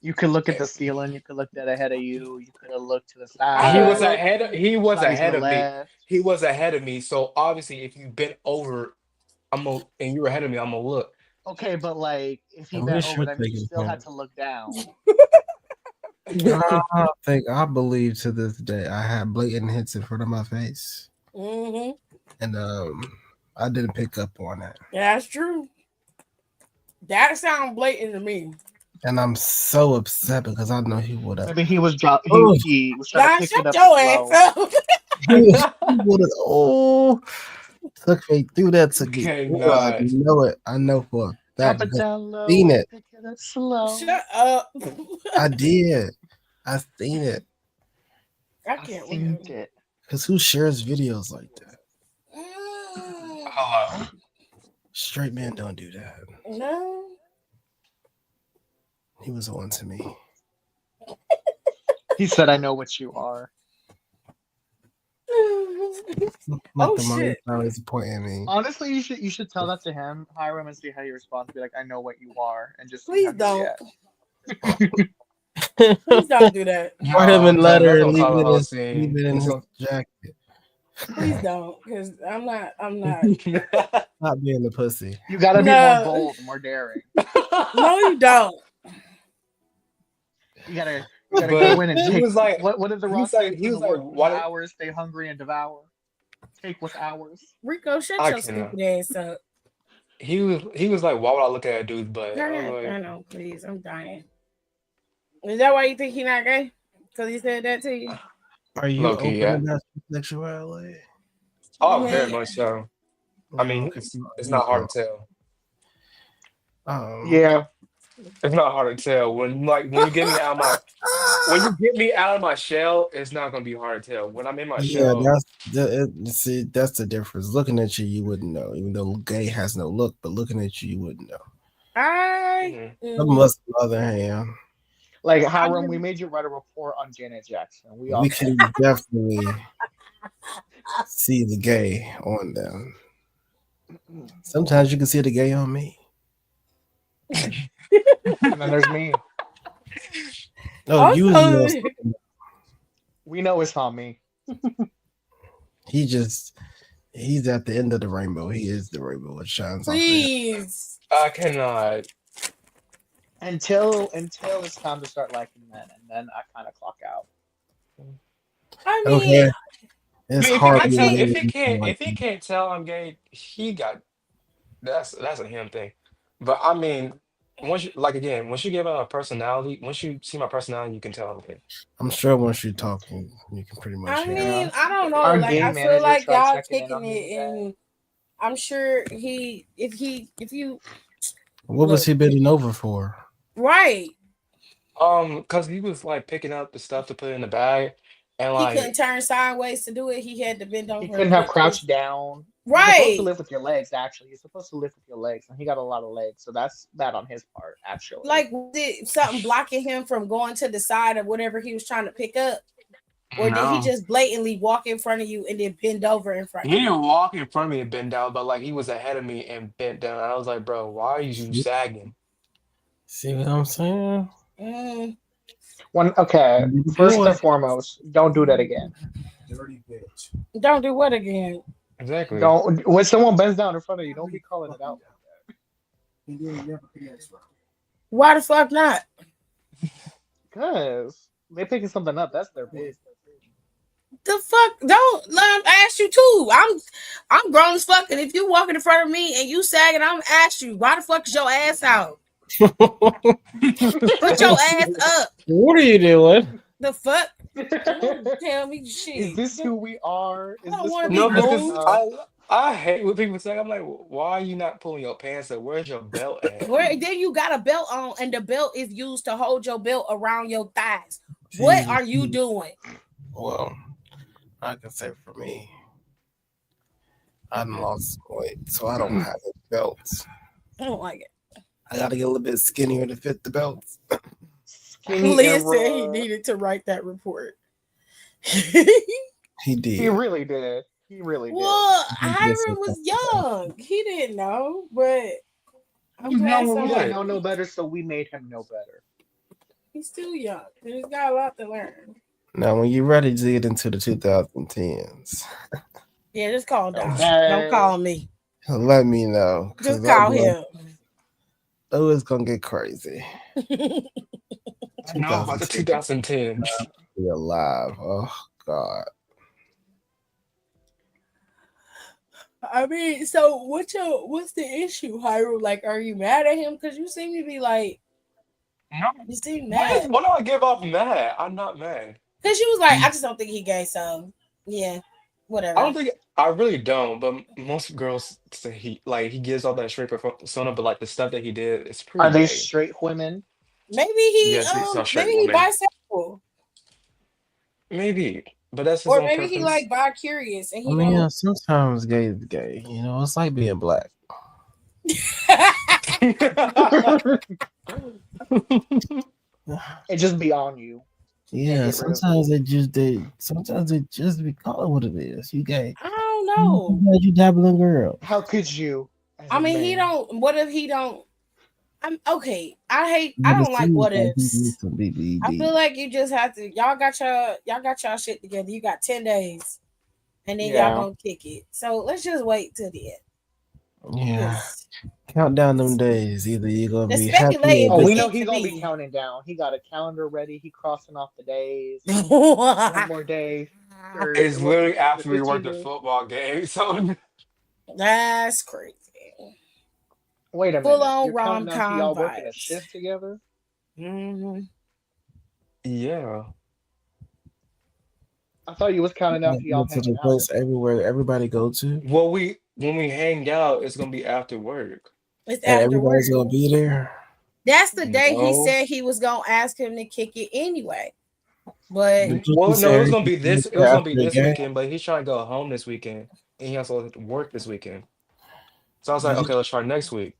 G: You could look at the ceiling. You could look dead ahead of you. You could have looked to the
H: He
G: side.
H: was
B: look.
H: ahead. He was
G: Slightly to
H: ahead
G: the
H: of me.
G: left.
H: He was ahead of me. So obviously, if you bent over, and you're ahead of me, I'm gonna look.
G: Okay, but like if he
F: And we
G: bent over,
F: should
G: that means
F: take
G: you
F: it
G: still had
F: home.
G: to look down.
F: I believe to this day I had blatant hits in front of my face,
B: Mm-hmm.
F: and I didn't pick up on it.
B: That's true. That sounds blatant to me.
F: And I'm so upset because I know he would have.
G: Maybe he was
F: Oh,
G: he was trying to
B: Nah,
G: pick
B: shut
G: it up
B: your ass
G: slow.
B: up.
F: he would have. Oh, took me through that. Took me. through. I
H: Cannot.
F: know it. I know for a fact
G: Drop it
F: because
G: down
F: I seen
G: low.
F: it.
G: Pick it up slow.
B: Shut up.
F: I did. I seen it.
B: I
G: I
B: can't
G: seen
B: wait.
G: it.
F: Cause who shares videos like that?
H: Hello.
F: Straight men don't do that.
B: No.
F: He was on to me.
G: He said, "I know what you are."
F: Like
B: Oh,
F: the money
B: shit.
F: always disappointing me.
G: Honestly, you should tell that to him, Hiram, and see how he responds. Be like, "I know what you are," and just see
B: Please
G: how he
B: don't.
G: reacts.
B: Please don't do that.
F: Write him a
H: No,
F: letter
H: that's
F: and
H: gonna
F: leave
H: cause a
F: it
H: whole
F: in,
H: scene.
F: his jacket.
B: Please don't. Because I'm not.
F: Not being the pussy.
G: You gotta be more
B: No.
G: bold, more daring.
B: No, you don't.
G: You gotta
H: But
G: go in and
H: he
G: take.
H: was like,
G: What did the
H: he
G: Rock
H: was
G: say?
H: like,
G: To the work
H: why did
G: hours, stay hungry and devour. Take what's ours.
B: Rico, shut
H: I
B: your
H: cannot.
B: stupid ass up.
H: He was like, why would I look at a dude's butt? I was
B: I
H: like,
B: know, please. I'm dying. Is that why you think he not gay? Because he said that to you?
F: Are you
H: low key,
F: open
H: yeah.
F: about your sexuality?
H: Oh,
B: Man.
H: very much so. I mean, it's not hard to tell.
G: Yeah.
H: It's not hard to tell when you get me out of my shell. It's not gonna be hard to tell when I'm in my
F: Yeah,
H: shell.
F: that's the difference. Looking at you wouldn't know, even though gay has no look, but looking at you wouldn't know. Some of us, on the other hand,
G: Like Hiram, we made you write a report on Janet Jackson.
F: we can definitely see the gay on them. Sometimes you can see the gay on me.
G: And then there's me.
F: Oh, you know,
G: We know it's on me.
F: he's at the end of the rainbow. He is the rainbow that shines off.
B: Please.
H: I cannot.
G: Until it's time to start liking men, and then I kind of clock out.
B: I mean,
F: Okay, it's hard.
H: If he can't tell I'm gay, that's a him thing. But I mean, once you give out a personality, once you see my personality, you can tell I'm gay.
F: I'm sure once you're talking, you can pretty much.
B: I
F: hear
B: mean,
F: it.
B: I don't know.
G: Our
B: Like,
G: game
B: I feel
G: manager
B: like
G: tried
B: y'all
G: checking in
B: taking
G: on me
B: it,
G: today.
B: and I'm sure if you
F: What was he bidding over for?
B: right,
H: Because he was like picking up the stuff to put in the bag, and
B: he couldn't
H: like
B: turn sideways to do it. He had to bend over.
G: He couldn't have crouched down. You're supposed
B: Right.
G: to lift with your legs, actually. You're supposed to lift with your legs, and he got a lot of legs, so that's bad on his part, actually.
B: Like, did something blocking him from going to the side of whatever he was trying to pick up? Or did he
H: no.
B: just blatantly walk in front of you and then bend over in front
H: He
B: of you?
H: didn't walk in front of me and bend down, but like he was ahead of me and bent down. I was like, bro, why are you sagging?
F: See what I'm saying?
G: First and foremost, don't do that again.
F: Dirty bitch.
B: Don't do what again?
H: Exactly.
G: Don't when someone bends down in front of you, don't be calling it out.
B: Why the fuck not?
G: Because they're picking something up. That's their business.
B: The fuck? Don't let him ask you too. I'm grown as fuck, and if you walking in front of me and you sagging, I'm gonna ask you, why the fuck is your ass out? Put your ass up.
F: What are you doing?
B: The fuck? Don't tell me shit.
G: Is this who we are? Is
B: I don't
G: this
B: wanna
G: what
B: be
G: we
B: moved.
G: are?
H: I hate when people say, I'm like, why are you not pulling your pants up? Where's your belt at?
B: Where then you got a belt on, and the belt is used to hold your belt around your thighs. What are you doing?
F: Well, I can say for me, I lost weight, so I don't have a belt.
B: I don't like it.
F: I gotta get a little bit skinnier to fit the belts.
B: Leah said he needed to write that report.
F: He did.
G: He really did. He really did.
B: Well, Hiram was young. He didn't know, but I'm
G: He's
B: glad
G: young and we didn't
B: somebody.
G: know no better, so we made him know better.
B: He's still young. He's got a lot to learn.
F: Now, when you're ready to get into the 2010s,
B: Yeah, just call Doc.
G: Okay.
B: Don't call me.
F: let me know.
B: Just call him.
F: Oh, it's gonna get crazy.
H: I know about the 2010s.
F: Be alive. Oh God.
B: I mean, so what's the issue, Hyrule? Like, are you mad at him? Because you seem to be like,
H: No,
B: you seem
H: why,
B: mad.
H: why do I give off mad? I'm not mad.
B: Because she was like, I just don't think he gay, so yeah, whatever.
H: I don't think I really don't, but most girls say he gives all that straight persona, but like the stuff that he did, it's
G: Are
H: pretty
G: they
H: gay.
G: straight women?
B: Maybe he
H: Yes, he's a straight
B: maybe he
H: woman.
B: bisexual.
H: Maybe, but that's his
B: Or
H: own
B: maybe he
H: preference.
B: like bi-curious and
F: I
B: he
F: mean,
B: don't
F: sometimes gay is gay. You know, it's like being black.
G: It just be on you.
F: Yeah,
G: get rid of
F: sometimes sometimes it just be call it what it is. You gay.
B: I don't know.
F: Sometimes you dabbling girl.
G: How could you? as
B: I
G: a
B: mean, he
G: man?
B: don't. What if he don't? I'm okay. I
F: But
B: don't
F: it
B: like
F: seems
B: what
F: like he
B: ifs.
F: needs some BBB.
B: I feel like you just have to. Y'all got y'all shit together. You got 10 days, and then y'all
G: Yeah.
B: gonna kick it. So let's just wait till the end.
F: Yeah.
B: Yes.
F: Count down them days. Either you're gonna
B: The
F: be happy
B: speculating
F: or
G: Oh,
B: was
G: we
F: dis-
G: know
B: it
G: he's
B: to
G: gonna be
B: me.
G: counting down. He got a calendar ready. He crossing off the days. One more day. For
H: It's
G: what was
H: literally
G: it, the
H: after we
G: 15
H: worked the
G: days?
H: football game, so
B: That's crazy.
G: Wait a
B: Full
G: minute.
B: on
G: You're counting down to
B: rom-com
G: y'all working a
B: vibes.
G: shift together?
B: Mm-hmm.
H: yeah.
G: I thought you was counting down to
F: go
G: y'all
F: to
G: hanging
F: the
G: out.
F: place everywhere everybody go to,
H: Well, when we hang out, it's gonna be after work.
B: It's
F: and
B: after work.
F: everybody's gonna be there.
B: That's the day he
H: No.
B: said he was gonna ask him to kick it anyway. But
F: But you
H: Well, no,
F: said
H: it was gonna be this. It was gonna
F: after
H: be
F: the
H: this
F: game.
H: weekend, but he's trying to go home this weekend, and he also has to work this weekend. So I was like,
F: Did
H: okay, let's try next week.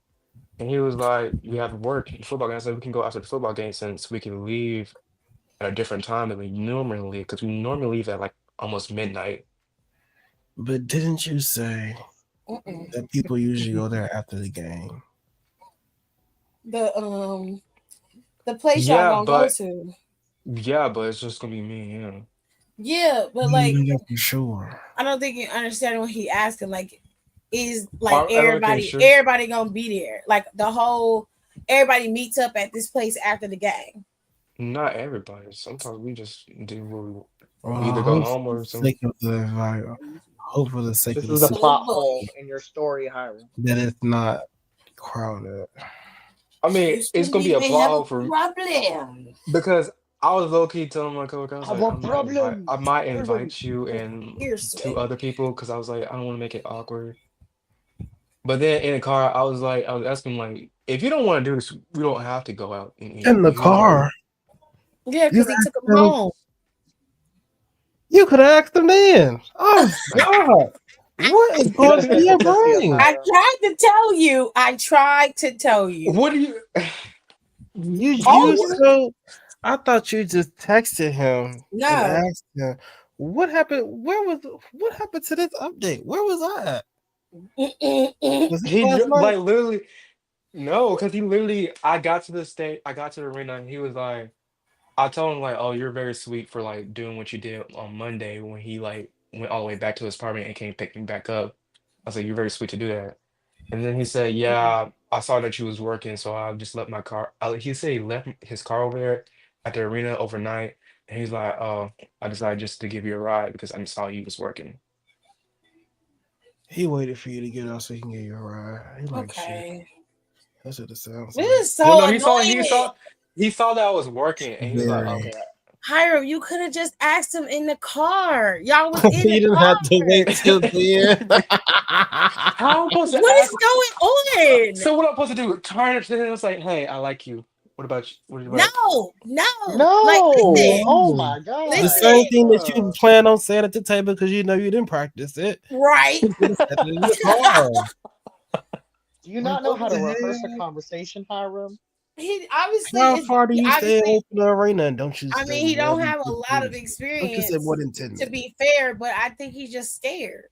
H: And he was like, we have work, football game. I said we can go after the football game since we can leave at a different time than we normally leave, because we normally leave at like almost midnight.
F: But didn't you say
B: mm-mm.
F: that people usually go there after the game?
B: the place y'all
H: Yeah,
B: gonna go
H: but
B: to.
H: it's just gonna be me and him.
B: Yeah, but
F: You
B: like
F: know that for sure.
B: I don't think you understand what he asking. Like, is like
H: Okay, sure.
B: everybody gonna be there? Like everybody meets up at this place after the game.
H: Not everybody. Sometimes we just do what
F: Well,
H: we either
F: I
H: go
F: hope
H: home
F: for
H: or
F: the
H: some.
F: sake of the hope for the sake
G: This
F: of the
G: is a plot
B: boy.
G: hole in your story, Hiram.
F: that it's not crowded.
H: I mean, it's gonna be a
B: may
H: plot
B: have
H: hole
B: a
H: for
B: problem.
H: because I was low key telling my coworker, I was like,
G: Our problem.
H: I might
G: Hiram.
H: invite you and
B: Here's
H: two
B: sweet.
H: other people because I was like, I don't want to make it awkward. But then in the car, I was asking like, if you don't want to do this, we don't have to go out and eat.
F: In the
H: He was like,
F: car.
B: Yeah,
F: You
B: because he took him
F: them-
B: home.
F: You could have asked them then. Oh God. What is going through your brain?
B: I tried to tell you. I tried to tell you.
H: what do you?
F: I thought you just texted him
B: No.
F: and asked him what happened. What happened to this update? Where was I at? Was
H: He
F: it last night?
H: like literally no, because he literally. I got to the state. I got to the arena, and he was like, I told him like, "Oh, you're very sweet for like doing what you did on Monday when he like went all the way back to his apartment and came pick me back up." I was like, "You're very sweet to do that." And then he said, "Yeah, I saw that you was working, so I just left my car." He said he left his car over there at the arena overnight, and he's like, "Oh, I decided just to give you a ride because I saw you was working."
F: He waited for you to get out so he can get you a ride. He like shit.
B: Okay.
F: That's what it sounds
B: This
F: like.
B: is so
H: Well, no,
B: annoying.
H: he saw that I was working, and he was like,
F: Very.
H: "Okay."
B: Hiram, you could have just asked him in the car. Y'all was in
F: You
B: the
F: didn't
B: car.
F: have to wait till then.
H: How am I supposed to
B: What is
H: ask?
B: going on?
H: So what I'm supposed to do? Turn it to him and say, "Hey, I like you. What about you? What about?"
B: No.
G: No.
B: Like, listen,
G: Oh my god.
F: The
B: Listen.
F: same thing that you plan on saying at the table because you know you didn't practice it.
B: right?
F: You could have said it in the car.
G: Do you not know how to
F: What the
G: rehearse a
F: hell?
G: conversation, Hiram?
B: He obviously
F: How
B: is-
F: far do you stay
B: obviously-
F: away from the arena? And don't you?
B: I
F: stay
B: mean, he
F: more
B: don't
F: than
B: have a
F: 10
B: lot of
F: minutes?
B: experience.
F: Don't you say more than 10
B: To
F: minutes?
B: be fair, but I think he's just scared.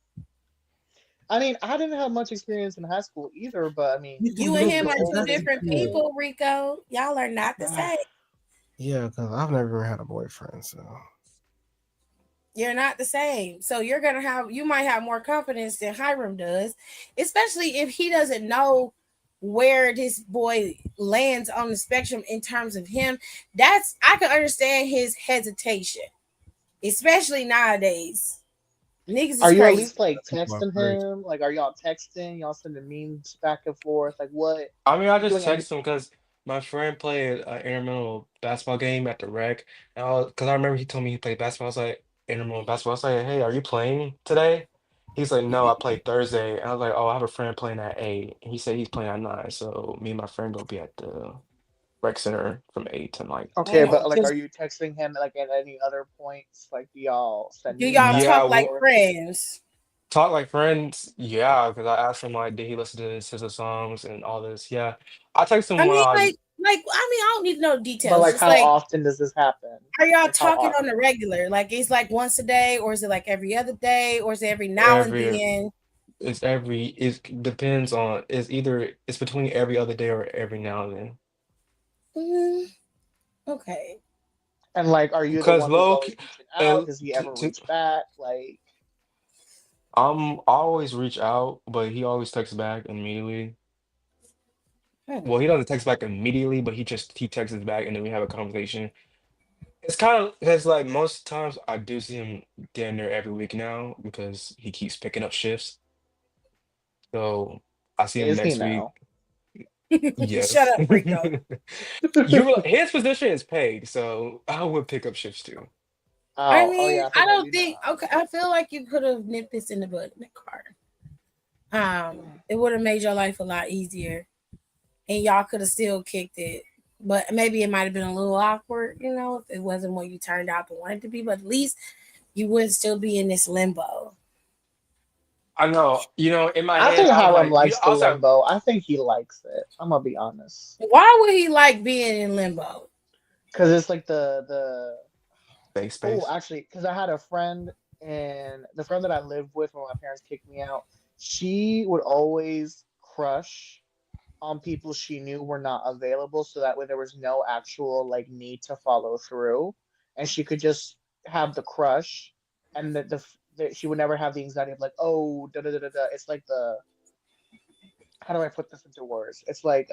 G: I mean, I didn't have much experience in high school either, but I mean,
F: You can
B: You and
F: do
G: just
B: him
G: the
B: are
F: that.
B: two
G: older
F: That's
B: different
F: good.
G: people.
B: people, Rico. Y'all are not the same.
F: Yeah, because I've never had a boyfriend, so
B: You're not the same. So you might have more confidence than Hiram does, especially if he doesn't know where this boy lands on the spectrum in terms of him. I can understand his hesitation, especially nowadays. Niggas
G: Are
B: is
G: you at
B: crazy.
G: least like
F: people are
G: texting
F: crazy.
G: him? Like, are y'all texting? Y'all sending memes back and forth? Like, what?
H: I mean, I
G: Are you
H: just
G: doing any?
H: text him because my friend played an intramural basketball game at the rec, and because I remember he told me he played basketball. I was like, intramural basketball. I was like, hey, are you playing today? He's like, no, I played Thursday. And I was like, oh, I have a friend playing at 8. And he said he's playing at 9, so me and my friend gonna be at the rec center from 8 to like
G: Okay, but
H: 12.
G: like, are you texting him like at any other points? Like, do y'all send
B: Do
G: memes
B: y'all
G: back
H: Yeah,
B: talk
G: and
B: like
H: well,
G: forth?
B: friends?
H: talk like friends. Yeah, because I asked him like, did he listen to his sister songs and all this? Yeah, I text him
B: I
H: when
B: mean,
H: I
B: I don't need to know
G: But
B: details.
G: like,
B: Just
G: how
B: like,
G: often does this happen?
B: are y'all
G: Like, how
B: talking on
G: often?
B: the regular? Like, it's like once a day, or is it like every other day, or is it every now and
H: every
B: then?
H: it depends on it's between every other day or every now and then.
B: Mm, okay.
G: And like, are you the
H: Because
G: one who's
H: low
G: always
H: key,
G: reaching out? Does he ever
H: to
G: reach back? Like,
H: I always reach out, but he always texts back immediately.
B: Hmm.
H: Well, he doesn't text back immediately, but he texts back and then we have a conversation. It's kind of because like most times I do see him damn near every week now because he keeps picking up shifts. So I see him
G: is he
H: next week.
G: now?
B: Shut
H: Yes.
B: up, Rico.
H: His position is paid, so I would pick up shifts too.
B: I
G: Oh
B: mean,
G: yeah, I
B: I
G: forgot
B: don't
G: you
B: think.
G: now.
B: Okay, I feel like you could have nipped this in the bud in the car. It would have made your life a lot easier, and y'all could have still kicked it. But maybe it might have been a little awkward, if it wasn't what you turned out to want it to be. But at least you would still be in this limbo.
H: I know, in my
G: I
H: head,
G: think
H: I was
G: Hiram
H: like,
G: likes
H: I
G: the
H: was like,
G: limbo. I think he likes it. I'm gonna be honest,
B: Why would he like being in limbo?
G: because it's like the
H: safe
G: oh,
H: space.
G: actually, because I had a friend, and the friend that I lived with when my parents kicked me out, she would always crush on people she knew were not available, so that way there was no actual like need to follow through, and she could just have the crush, and she would never have the anxiety of like, oh, da da da da da. It's like the how do I put this into words? It's like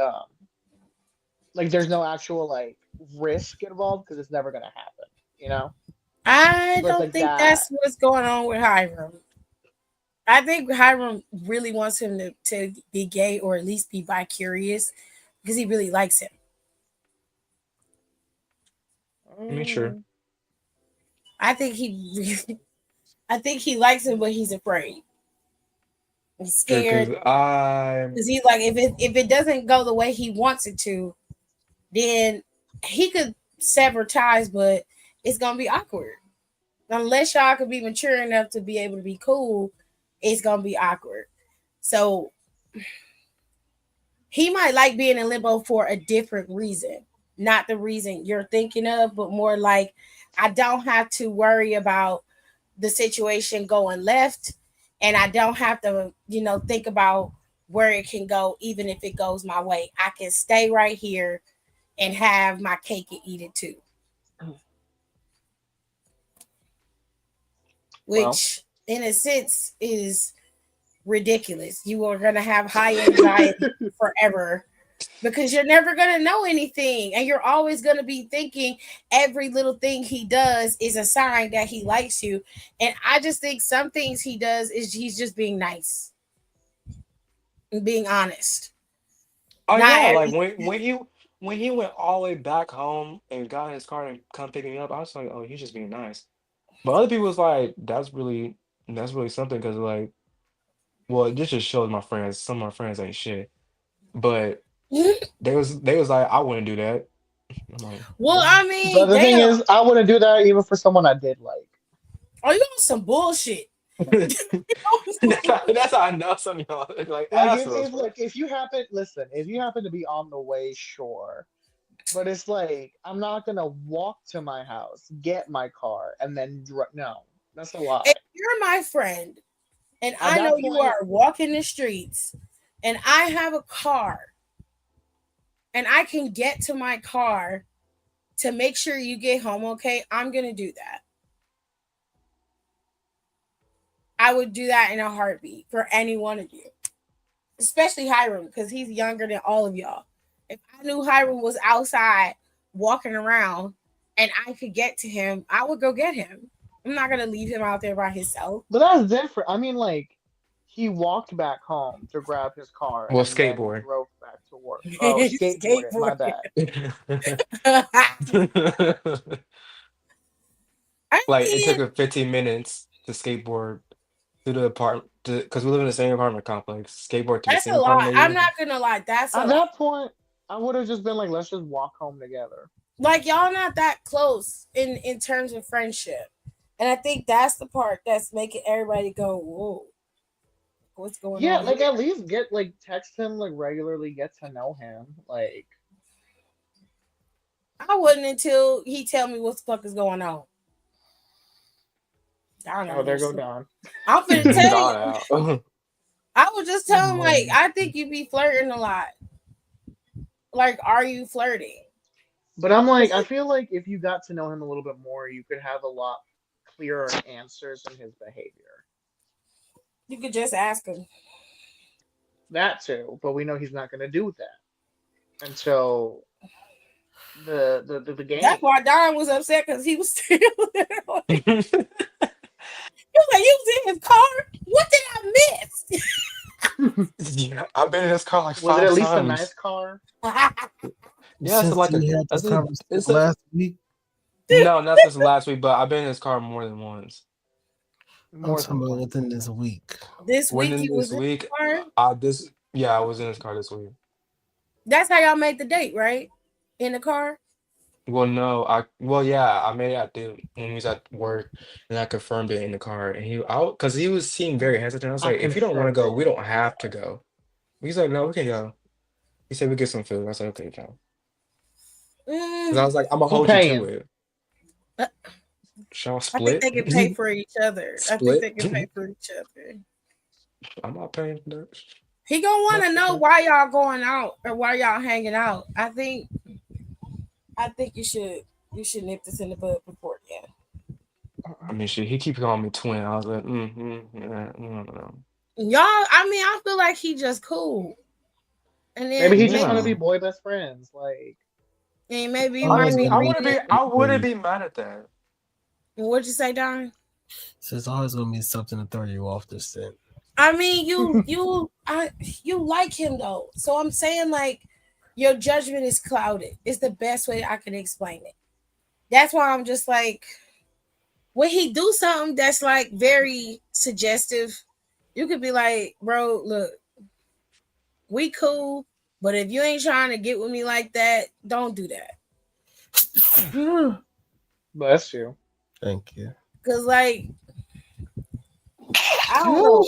G: there's no actual like risk involved because it's never gonna happen, you know?
B: I
G: So it's
B: don't
G: like
B: think
G: that.
B: that's what's going on with Hiram. I think Hiram really wants him to be gay or at least be bi-curious because he really likes him.
H: I mean, sure,
G: Mm,
B: I think I think he likes him, but he's afraid. He's
H: sure,
B: scared
H: because I,
B: because he's like, if it doesn't go the way he wants it to, then he could sever ties, but it's gonna be awkward. Unless y'all could be mature enough to be able to be cool, it's gonna be awkward. So he might like being in limbo for a different reason, not the reason you're thinking of, but more like I don't have to worry about the situation going left, and I don't have to, think about where it can go, even if it goes my way. I can stay right here and have my cake and eat it too,
G: well,
B: which in a sense is ridiculous. You are going to have high anxiety forever because you're never going to know anything, and you're always going to be thinking every little thing he does is a sign that he likes you. And I just think some things he does is he's just being nice and being honest.
H: oh
B: Not
H: yeah, like
B: every
H: when he went all the way back home and got in his car and come pick me up, I was like, oh, he's just being nice. But other people was like, that's really something because like, well, this just shows my friends. Some of my friends ain't shit, but they was like, I wouldn't do that. I'm like,
B: well,
H: well,
B: I
G: but
B: mean,
G: the thing
B: damn.
G: is, I wouldn't do that even for someone I did like.
B: Are you on some bullshit?
H: that's how I know some of y'all look like
G: Like
H: assholes, bro.
G: if you happen listen, if you happen to be on the way, sure. But it's like I'm not gonna walk to my house, get my car, and then no, that's a lie.
B: If you're my friend and
G: At
B: I
G: that
B: know you
G: point,
B: are walking the streets, and I have a car, and I can get to my car to make sure you get home okay, I'm gonna do that. I would do that in a heartbeat for any one of you, especially Hiram, because he's younger than all of y'all. If I knew Hiram was outside walking around and I could get to him, I would go get him. I'm not gonna leave him out there by himself.
G: but that's different. I mean, like, he walked back home to grab his car
H: Well,
G: and then
H: skateboard.
G: drove back to work. Oh, skateboarded. My
B: Skateboarding.
G: bad.
B: I
H: Like it took
B: mean,
H: her 15 minutes to skateboard to the apartment because we live in the same apartment complex. Skateboard to the
B: that's
H: same
B: a lot.
H: apartment they
B: I'm
H: live
B: not gonna lie, that's a
G: At
B: lot.
G: that point, I would have just been like, let's just walk home together.
B: Like y'all not that close in terms of friendship. And I think that's the part that's making everybody go, whoa, what's going
G: Yeah,
B: on
G: like
B: here?
G: at least get like text him like regularly, get to know him. Like,
B: I wouldn't until he tell me what the fuck is going on. I don't
G: oh,
B: know.
G: there go Don.
B: I'm finna
H: in.
B: tell you.
H: Gone out.
B: I would just tell him like, I think you be flirting a lot. Like, are you flirting?
G: But I'm like, I feel like if you got to know him a little bit more, you could have a lot clearer answers in his behavior.
B: You could just ask him.
G: That too, but we know he's not going to do that until the game.
B: That's why Don was upset because he was still there. He was like, you was in his car? What did I miss?
H: Yeah, I've been in this car like
G: Was it
H: five
G: at least a
H: times.
G: nice car?
H: Yeah, it's
F: Since
H: like
F: we had this
H: it's a,
F: conversation
H: it's a
F: last week,
H: no, not this last week, but I've been in this car more than once.
F: I'm
G: More
F: talking
G: than
F: about
G: one.
F: within this week.
B: This week
H: Within
B: he was
H: this
B: in
H: week,
B: the car.
H: I was in this car this week.
B: That's how y'all made the date, right? In the car.
H: Well, no, I made it at the when we was at work, and I confirmed it in the car, and because he was seeming very hesitant. I was
G: I
H: like, if you don't want to
G: confirmed
H: go,
G: it.
H: we don't have to go. He's like, no, we can go. He said we get some food. I said, okay, go. Because I was like, I'm gonna
G: Who
H: hold you to
G: paying?
H: it.
B: Uh,
H: Shall
B: I think
H: split?
B: they can pay for each other. I think they
H: Split?
B: can pay for each other.
H: I'm not paying for that.
B: He gonna want to
G: That's
B: know
G: okay.
B: why y'all going out or why y'all hanging out. I think you should nip this in the bud before then.
H: I mean, shit, he keep calling me twin. I was like, no.
B: Y'all, I mean, I feel like he just cool. And then
G: Maybe he's just trying to
B: maybe,
G: be boy best friends. Like,
B: and maybe you
F: I
B: might
F: was
B: be
F: gonna be
B: reading.
H: I wouldn't be mad at that.
B: What'd you say, Don?
F: So it's always gonna be something to throw you off the scent.
B: I mean, you like him though. So I'm saying like your judgment is clouded. It's the best way I can explain it. That's why I'm just like, when he do something that's like very suggestive, you could be like, bro, look, we cool, but if you ain't trying to get with me like that, don't do that.
G: bless you.
F: Thank you.
B: Cause like, I don't know.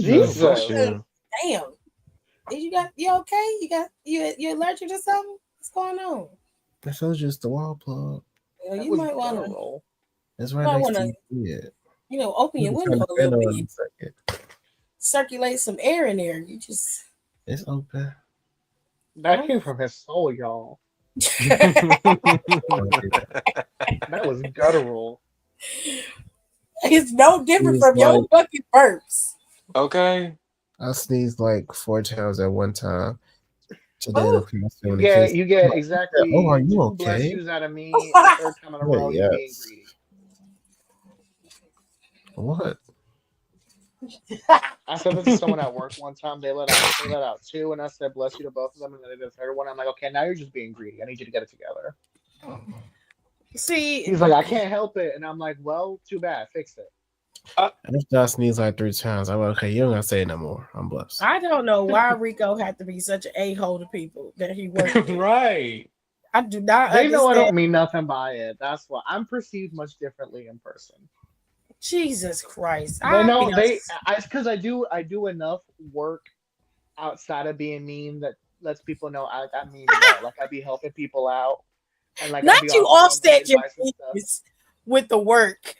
G: Jesus.
H: Bless you.
B: Damn. You okay? You allergic to something? What's going on?
F: That was just the wall plug.
G: That
B: You
G: was
B: might want to,
G: guttural.
F: That's
B: you
F: right
B: might
F: next
B: want
F: to
B: to,
F: you. Yeah.
B: open your window a
F: Turn
B: little
F: on in
B: bit,
F: a second.
B: circulate some air in there. You just.
F: It's open.
G: That came from his soul, y'all. That was guttural.
B: It's no different
F: It's
B: from your
F: like-
B: fucking burps.
H: Okay.
F: I sneezed like 4 times at one time. Today
B: Oh.
F: the past
G: You
F: when the
G: get
F: kids.
G: you get exactly
F: Oh, are you
G: 2
F: okay?
G: bless yous out of me. The third time in a row, you being
F: Yes.
G: greedy.
F: What?
G: I said this to someone at work one time. They let out 2, and I said bless you to both of them, and then they did the third one. I'm like, okay, now you're just being greedy. I need you to get it together.
B: See,
G: He's like, I can't help it, and I'm like, well, too bad, fix it.
F: After I sneezed like 3 times, I went, okay, you don't gotta say it no more. I'm blessed.
B: I don't know why Rico had to be such an a-hole to people that he worked with.
H: Right.
B: I do not
G: They know I
B: understand.
G: don't mean nothing by it. That's why I'm perceived much differently in person.
B: Jesus Christ.
G: They know because I do enough work outside of being mean that lets people know I mean well. Like I be helping people out, and like I
B: Not
G: be
B: you
G: offering them
B: offset your
G: advice and stuff.
B: business with the work.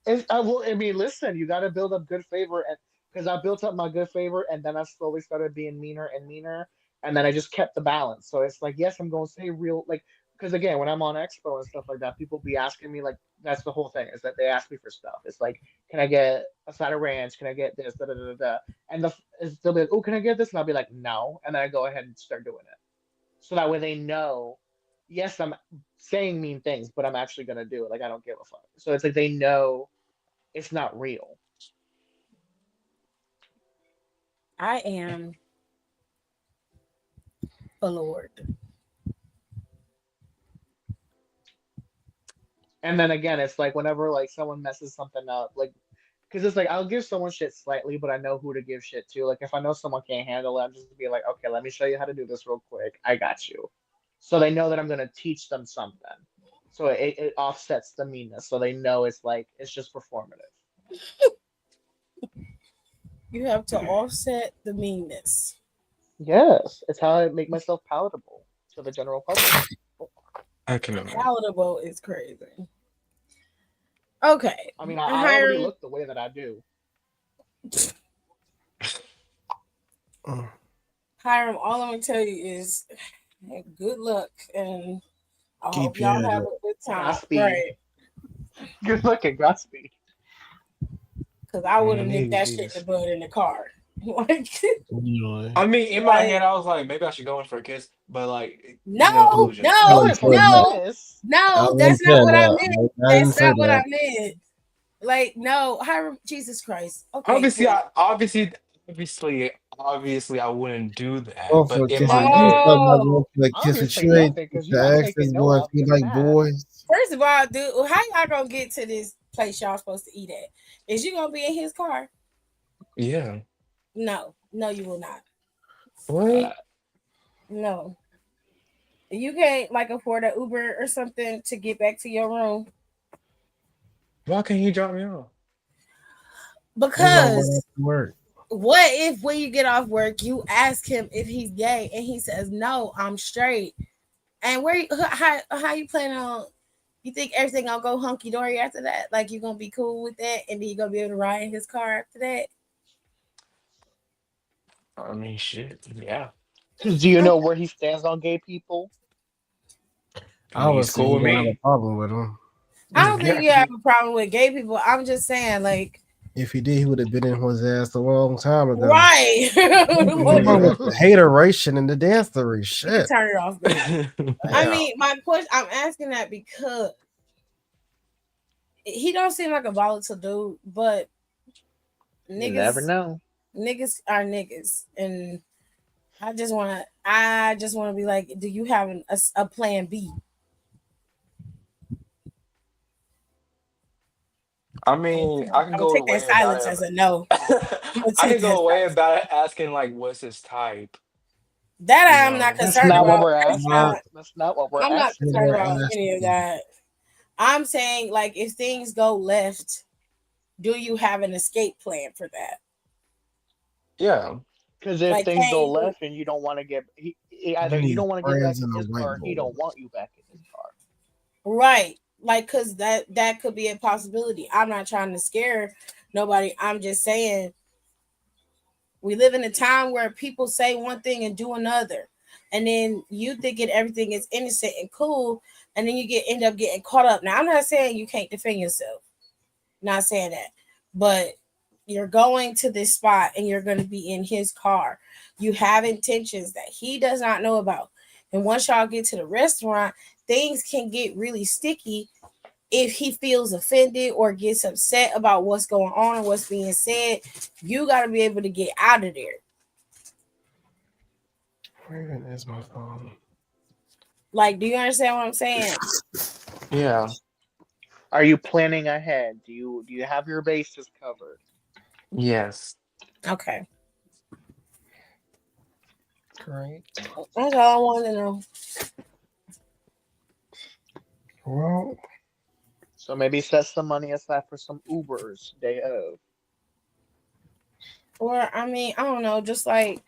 G: I mean, listen, you got to build up good favor, and because I built up my good favor, and then I slowly started being meaner and meaner, and then I just kept the balance. So it's like, yes, I'm going to say real, like, because again, when I'm on Expo and stuff like that, people be asking me like, that's the whole thing is that they ask me for stuff. It's like, can I get a side of ranch? Can I get this? Da da da da. Da. And they'll be like, oh, can I get this? And I'll be like, no, and then I go ahead and start doing it. So that way they know, yes, I'm saying mean things, but I'm actually gonna do it. Like I don't give a fuck. So it's like they know it's not real.
B: I am a lord.
G: And then again, it's like whenever like someone messes something up, like because it's like I'll give someone shit slightly, but I know who to give shit to. Like if I know someone can't handle it, I'm just be like, okay, let me show you how to do this real quick. I got you. So they know that I'm gonna teach them something. So it offsets the meanness. So they know it's like it's just performative.
B: You have to offset the meanness.
G: Yes, it's how I make myself palatable to the general public.
H: I can imagine.
B: Palatable is crazy. Okay.
G: I mean, I already
B: Hiram,
G: look the way that I do.
B: Hiram, all I'm gonna tell you is good luck, and I
F: Keep
B: hope y'all
F: your
B: have
F: head
B: a good time.
G: Godspeed.
B: Right.
G: Good luck and Godspeed.
B: Because I would have
H: Man,
B: nipped that
H: these
B: shit in the
H: niggas.
B: bud in the car. Like,
H: I mean, in my
B: like,
H: head, I was like, maybe I should go in for a kiss, but like,
B: no,
H: conclusion.
F: I
B: no,
F: wouldn't
G: Going
F: say
G: for a
F: that.
B: no,
G: kiss.
F: I
B: no.
F: wouldn't
B: That's
F: say
B: not what I
F: that.
B: meant.
F: I didn't
B: That's
F: say
B: not what I
F: that.
B: meant. Like, no, Hiram, Jesus Christ. Okay,
H: Obviously,
B: cool.
H: obviously, I wouldn't do that.
F: Go
H: But
F: for a
H: in
F: kiss.
H: my
F: If you
H: head,
F: talking about
B: No.
F: going for a kiss with
G: Obviously
F: you, ain't
G: nothing, because
F: to
G: you not
F: ask
G: taking
F: this
G: no
F: boy if
G: out
F: he
G: kissing
F: like
G: ass.
F: boys.
B: First of all, dude, how y'all gonna get to this place y'all supposed to eat at? Is you gonna be in his car?
H: yeah.
B: No, no, you will not.
H: What?
B: No, you can't like afford an Uber or something to get back to your room
H: Why can't he drop me off?
F: He's on way
B: because
F: after work.
B: what if when you get off work you ask him if he's gay and he says no, I'm straight, and how you plan on? You think everything gonna go hunky dory after that? Like you gonna be cool with that, and then you gonna be able to ride in his car after that?
H: I mean, shit. Yeah.
G: Do you know where he stands on gay people?
H: I
F: I
H: mean,
F: would
H: he's
F: say
H: cool with
F: you don't have a
H: me.
F: problem with him.
B: I don't think you have
H: Exactly.
B: a problem with gay people. I'm just saying, like,
F: If he did, he would have been in his ass a long time ago.
B: right.
F: What's wrong with the hateration and the dancery?
B: You can
F: Shit.
B: turn it off, baby. I
F: Damn.
B: mean, my question, I'm asking that because he don't seem like a volatile dude, but
G: You never
B: niggas,
G: know.
B: niggas are niggas, and I just want to be like, do you have a plan B?
H: I
B: I'm
H: mean, I can
B: gonna
H: go
B: take that
H: away about
B: silence
H: it.
B: as a no. I'm gonna
H: I
B: take
H: can
B: that
H: go away
B: silence.
H: about it asking like, what's his type?
B: That
H: You
B: I'm not
H: know?
G: That's
B: concerned
G: not what
B: about.
G: we're
B: That's
F: Not,
G: asking.
B: not.
G: That's not what we're
B: I'm not
G: asking.
B: concerned
F: we're
B: about any of
F: asking.
B: that. I'm saying, like, if things go left, do you have an escape plan for that?
H: Yeah.
G: Because if
B: Like,
G: things
B: can
G: go
B: you?
G: left and you don't want to get
F: You
G: either you
F: need
G: don't want to get back
F: friends
G: in
F: and a
G: his car, or he
F: whiteboard.
G: don't want you back in his car.
B: Right, like, because that could be a possibility. I'm not trying to scare nobody. I'm just saying we live in a time where people say one thing and do another, and then you thinking everything is innocent and cool, and then you end up getting caught up. Now, I'm not saying you can't defend yourself. Not saying that, but you're going to this spot and you're going to be in his car. You have intentions that he does not know about. And once y'all get to the restaurant, things can get really sticky if he feels offended or gets upset about what's going on or what's being said. You got to be able to get out of there.
F: Where even is my phone?
B: Like, do you understand what I'm saying?
H: Yeah.
G: Are you planning ahead? Do you have your bases covered?
H: Yes.
B: Okay.
F: Great.
B: That's all I want to know.
F: Well,
G: So maybe set some money aside for some Ubers day of.
B: Or, I mean, I don't know, just like,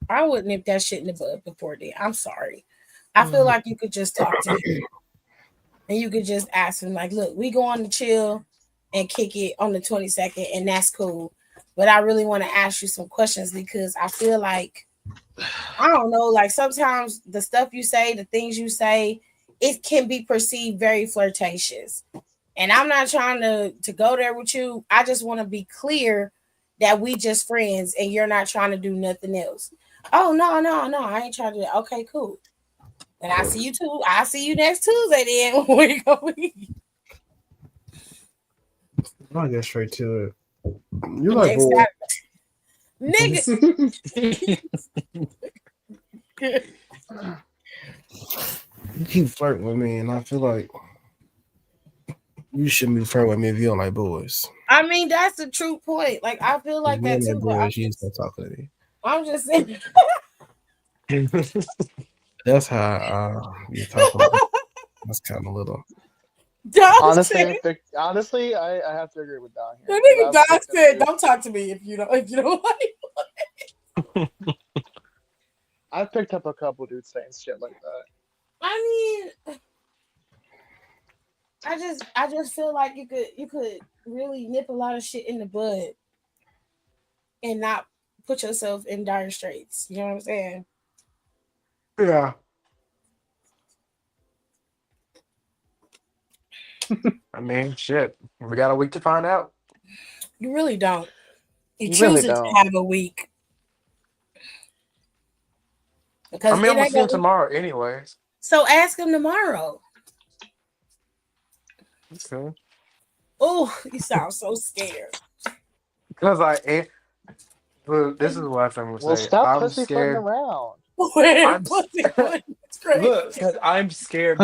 B: I would nip that shit in the bud before then. I'm sorry. I feel like you could just talk to him. And you could just ask him, like, look, we go on to chill and kick it on the 22nd, and that's cool. But I really want to ask you some questions because I feel like, I don't know, like sometimes the stuff you say, the things you say, it can be perceived very flirtatious. And I'm not trying to go there with you. I just want to be clear that we just friends and you're not trying to do nothing else. Oh no, no, no, I ain't trying to do that. Okay, cool. And I see you too. I see you next Tuesday then. We go eat.
F: I'll get straight to it. You like
B: Next
F: boy.
B: Saturday. Nigga.
F: You keep flirting with me, and I feel like you shouldn't be flirting with me if you don't like boys.
B: I mean, that's a true point. Like, I feel like that too. But
F: Boys, you start talking to me.
B: I'm just saying.
F: That's how you talk about it. That's kind of little.
G: Honestly, I have to agree with Don here.
B: The nigga Don said, "Don't talk to me if you don't like."
G: I've picked up a couple dudes saying shit like that.
B: I mean, I just feel like you could really nip a lot of shit in the bud and not put yourself in dire straits. You know what I'm saying?
F: Yeah.
H: I mean, shit. We got a week to find out.
B: You really don't. You choose
G: really
B: to
G: don't.
B: have a week. Because
H: I mean, I'm gonna see him tomorrow, anyways.
B: So ask him tomorrow.
H: Okay.
B: Oh, you sound so scared.
H: Because look, this is what I'm gonna say.
G: Stop
H: I'm
G: pussyfooting
H: scared.
G: around.
H: Look, because I'm scared.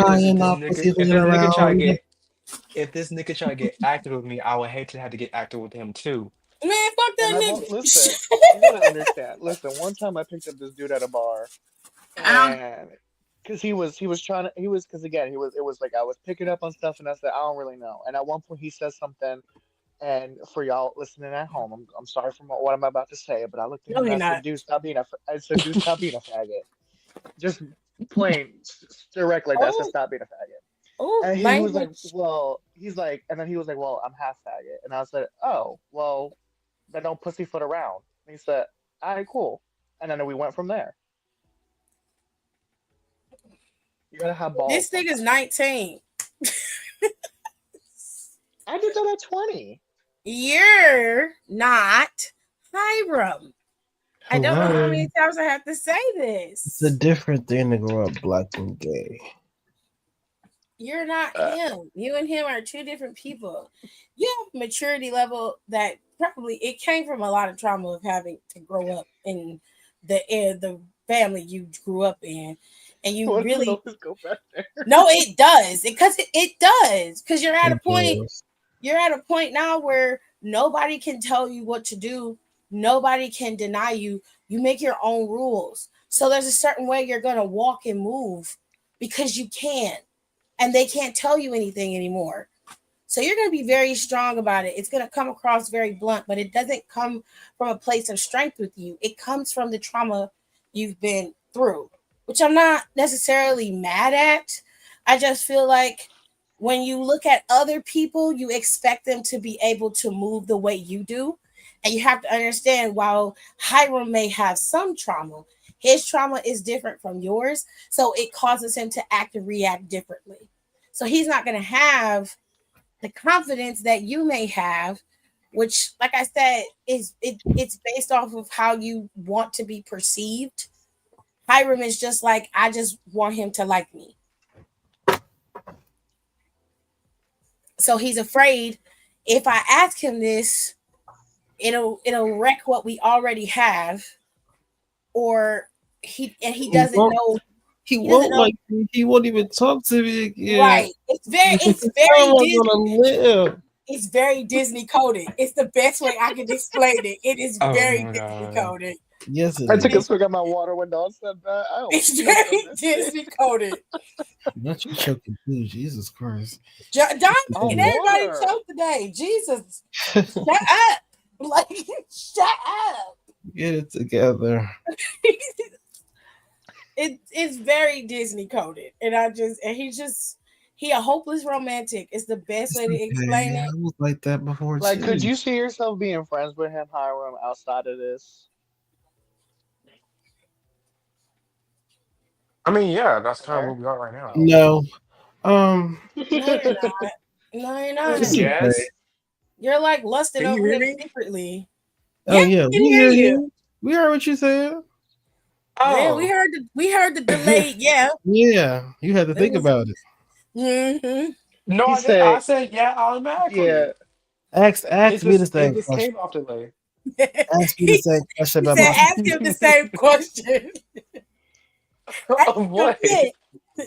H: If this nigga try to get active with me, I would hate to have to get active with him too.
B: Man, fuck that nigga.
G: Listen, you gotta understand. Listen, one time I picked up this dude at a bar, and because it was like I was picking up on stuff, and I said I don't really know. And at one point he says something, and for y'all listening at home, I'm sorry for what I'm about to say, but I looked at him and I said, "Dude, stop being a faggot." Just plain, directly like that. Said, "Stop being a faggot."
B: Oh,
G: and he was like, "Well," and then he was like, "Well, I'm half faggot," and I said, "Oh, well, then don't pussyfoot around." And he said, "All right, cool," and then we went from there. You gotta have balls.
B: This nigga's 19.
G: I did that at 20.
B: You're not Hiram. I don't know how many times I have to say this.
F: It's a different thing to grow up black and gay.
B: You're not him. You and him are two different people. You have maturity level that probably it came from a lot of trauma of having to grow up in the family you grew up in. And you really
G: go back there.
B: No, it does. It does. Because you're at a point. You're at a point now where nobody can tell you what to do. Nobody can deny you. You make your own rules. So there's a certain way you're gonna walk and move because you can, and they can't tell you anything anymore. So you're gonna be very strong about it. It's gonna come across very blunt, but it doesn't come from a place of strength with you. It comes from the trauma you've been through, which I'm not necessarily mad at. I just feel like when you look at other people, you expect them to be able to move the way you do. And you have to understand, while Hiram may have some trauma, his trauma is different from yours. So it causes him to act and react differently. So he's not going to have the confidence that you may have, which, like I said, it's based off of how you want to be perceived. Hiram is just like, I just want him to like me. So he's afraid if I ask him this, it'll wreck what we already have, or he doesn't know.
F: He won't like me. He won't even talk to me again.
B: Right. It's very
F: Disney.
B: It's very Disney coded. It's the best way I can explain it. It is very Disney coded.
F: Yes,
G: I took a swig of my water when Dawn said that.
B: It's very Disney coded.
F: Not you choking too, Jesus Christ.
B: Don and everybody choked today. Jesus. Shut up. Like, shut up.
F: Get it together.
B: It's very Disney coded. And He a hopeless romantic. It's the best
F: It's
B: way to explain
F: okay. I
B: it.
F: was like that before
G: Like, could
F: too.
G: you see yourself being friends with him, Hiram, outside of this?
H: I mean, yeah, that's kind of where
G: Fair?
H: we are right now.
G: Oh.
F: No. Um,
B: No, you're not. No, you're
F: it's
B: not.
F: okay.
H: Yes.
B: You're like lusting
H: Can you
B: over
H: hear
B: him
H: me?
B: secretly.
F: Oh
B: Yeah,
F: yeah,
B: we can
F: we
B: hear
F: hear
B: you.
F: you. We heard what you said.
B: Yeah,
H: Oh.
B: we heard the delayed. Yeah.
F: Yeah, you had to
B: It
F: think
B: was.
F: about it.
B: Mm-hmm.
H: No,
G: He
H: I did. I
G: said,
H: said yeah
G: yeah.
H: automatically.
F: Ask me the
H: It
F: same
H: just
F: question.
H: came off delay.
F: Ask me the
B: he,
F: same question
B: he
F: about
B: said,
F: my.
B: ask him the same question. Ask
H: Of
B: him
H: what?
B: it.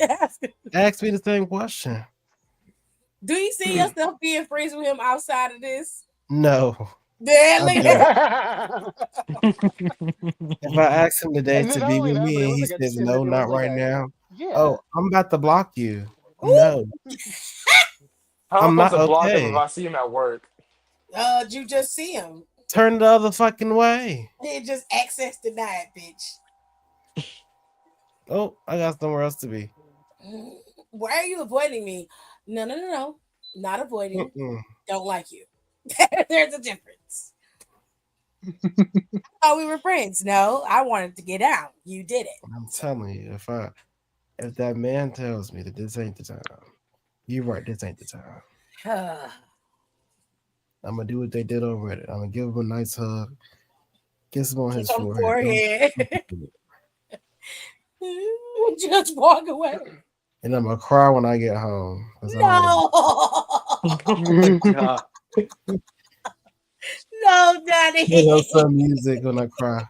B: Ask him.
F: Ask me the same question.
B: Do you see yourself being friends with him outside of this?
F: No,
B: Yeah,
F: I
B: look at
F: don't.
B: that.
F: If I asked him today
G: And then
F: to
G: not
F: be
G: only
F: with
G: that, but
F: me
G: it
F: and
G: was
F: he
G: like a
F: said no,
G: timid, it was
F: not
G: like
F: right
G: a,
F: now.
G: yeah.
F: Oh, I'm about to block you.
B: Ooh.
F: No,
H: How am I
F: I'm
H: supposed
F: not
H: to block him if
F: okay.
H: I see him at work?
B: You just see him.
F: Turn the other fucking way.
B: He just access denied, bitch.
F: Oh, I got somewhere else to be.
B: Why are you avoiding me? No, no, no, no. Not avoiding.
F: Mm-mm.
B: Don't like you. There's a difference. Oh, we were friends. No, I wanted to get out. You did it.
F: I'm telling you, if that man tells me that this ain't the time, you're right. This ain't the time. I'm gonna do what they did on Reddit. I'm gonna give him a nice hug, kiss him on
B: Kiss
F: his
B: on the
F: forehead,
B: forehead. Just walk away.
F: and I'm gonna cry when I get home because I don't want
B: No.
H: Oh my god.
B: No,
F: to put on
B: Daddy.
F: some music when I cry.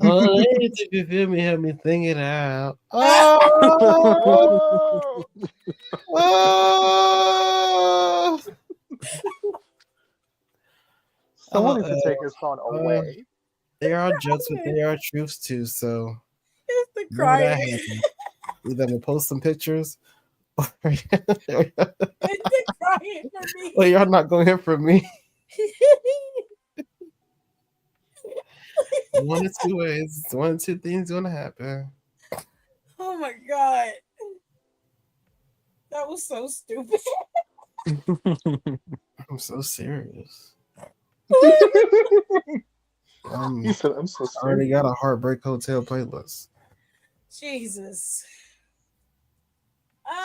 F: Oh, if you feel me, help me sing it out. Oh,
G: Oh!
F: oh,
G: Someone needs to take his phone
F: uh,
G: away.
F: there are jokes, but there are truths too. So
B: It's the
F: whenever that
B: crying.
F: happens, either I'm gonna post some pictures, or,
B: It's the crying for me.
F: or y'all not gonna hear from me. One or two ways. One or two things gonna happen.
B: Oh my god. That was so stupid.
F: I'm so serious.
G: He said, I'm so
F: I already
G: serious.
F: got a Heartbreak Hotel playlist.
B: Jesus.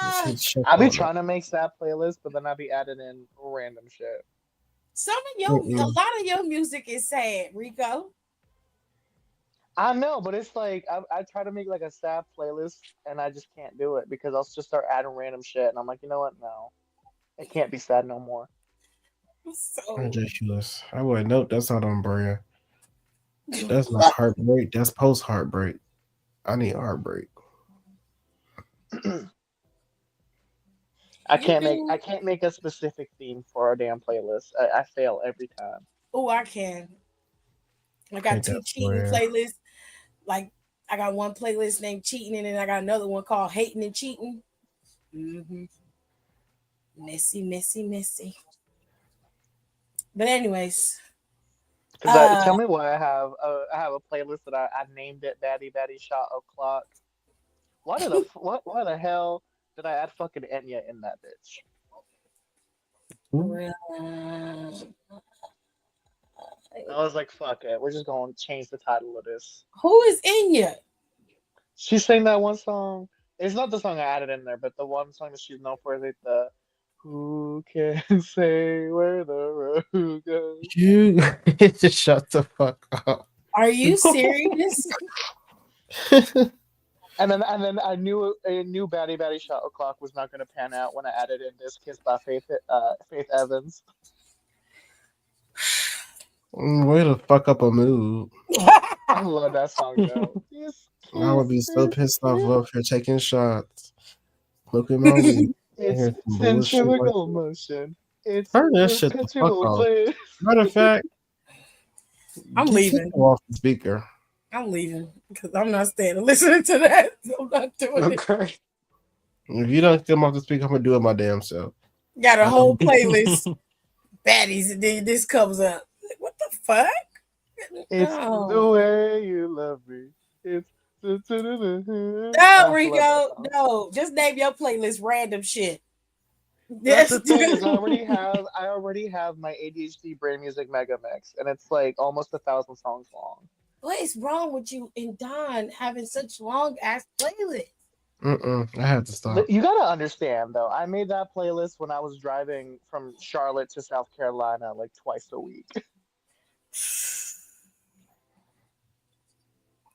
F: Just hit check
G: I be
F: on it.
G: trying to make that playlist, but then I be adding in random shit.
B: A lot of your music is sad, Rico.
G: I know, but it's like I try to make like a sad playlist, and I just can't do it because I'll just start adding random shit, and I'm like, you know what? No, it can't be sad no more.
B: So
F: Ridiculous. I would note that's not on brand. That's not heartbreak. That's post heartbreak. I need heartbreak.
G: I can't make a specific theme for a damn playlist. I fail every time.
B: Oh, I can. I got
F: Ain't
B: two
F: that
B: cheating
F: rare?
B: playlists. Like I got one playlist named Cheating, and then I got another one called Hating and Cheating. Mm-hmm. Messy, messy, messy. But anyways,
G: Tell me why I have a playlist that I named it Batty Batty Shot O'Clock. Why the hell did I add fucking Enya in that bitch? I was like, fuck it, we're just gonna change the title of this.
B: who is Inya?
G: She sang that one song. It's not the song I added in there, but the one song that she's known for is like the "Who can say where the road goes?"
F: You just shut the fuck up.
B: Are you serious?
G: And then I knew Batty Batty Shot O'Clock was not gonna pan out when I added in this Kiss by Faith Evans.
F: Way to fuck up a mood.
G: I love that song though.
F: I would be so pissed off up here taking shots. Look at my weed.
G: It's
F: Hear some bullshit like
G: centrifugal
F: that.
G: motion. It's
F: Turn that shit the fuck off. Matter of fact,
B: I'm
F: get
B: leaving.
F: him off the speaker.
B: I'm leaving because I'm not staying and listening to that. I'm not doing it.
H: Okay.
F: If you don't get him off the speaker, I'm gonna do it my damn self.
B: Got a whole playlist. Baddies, and then this comes up. Like, what the fuck?
G: It's the way you love me. It's
B: There we go. No, just name your playlist random shit.
G: That's the thing is I already have my ADHD brain music mega mix, and it's like almost 1,000 songs long.
B: What is wrong with you and Don having such long ass playlists?
F: I had to stop.
G: You gotta understand though, I made that playlist when I was driving from Charlotte to South Carolina like twice a week.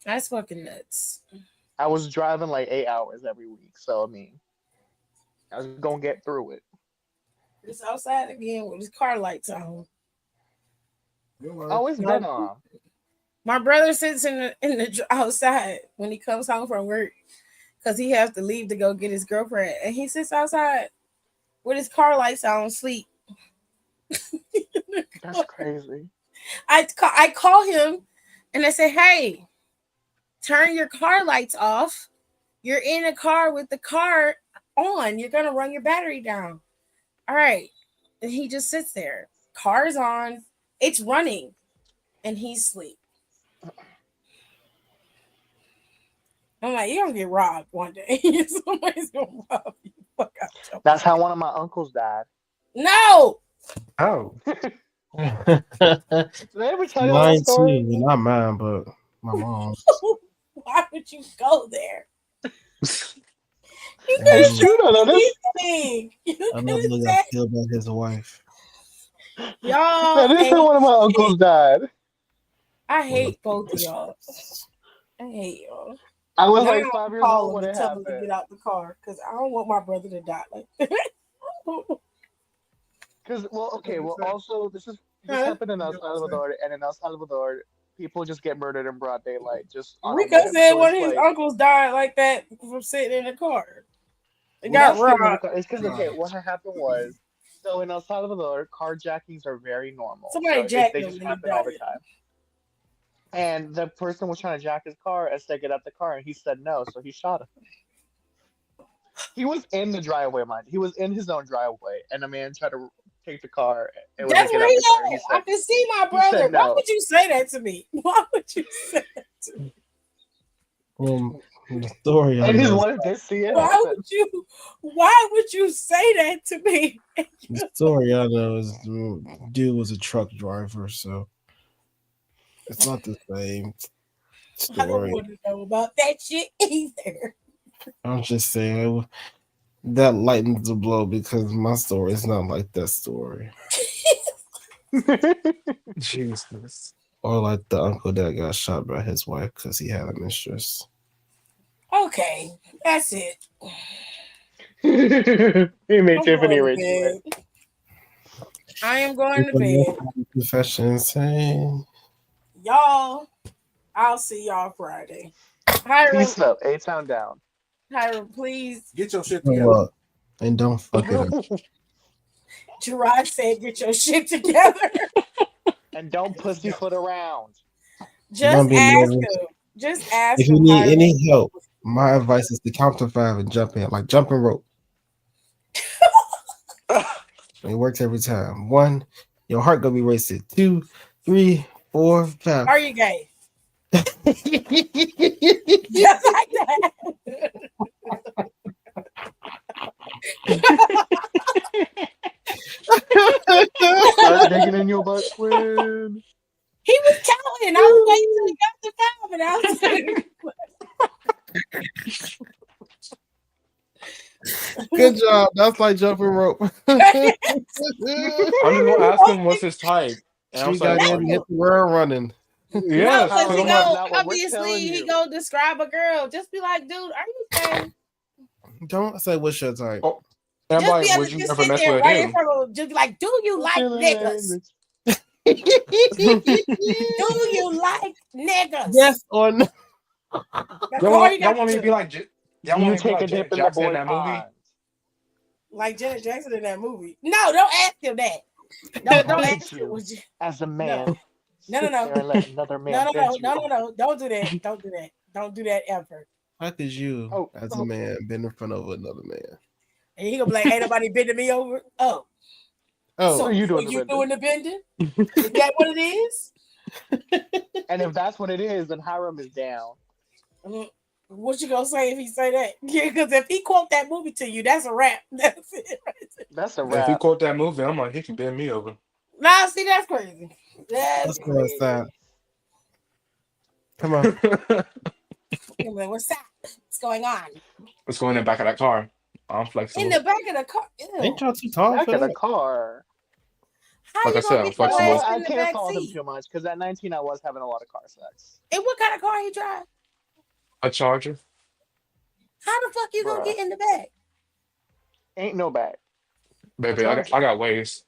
B: That's fucking nuts.
G: I was driving like 8 hours every week, so I mean, I was gonna get through it.
B: It's outside again with his car lights on.
G: Oh, it's been on.
B: My brother sits in the outside when he comes home from work because he has to leave to go get his girlfriend, and he sits outside with his car lights on, sleep.
G: That's crazy.
B: I call him and I say, "Hey, turn your car lights off. You're in a car with the car on. You're gonna run your battery down." All right, and he just sits there. Car's on, it's running, and he's asleep. I'm like, you're gonna get robbed one day. Somebody's gonna rob you. Fuck out.
G: That's how one of my uncles died.
B: No.
F: Oh.
G: Did I ever tell you that
F: Mine
G: story?
F: too. Not mine, but my mom.
B: Why would you go there? You
G: Hey, shoot on this.
F: I never got killed by his wife.
B: Y'all.
G: That is how one of my uncles died.
B: I hate both of y'all. I hate y'all.
G: I was
B: Now
G: like
B: I'm
G: 5 years
B: calling
G: old when
B: to
G: it
B: tell him to
G: happened.
B: get out the car because I don't want my brother to die like that.
G: Because, also, this happened in El Salvador, and in El Salvador, people just get murdered in broad daylight. Just on a
B: Rico
G: whim.
B: said
G: So
B: one of
G: it's
B: his
G: like-
B: uncles died like that from sitting in the car. They
G: Well,
B: got
G: that's
B: robbed.
G: It's because, what happened was, so in El Salvador, carjackings are very normal.
B: Somebody
G: so
B: jacked
G: they
B: him
G: just
B: and he
G: happen all the
B: died.
G: time. And the person was trying to jack his car and said, "Get out the car," and he said no, so he shot him. He was in the driveway, mind. He was in his own driveway, and a man tried to take the car. And
B: That's
G: get
B: where
G: out
B: he
G: the car.
B: at.
G: He said,
B: I can see my
G: he said
B: brother.
G: no.
B: Why would you say that to me? Why would you say that to me?
F: The story I
G: And his
F: know.
G: wife did see it.
B: Why would you say that to me?
F: The story I know is the dude was a truck driver, so it's not the same
B: I don't
F: story.
B: want to know about that shit either.
F: I'm just saying that lightens the blow because my story is not like that story.
H: Jesus.
F: Or like the uncle that got shot by his wife because he had a mistress.
B: Okay, that's it.
G: He made
B: I'm
G: Tiffany
B: going
G: rage
B: to
G: quit.
B: bed. I am going to bed.
F: Confessions, hey.
B: Y'all, I'll see y'all Friday. Hiram,
G: Peace up. A-Town down.
B: Hiram, please.
E: Get your shit
F: Grow
E: together.
F: up and don't fuck it up.
B: Gerard said, get your shit together.
G: And don't pussyfoot around.
B: Just
F: Don't be
B: ask
F: nervous.
B: him. Just ask
F: If you
B: him.
F: need
B: Hiram.
F: any help, my advice is to count to 5 and jump in, like jumping rope. It works every time. 1, your heart gonna be racing. 2, 3, 4, 5.
B: Are you gay? Just like that.
G: Start digging in your butt, twin.
B: He was counting. I was waiting till he got to 5 and I was like,
F: Good job. That's like jumping rope.
H: I'm just gonna ask him what's his type. And I'm
F: She got
H: like,
F: in and hit the world running.
H: yes,
B: no, because
H: because
B: he
H: I'm
B: go,
H: like,
G: Not what we're
B: obviously,
G: telling
B: he
G: you.
B: go describe a girl. Just be like, dude, are you gay?
F: Don't say what's your type.
H: oh, and I'm
B: Just
H: like,
B: be able
H: would
B: to
H: you
B: just
H: ever
B: sit
H: mess
B: there
H: with
B: right in
H: him?
B: front of him. Just be like, do you like niggas? Do you like niggas?
F: Yes or no?
B: That's all you got
H: Y'all want me
B: to
H: to
B: do.
H: be like, y'all
G: Do
H: want
G: you
H: me to be
G: take a
H: like
G: dip
H: Janet
G: in the
H: Jackson in
G: boy
H: that movie?
G: pond?
B: Like Janet Jackson in that movie. No, don't ask him that. Don't
G: How
B: ask
G: could
B: him.
G: you, as a man,
B: No.
G: sit there and let another man
B: No.
G: bend you over?
B: Don't do that. Don't do that. Don't do that ever.
F: How could you,
G: Oh,
F: as a man, been in front of another man?
B: And he gonna be like, ain't nobody bending me over. Oh,
F: Oh,
B: so
G: are you doing the
B: you
G: bending?
B: doing the bending? Is that what it is?
G: And if that's what it is, then Hiram is down.
B: What you gonna say if he say that? Yeah, because if he quote that movie to you, that's a wrap. That's it. Right there.
G: That's a
H: If he
G: wrap.
H: quote that movie, I'm like, he can bend me over.
B: Nah, see, that's crazy. That's
F: Let's go outside.
B: crazy.
F: Come on.
B: You're like, what's up? What's going on?
H: Let's go in the back of that car. I'm
B: In
H: flexible.
B: the back of the car. Ew.
F: Ain't y'all too tall
G: Back
F: for
G: of the
F: that?
G: car.
B: How
H: Like
B: you
H: I said,
B: gonna
H: I'm
B: get your
H: flexible.
B: ass
G: I
B: in the
G: can't
B: back
G: fault him
B: seat?
G: too much because at 19 I was having a lot of car sex.
B: And what kind of car he drive?
H: A Charger.
B: How the fuck you gonna
G: Bruh.
B: get in the back?
G: Ain't no back.
H: Baby, I got ways.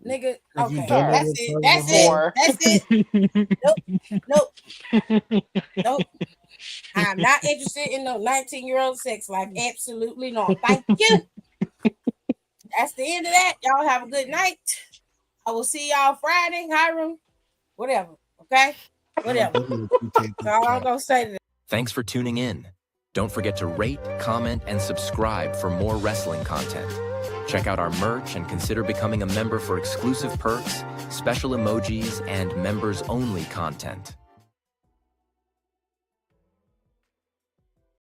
B: Nigga,
F: Have you
B: okay,
F: done that
B: that's
F: with
B: it.
F: Charlie
B: That's
F: before?
B: it. That's it. Nope. Nope. I'm not interested in no 19-year-old sex life. Absolutely not. Thank you. That's the end of that. Y'all have a good night. I will see y'all Friday. Hiram. Whatever. Okay? Whatever. That's all I'm gonna say to that.
A: Thanks for tuning in. Don't forget to rate, comment, and subscribe for more wrestling content. Check out our merch and consider becoming a member for exclusive perks, special emojis, and members-only content.